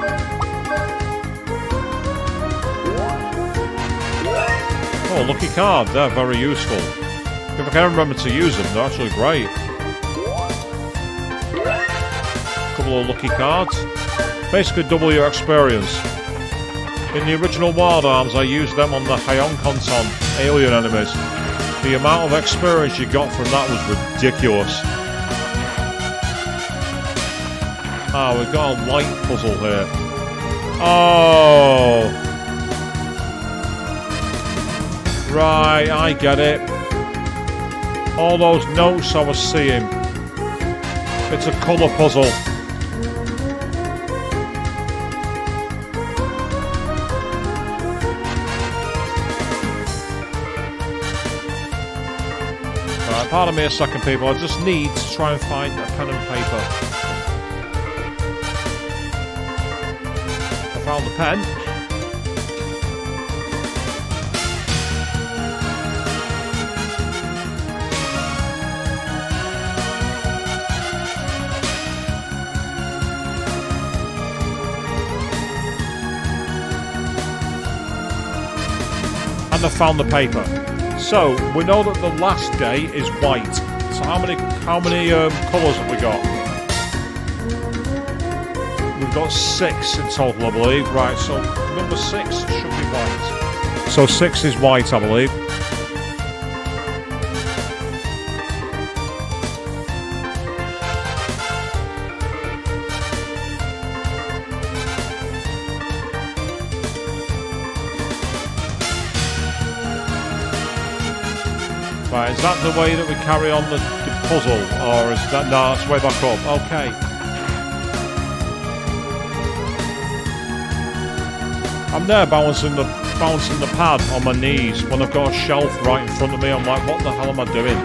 Oh, lucky card, they're very useful. If I can remember to use them, they're actually great. Couple of lucky cards. Basically double your experience. In the original Wild Arms, I used them on the Hyeonkonton alien enemies. The amount of experience you got from that was ridiculous. Ah, we've got a light puzzle here. Oh! Right, I get it. All those notes I was seeing. It's a colour puzzle. Right, pardon me a second, people. I just need to try and find a pen and paper. I found the pen. And I found the paper. So we know that the last day is white. So how many colours have we got? We've got 6 in total, I believe. Right, so number 6 should be white. So 6 is white, I believe. Right, is that the way that we carry on the puzzle, or is that... No, it's way back up. Okay. I'm there balancing the pad on my knees when I've got a shelf right in front of me. I'm like, what the hell am I doing?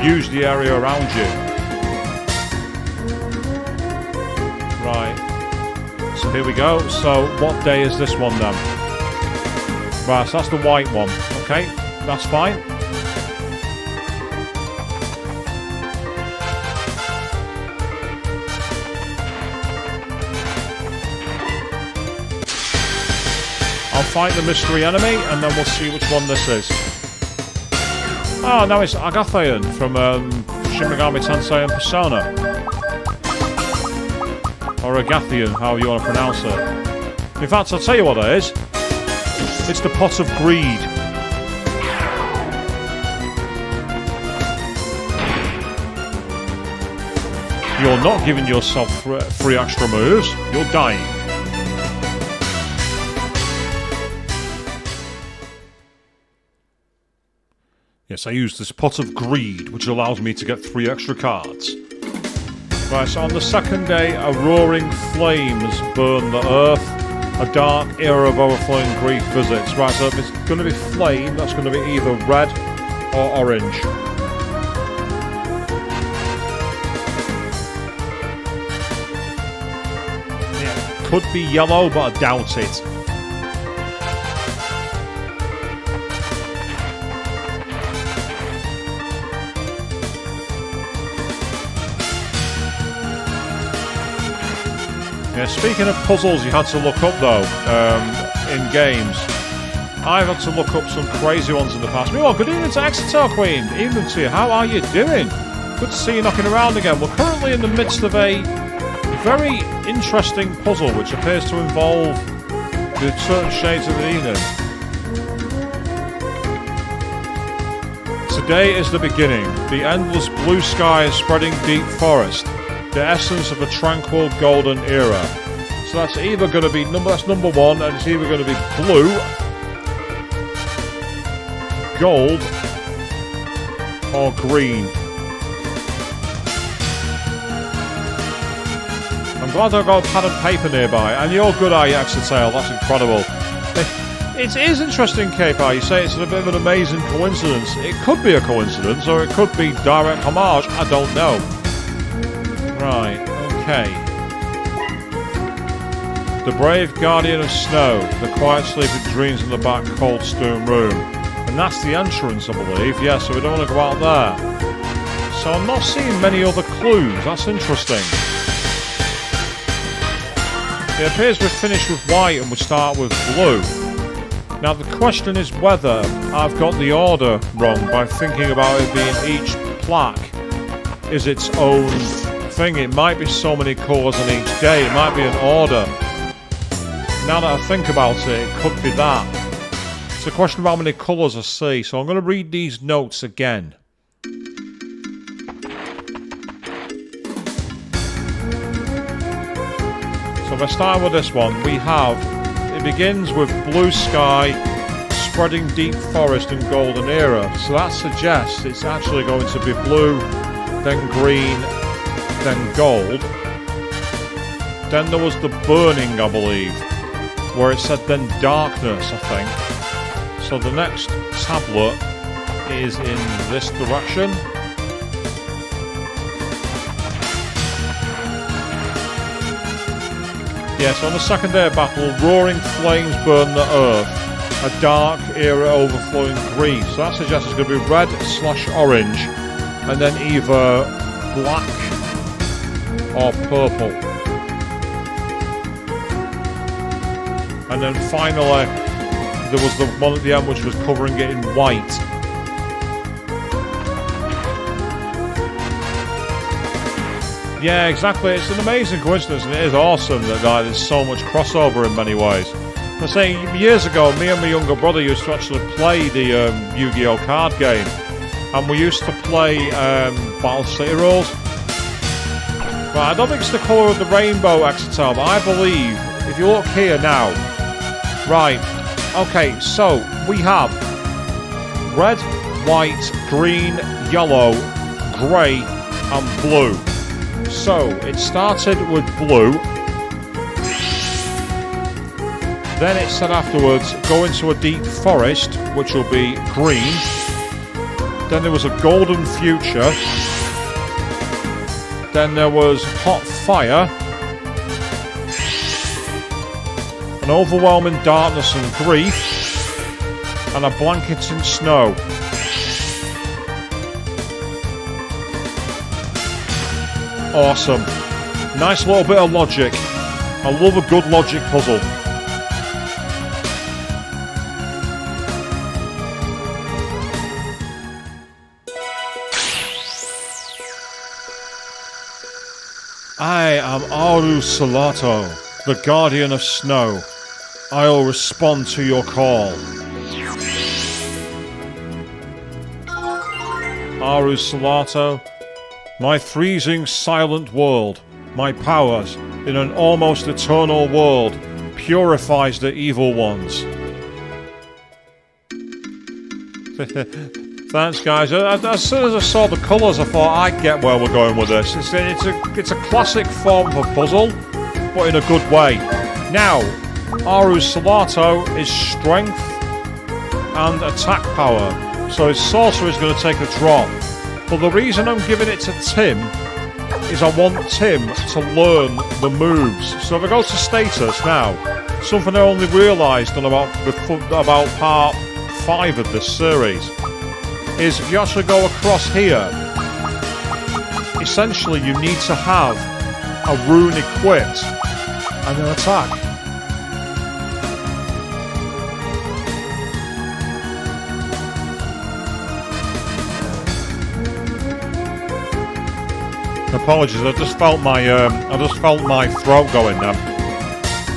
Use the area around you. Right. So here we go. So what day is this one then? Right, so that's the white one. Okay, that's fine. I'll fight the mystery enemy and then we'll see which one this is. Oh, no, it's Agathian from Shin Megami Tensei and Persona. Or Agathian, how you want to pronounce it. In fact, I'll tell you what it is. It's the Pot of Greed. You're not giving yourself 3 extra moves. You're dying. Yes, I use this Pot of Greed, which allows me to get 3 extra cards. Right, so on the second day, a roaring flames burn the earth. A dark era of overflowing grief visits. Right, so if it's going to be flame, that's going to be either red or orange. Yeah, could be yellow, but I doubt it. Yeah, speaking of puzzles you had to look up though, in games, I've had to look up some crazy ones in the past. Oh, good evening to Exeter Queen, evening to you, how are you doing? Good to see you knocking around again. We're currently in the midst of a very interesting puzzle which appears to involve the certain shades of the evening. Today is the beginning, the endless blue sky is spreading deep forest. The essence of a tranquil golden era. So that's either going to be that's number 1, and it's either going to be blue, gold, or green. I'm glad I've got a pad and paper nearby, and you're good, are you, Exeter? That's incredible. It is interesting, K-Pie. You say it's a bit of an amazing coincidence. It could be a coincidence, or it could be direct homage. I don't know. Right, okay. The brave guardian of snow, the quiet sleeping dreams in the back cold stone room. And that's the entrance, I believe. Yeah, so we don't want to go out there. So I'm not seeing many other clues. That's interesting. It appears we've finished with white and we start with blue. Now the question is whether I've got the order wrong by thinking about it being each plaque is its own thing. It might be so many colours on each day, it might be an order. Now that I think about it, it could be that. It's a question of how many colours I see, so I'm going to read these notes again. So if I start with this one, we have, it begins with blue sky, spreading deep forest and golden era. So that suggests it's actually going to be blue, then green, then gold. Then there was the burning, I believe, where it said then darkness, I think. So the next tablet is in this direction. Yeah, so on the second day of battle, roaring flames burn the earth. A dark era overflowing grief. So that suggests it's going to be red/orange, and then either black or purple. And then finally, there was the one at the end which was covering it in white. Yeah, exactly. It's an amazing coincidence, and it is awesome that there's so much crossover in many ways. I was saying, years ago, me and my younger brother used to actually play the Yu-Gi-Oh card game, and we used to play Battle City Rules. Right, I don't think it's the colour of the rainbow, Exeter, but I believe, if you look here now, right, okay, so we have red, white, green, yellow, grey, and blue. So, it started with blue, Then it said afterwards, go into a deep forest, which will be green. Then there was a golden future. Then there was hot fire. An overwhelming darkness and grief. And a blanketing snow. Awesome. Nice little bit of logic. I love a good logic puzzle. I am Aru Salato, the Guardian of Snow. I'll respond to your call. Aru Salato, my freezing silent world, my powers in an almost eternal world, purifies the evil ones. Thanks, guys. As soon as I saw the colours, I thought I'd get where we're going with this. It's a classic form of a puzzle, but in a good way. Now, Aru Salato is strength and attack power, so his sorcerer is going to take a drop. But the reason I'm giving it to Tim is I want Tim to learn the moves. So if I go to status now, something I only realised on about part 5 of this series, is if you actually go across here, essentially you need to have a rune equipped and an attack. Apologies, I just felt my throat going then.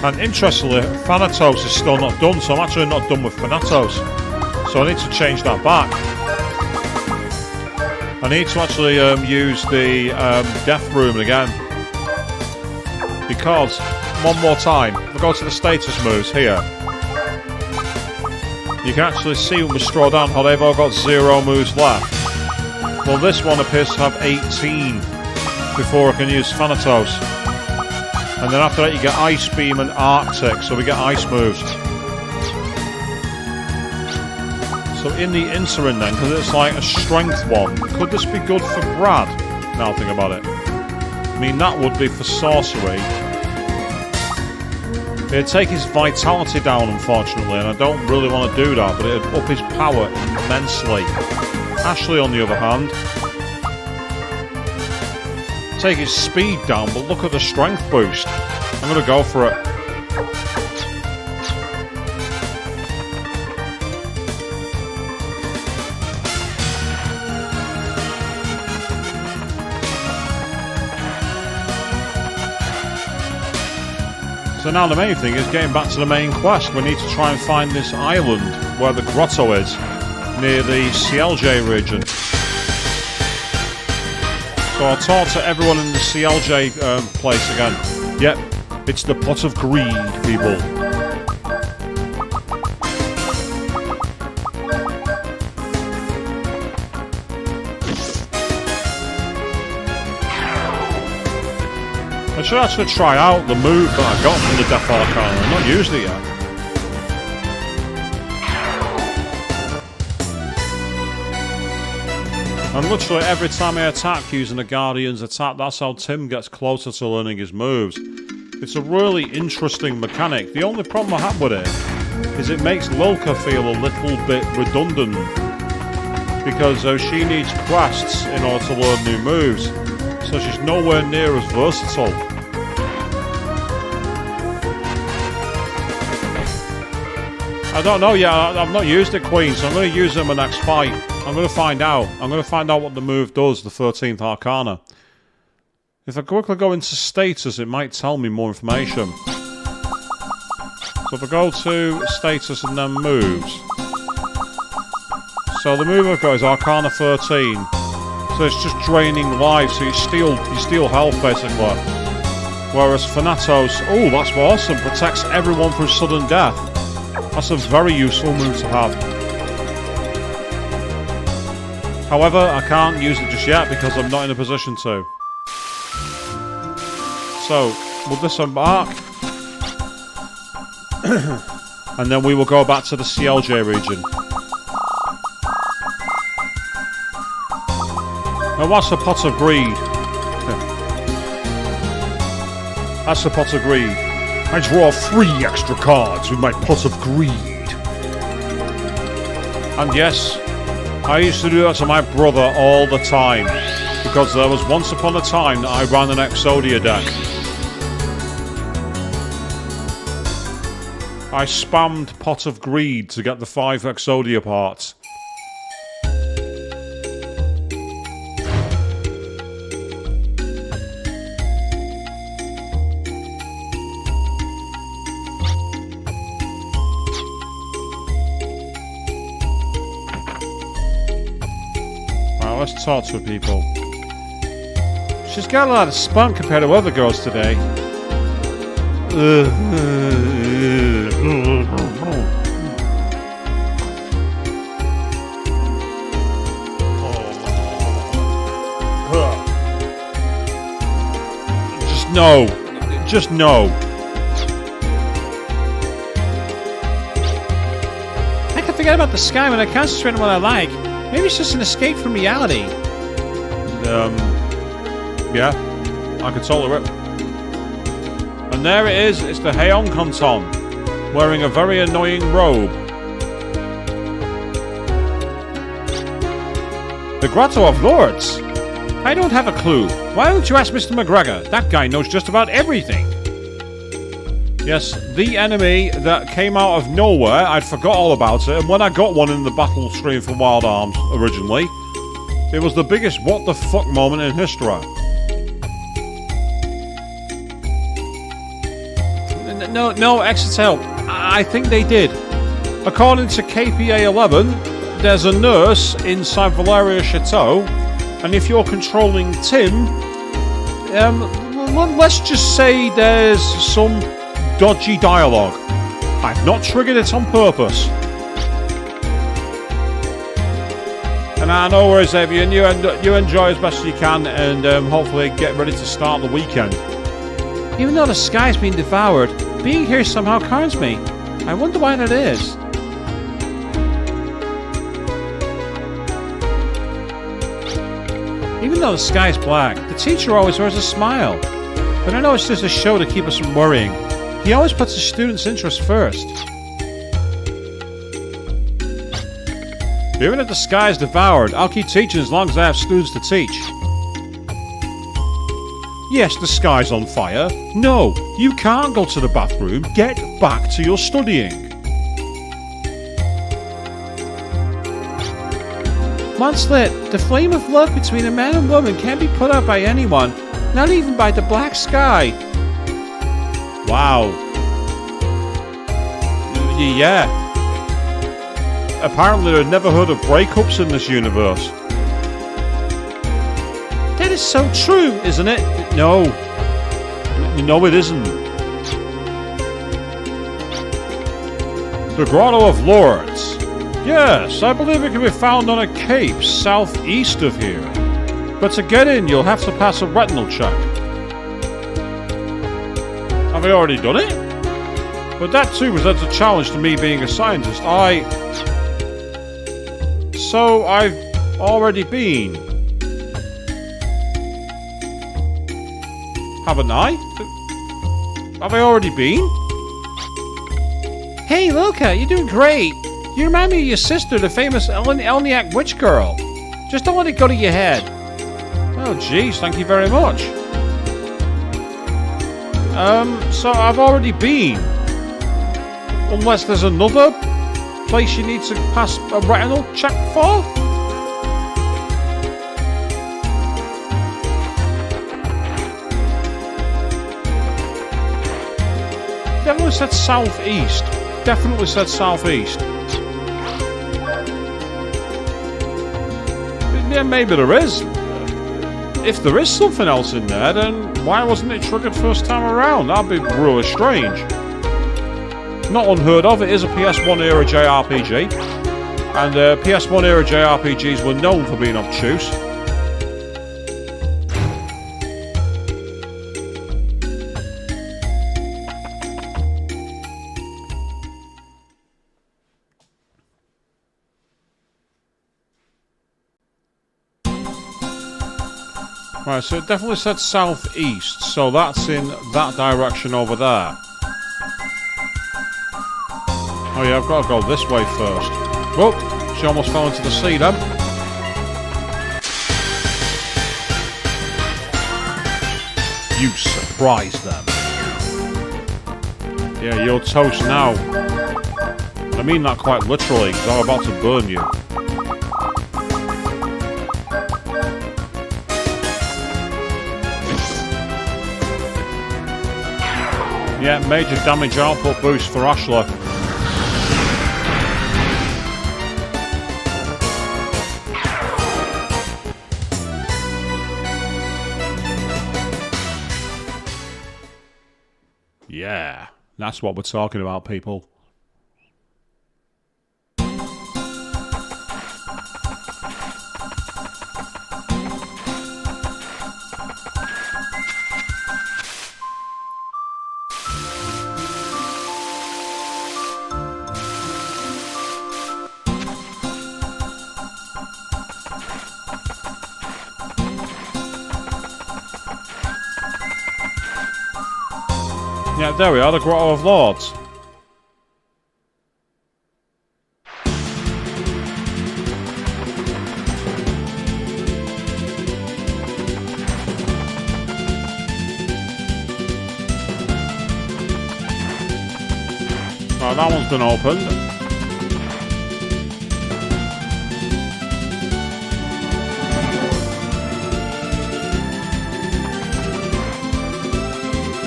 And interestingly, Thanatos is still not done, so I'm actually not done with Thanatos. So I need to change that back. I need to actually use the death rune again. Because, one more time, if I go to the status moves here, you can actually see when we scroll down how they've all got 0 moves left. Well, this one appears to have 18 before I can use Thanatos. And then after that you get Ice Beam and Arctic, so we get ice moves. So in the interim then, because it's like a strength one, could this be good for Brad? Now think about it. I mean, that would be for sorcery. It'd take his vitality down, unfortunately, and I don't really want to do that, but it'd up his power immensely. Ashley, on the other hand, take his speed down, but look at the strength boost. I'm going to go for it. So now the main thing is getting back to the main quest. We need to try and find this island where the grotto is, near the CLJ region. So I'll talk to everyone in the CLJ place again. Yep, it's the pot of greed, people. I should actually try out the move that I got from the Death Arcana. I've not used it yet. And literally every time I attack using a Guardian's attack, that's how Tim gets closer to learning his moves. It's a really interesting mechanic. The only problem I have with it is it makes Lilka feel a little bit redundant. Because she needs quests in order to learn new moves. So she's nowhere near as versatile. I don't know yet. I've not used it, Queen, so I'm going to use it in my next fight. I'm going to find out. I'm going to find out what the move does, the 13th Arcana. If I quickly go into status, it might tell me more information. So if I go to status and then moves. So the move I've got is Arcana 13. So it's just draining life, so you steal health basically. Whereas Thanatos, oh, that's awesome, protects everyone from sudden death. That's a very useful move to have. However, I can't use it just yet because I'm not in a position to. So, will this embark? And then we will go back to the CLJ region. And what's the pot of greed? That's the pot of greed. I draw 3 extra cards with my pot of greed. And yes, I used to do that to my brother all the time. Because there was once upon a time that I ran an Exodia deck. I spammed pot of greed to get the 5 Exodia parts. Let's talk to people. She's got a lot of spunk compared to other girls today. Just no. Just no. I can forget about the sky when I concentrate on what I like. Maybe it's just an escape from reality. Yeah, I can tolerate it. And there it is, it's the Heion Kanton, wearing a very annoying robe. The Grotto of Lords? I don't have a clue. Why don't you ask Mr. McGregor? That guy knows just about everything. Yes, the enemy that came out of nowhere, I'd forgot all about it, and when I got one in the battle screen for Wild Arms originally, it was the biggest what the fuck moment in history. No, exit help. I think they did. According to KPA 11, there's a nurse inside Valeria Chateau, and if you're controlling Tim, let's just say there's some dodgy dialogue. I've not triggered it on purpose. And I know where Xavier, and you enjoy as best as you can, and hopefully get ready to start the weekend. Even though the sky's being devoured, being here somehow calms me. I wonder why that is. Even though the sky's black, the teacher always wears a smile. But I know it's just a show to keep us from worrying. He always puts the students' interests first. Even if the sky is devoured, I'll keep teaching as long as I have students to teach. Yes, the sky's on fire. No, you can't go to the bathroom. Get back to your studying. Once lit, the flame of love between a man and woman can't be put out by anyone, not even by the black sky. Wow. Yeah. Apparently I've never heard of breakups in this universe. That is so true, isn't it? No. No, it isn't. The Grotto of Lords. Yes, I believe it can be found on a cape southeast of here. But to get in, you'll have to pass a retinal check. Have I already done it? But that too presents a challenge to me being a scientist. So I've already been. Haven't I? Have I already been? Hey, Luca, you're doing great. You remind me of your sister, the famous Elniak witch girl. Just don't let it go to your head. Oh, jeez, thank you very much. So I've already been. Unless there's another place you need to pass a retinal check for? Definitely said southeast. Definitely said southeast. Yeah, maybe there is. If there is something else in there, then why wasn't it triggered first time around? That'd be really strange. Not unheard of, it is a PS1 era JRPG. And PS1 era JRPGs were known for being obtuse. Right, so it definitely said southeast, so that's in that direction over there. Oh yeah, I've got to go this way first. Oh, she almost fell into the sea then. You surprised them. Yeah, you're toast now. I mean that quite literally, because I'm about to burn you. Yeah, major damage output boost for Ashley. Yeah, that's what we're talking about, people. Yeah, there we are, the Grotto of Lords. Right, that one's been opened.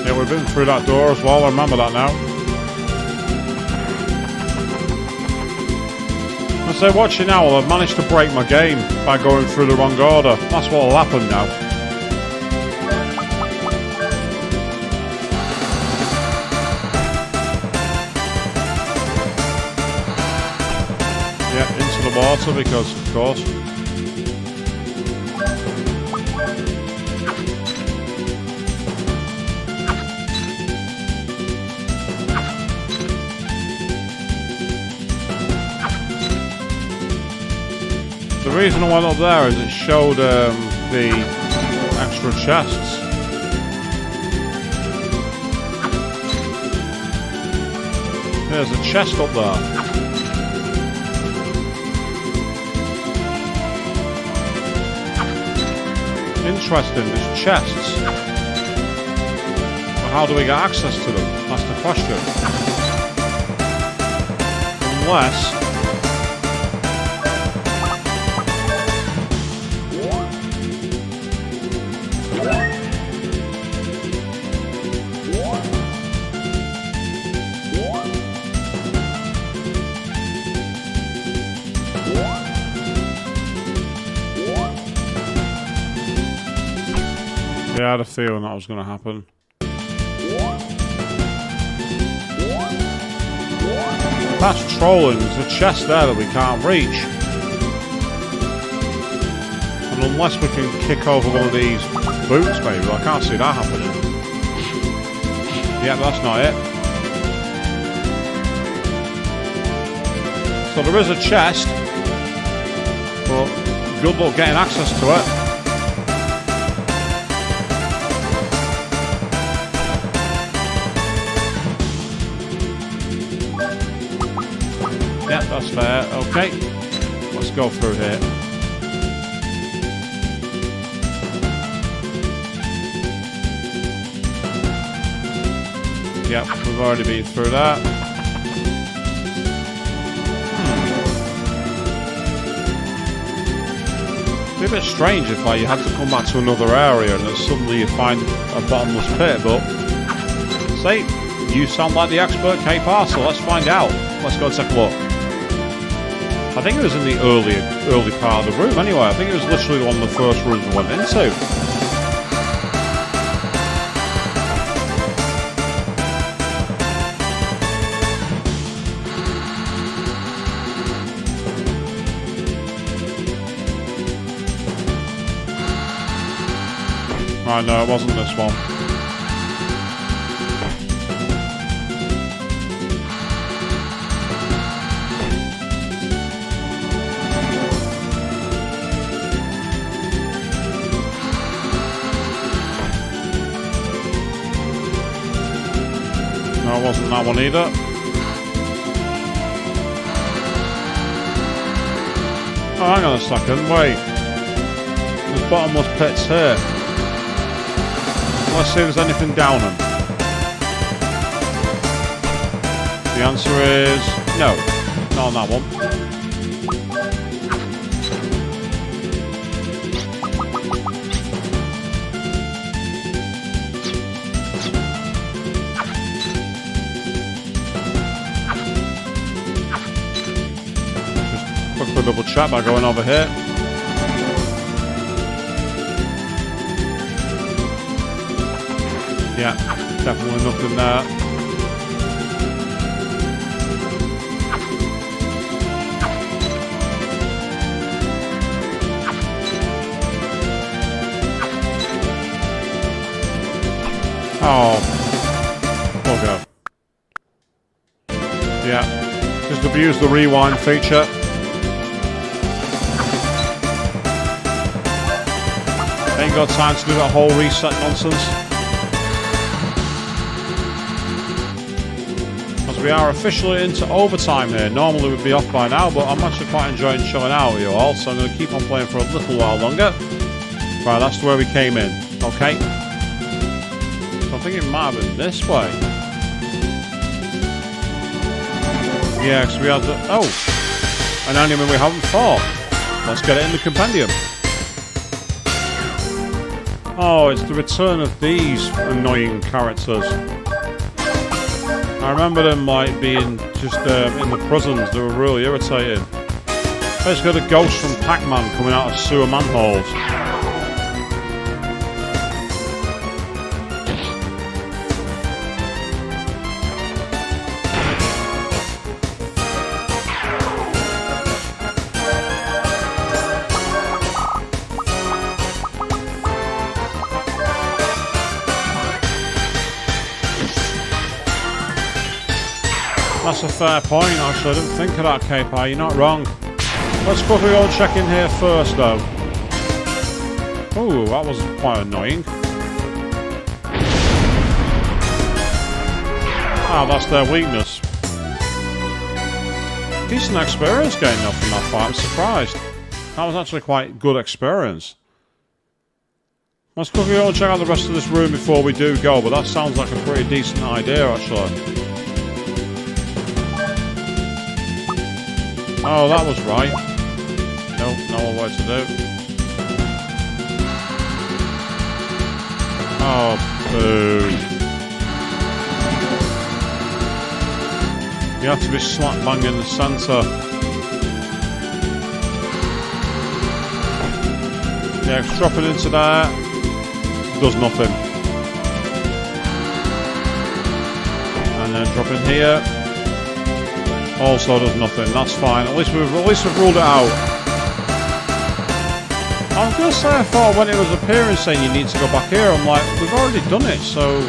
Yeah, we've been through that door as well, I remember that now. I say, watch it now, I've managed to break my game by going through the wrong order. That's what will happen now. Yep, into the water because, of course. The reason I went up there is it showed the extra chests. There's a chest up there. Interesting, there's chests. But how do we get access to them? That's the question. Unless... Yeah, I had a feeling that was going to happen. That's trolling. There's a chest there that we can't reach. And unless we can kick over one of these boots, maybe, I can't see that happening. Yeah, that's not it. So there is a chest, but good luck getting access to it. Yeah, that's fair. Okay, let's go through here. Yep, we've already been through that. It'd be a bit strange if you had to come back to another area and then suddenly you find a bottomless pit, but say, you sound like the expert K-Par, so let's find out. Let's go and take a look. I think it was in the early part of the room anyway. I think it was literally one of the first rooms we went into. Right, no, it wasn't this one. wasn't that one either. Oh, hang on a second, wait. There's bottomless pits here. Let's see if there's anything down them. The answer is no. Not on that one. Just quickly double check by going over here. Yeah, definitely nothing there. Oh, bugger. Yeah, just abuse the rewind feature. Ain't got time to do that whole reset nonsense. As we are officially into overtime here. Normally we'd be off by now, but I'm actually quite enjoying chilling out with you all, so I'm going to keep on playing for a little while longer. Right, that's where we came in. Okay. I think it might have been this way. Yeah, because we had the... Oh! An enemy we haven't fought. Let's get it in the compendium. Oh, it's the return of these annoying characters. I remember them like being just in the prisons. They were really irritating. Let's got a ghost from Pac-Man coming out of sewer manholes. That's a fair point, actually. I didn't think of that, K-Pie. You're not wrong. Let's quickly go and check in here first, though. Ooh, that was quite annoying. Ah, that's their weakness. Decent experience getting up from that fight. I'm surprised. That was actually quite good experience. Let's quickly go and check out the rest of this room before we do go, but that sounds like a pretty decent idea, actually. Oh, that was right. Nope, no one way to do. Oh, boo. You have to be slap bang in the centre. Yeah, dropping into there does nothing. And then dropping here. Also does nothing. That's fine. At least we've ruled it out. I was going to say, I thought when it was appearing saying you need to go back here, I'm like, we've already done it, so...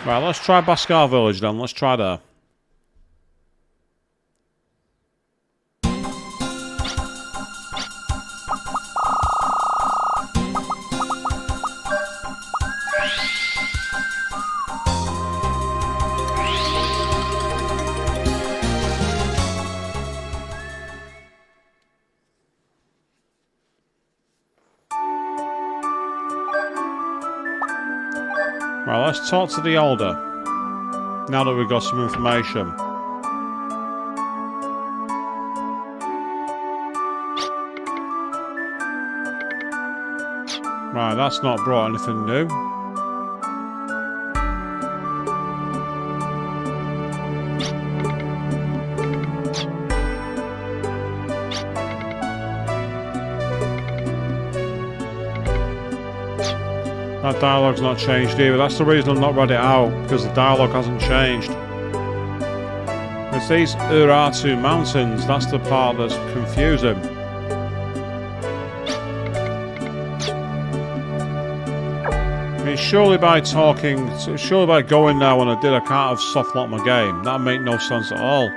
Right, let's try Baskar Village then. Let's try there. Right, let's talk to the Elder, now that we've got some information. Right, that's not brought anything new. That dialogue's not changed either. That's the reason I've not read it out, because the dialogue hasn't changed. It's these Urartu mountains, that's the part that's confusing. I mean, surely by going there when I did, I can't have soft locked my game. That'd make no sense at all.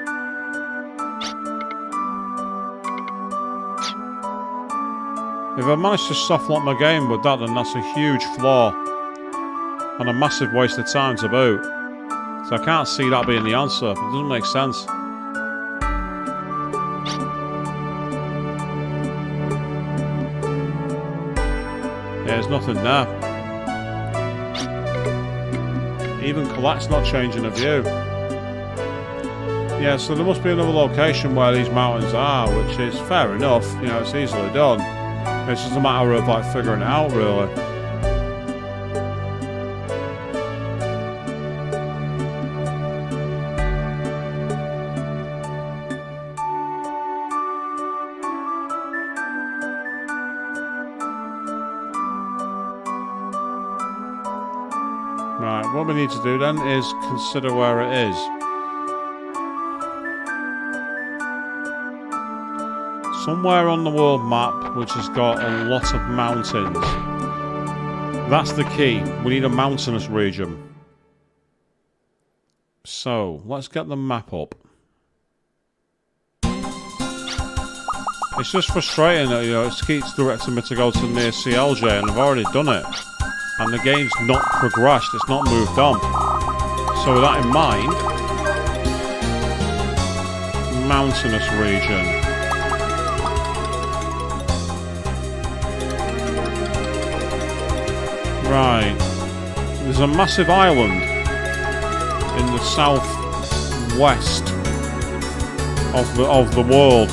If I manage to soft lock my game with that, then that's a huge flaw. And a massive waste of time to boot. So I can't see that being the answer. It doesn't make sense. Yeah, there's nothing there. Even Colette's not changing the view. Yeah, so there must be another location where these mountains are, which is fair enough. You know, it's easily done. It's just a matter of like figuring it out, really. Right, what we need to do then is consider where it is. Somewhere on the world map which has got a lot of mountains. That's the key. We need a mountainous region. So, let's get the map up. It's just frustrating that, you know, it keeps directing me to go to near CLJ, and I've already done it. And the game's not progressed, it's not moved on. So with that in mind, mountainous region. Right, there's a massive island in the southwest of the world.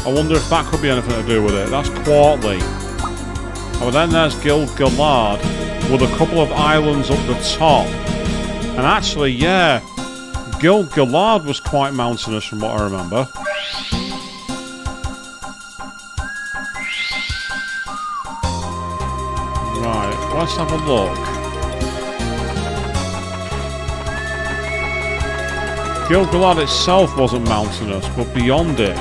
I wonder if that could be anything to do with it. That's Quartly. Oh, then there's Gil-galad with a couple of islands up the top. And actually, yeah, Gil-galad was quite mountainous from what I remember. Right, let's have a look. Gil-galad itself wasn't mountainous, but beyond it.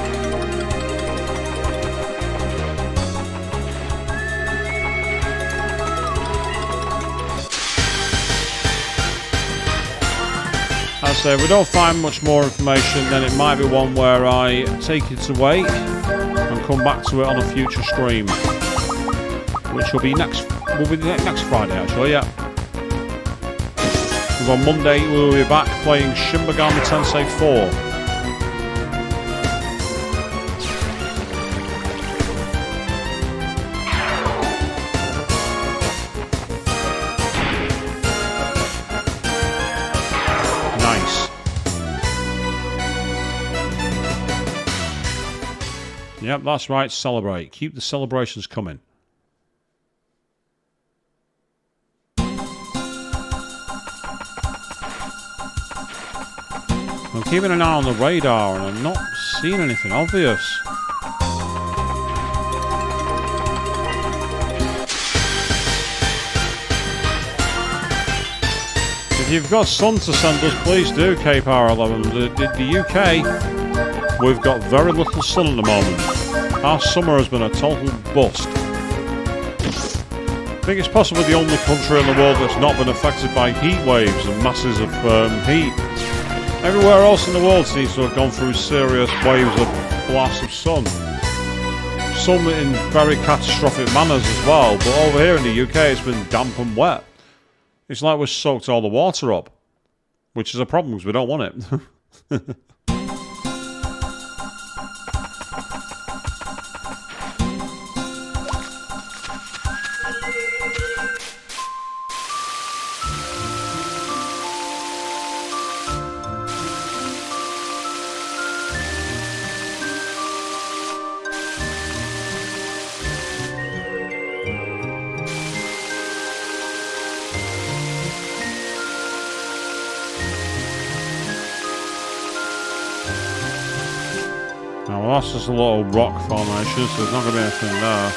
So if we don't find much more information, then it might be one where I take it away and come back to it on a future stream, which will be next Friday actually. Yeah. And on Monday we will be back playing Shin Megami Tensei 4. Yep, that's right, celebrate. Keep the celebrations coming. I'm keeping an eye on the radar and I'm not seeing anything obvious. If you've got sun to send us, please do, KPower11. The UK, we've got very little sun at the moment. Our summer has been a total bust. I think it's possibly the only country in the world that's not been affected by heat waves and masses of heat. Everywhere else in the world seems to have gone through serious waves of blasts of sun. Some in very catastrophic manners as well, but over here in the UK it's been damp and wet. It's like we've soaked all the water up, which is a problem because we don't want it. Well, that's just a little rock formation, so there's not going to be anything there.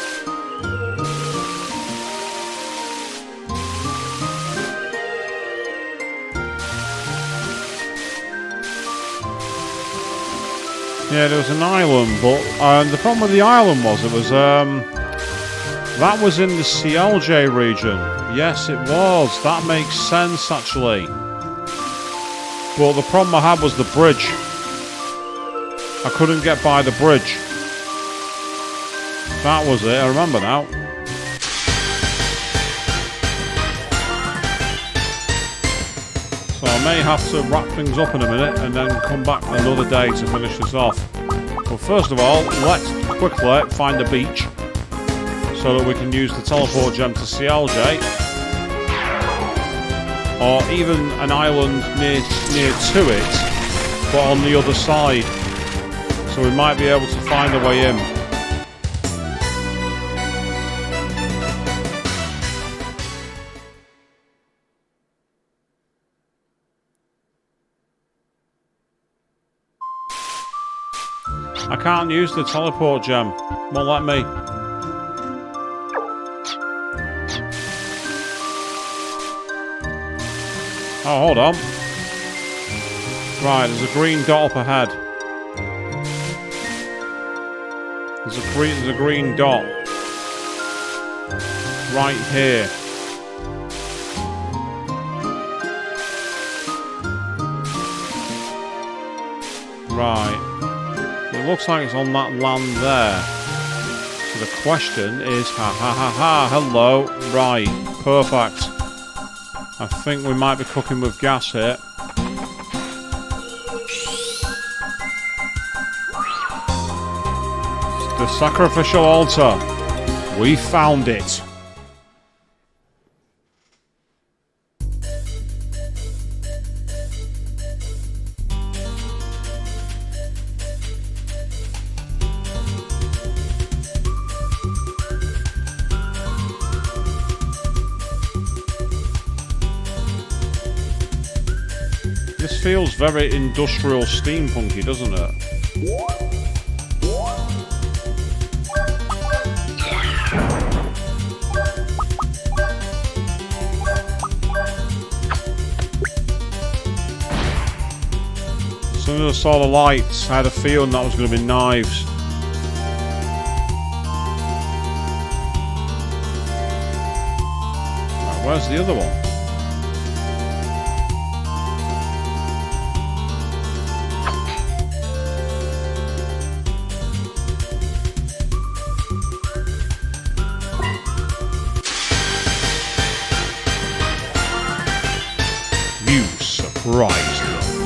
Yeah, there was an island, but the problem with the island was that was in the CLJ region. Yes, it was. That makes sense, actually. But the problem I had was the bridge. I couldn't get by the bridge. That was it, I remember now. So I may have to wrap things up in a minute and then come back another day to finish this off. But first of all, let's quickly find a beach so that we can use the teleport gem to CLJ. Or even an island near to it, but on the other side. So we might be able to find a way in. I can't use the teleport gem. Won't let me. Oh, hold on. Right, there's a green dot up ahead. There's a green dot. Right here. Right. It looks like it's on that land there. So the question is, hello. Right, perfect. I think we might be cooking with gas here. The sacrificial altar. We found it. This feels very industrial steampunky, doesn't it? As soon as I saw the lights, I had a feeling that was going to be knives. Right, where's the other one? Right.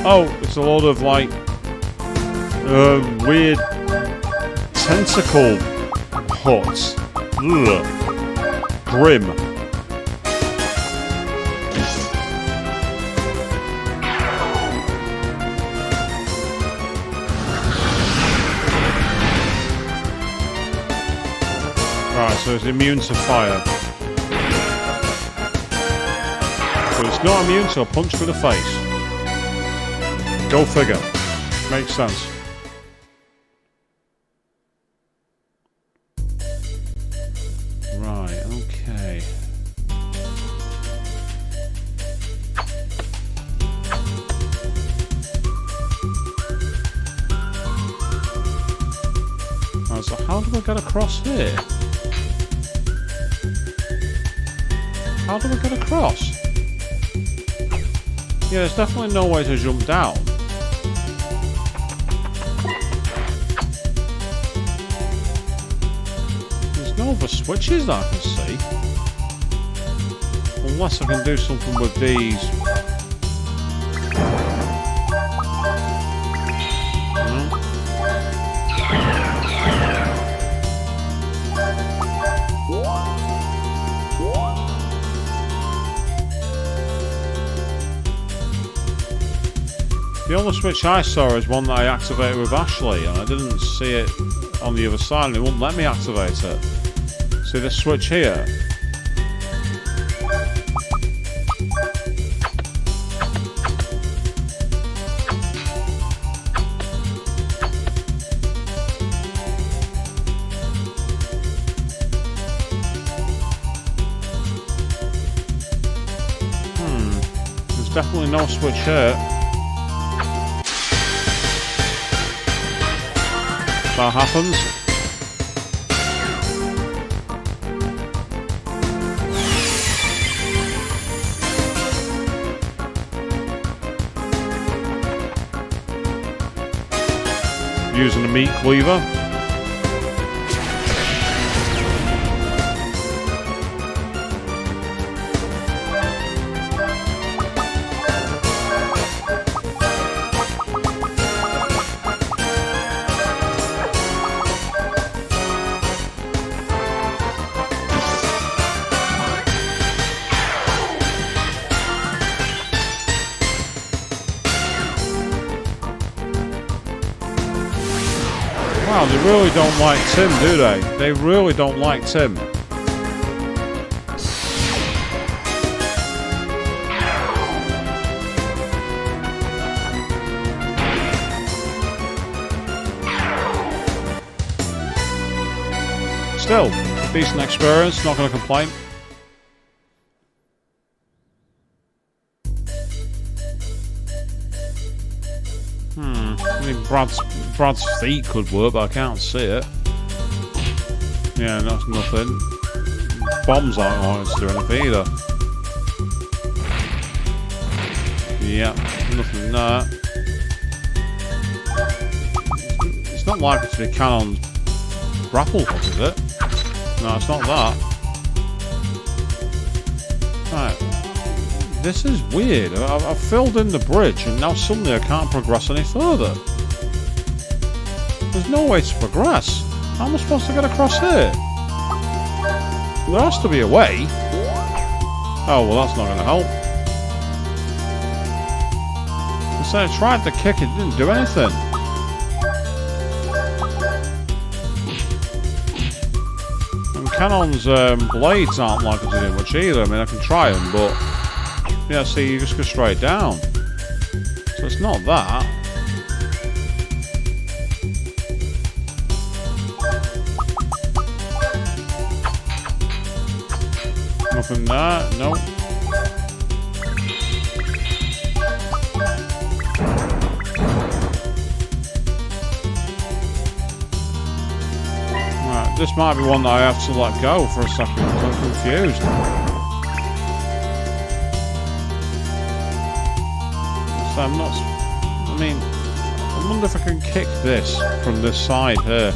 Oh, it's a lot of like weird tentacle huts. Ugh. Grim. Right, so it's immune to fire. But it's not immune to a punch to the face. Go figure. Makes sense. Right, okay. Right, so how do we get across here? How do we get across? Yeah, there's definitely no way to jump down. There's no other switches that I can see. Unless I can do something with these. The only switch I saw is one that I activated with Ashley, and I didn't see it on the other side, and it wouldn't let me activate it. See this switch here? There's definitely no switch here. That happens. Using the meat cleaver. Wow, they really don't like Tim, do they? They really don't like Tim. Still, decent experience, not going to complain. I mean, Brad's feet could work, but I can't see it. Yeah, that's nothing. Bombs aren't going to do anything either. Yeah, nothing there. It's not likely to be cannons grapple hook, is it? No, it's not that. Right. This is weird. I've filled in the bridge and now suddenly I can't progress any further. There's no way to progress. How am I supposed to get across here? There has to be a way. Oh, well, that's not going to help. So I tried to kick it, didn't do anything. And Cannon's blades aren't likely to do much either. I mean, I can try them, but... Yeah, see, you just go straight down. So it's not that. Nothing there, nope. Right, this might be one that I have to let go for a second because I'm confused. So I'm not... I mean, I wonder if I can kick this from this side here.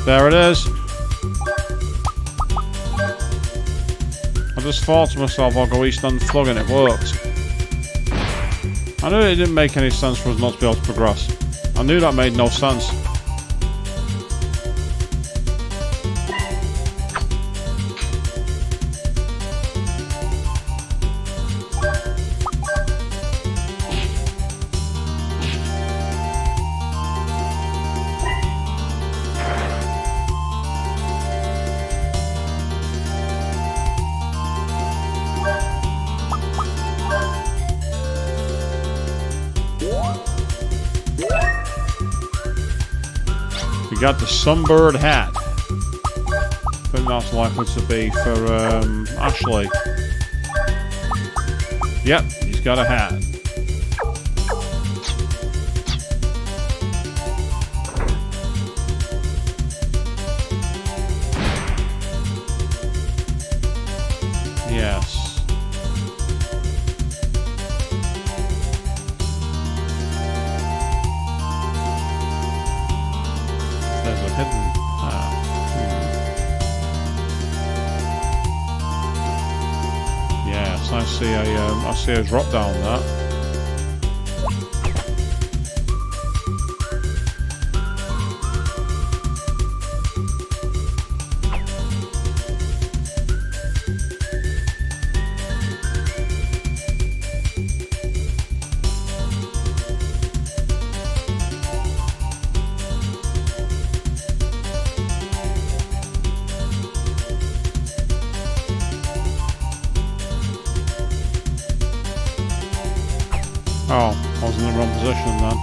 There it is. I just thought to myself, I'll go east and flug and it worked. I knew it didn't make any sense for us not to be able to progress. I knew that made no sense. Got the sunbird hat. I think that's likely to be for Ashley. Yep, he's got a hat. Yes. Yes, I see a drop down there. Oh, I was in the wrong position then.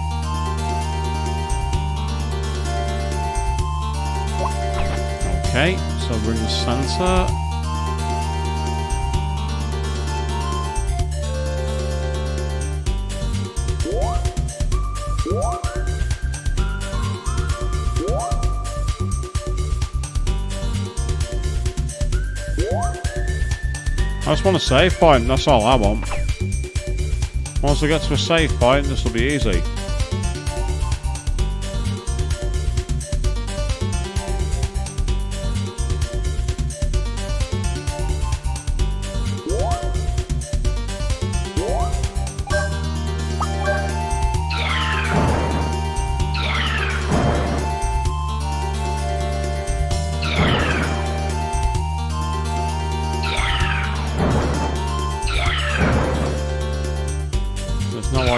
Okay, so we're in the center. I just want a save point, that's all I want. Once I get to a save point, this will be easy.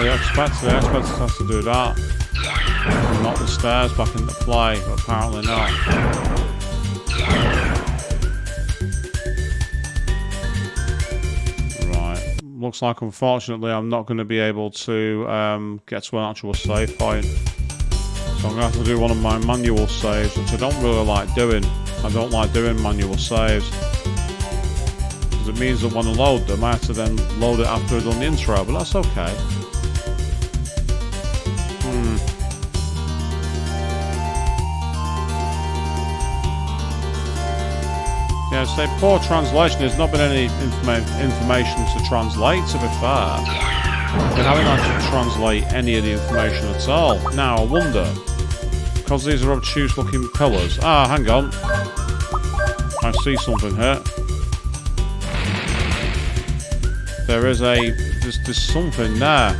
Oh, you expected it. I expected to have to do that. And knock the stairs back into play, but apparently not. Right. Looks like, unfortunately, I'm not going to be able to get to an actual save point. So I'm going to have to do one of my manual saves, which I don't really like doing. I don't like doing manual saves. Because it means that when I load them, I have to then load it after I've done the intro, but that's okay. Yeah, say poor translation. There's not been any information to translate, to be fair. They haven't had to translate any of the information at all. Now, I wonder, because these are obtuse looking pillars. Ah, hang on. I see something here. There's something there.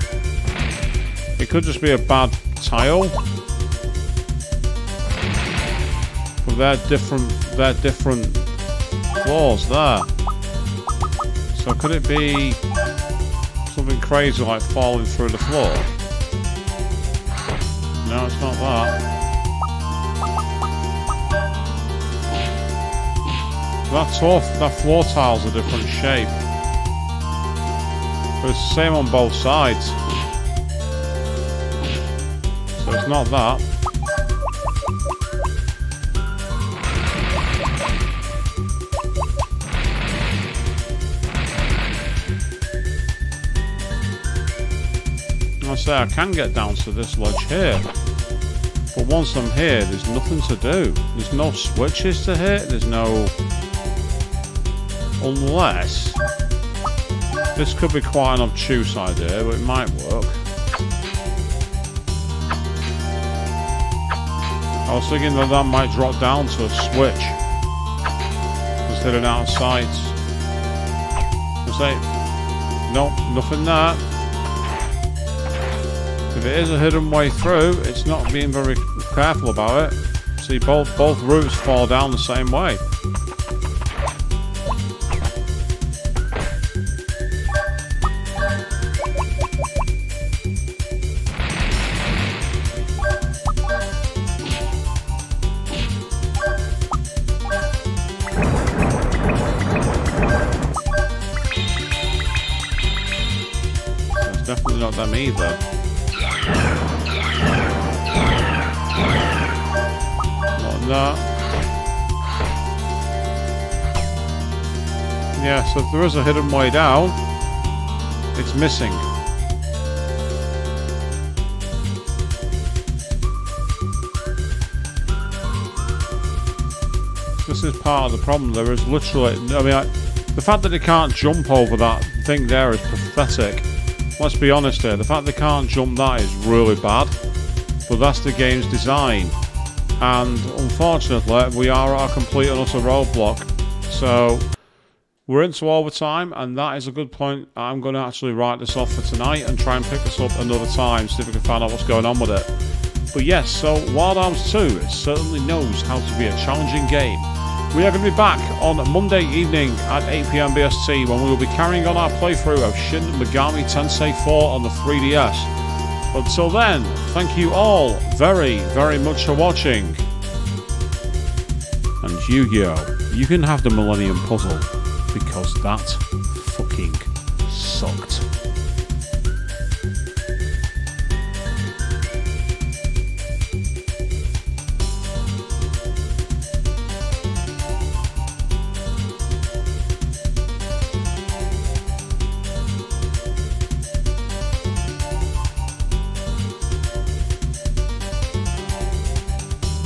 It could just be a bad tile. But they're different floors there. So could it be something crazy like falling through the floor? No, it's not that. That floor tile's a different shape. But it's the same on both sides. So it's not that. I say I can get down to this ledge here, but once I'm here, there's nothing to do. There's no switches to hit. There's no... Unless... This could be quite an obtuse idea, but it might work. I was thinking that might drop down to a switch. Just hidden out of sight. I say, nope, nothing there. If it is a hidden way through, it's not being very careful about it. See, both routes fall down the same way. It's definitely not them either. That. Yeah, so if there is a hidden way down, it's missing. This is part of the problem. There is literally, the fact that they can't jump over that thing there is pathetic. Let's be honest here, the fact they can't jump that is really bad, but that's the game's design. And unfortunately, we are at a complete and utter roadblock. So we're into overtime, and that is a good point. I'm going to actually write this off for tonight and try and pick this up another time, see if we can find out what's going on with it. But yes, so Wild Arms 2, it certainly knows how to be a challenging game. We are going to be back on Monday evening at 8 PM BST when we will be carrying on our playthrough of Shin Megami Tensei 4 on the 3DS. Until then, thank you all very, very much for watching. And Yu-Gi-Oh! You can have the Millenium Puzzle, because that fucking sucked.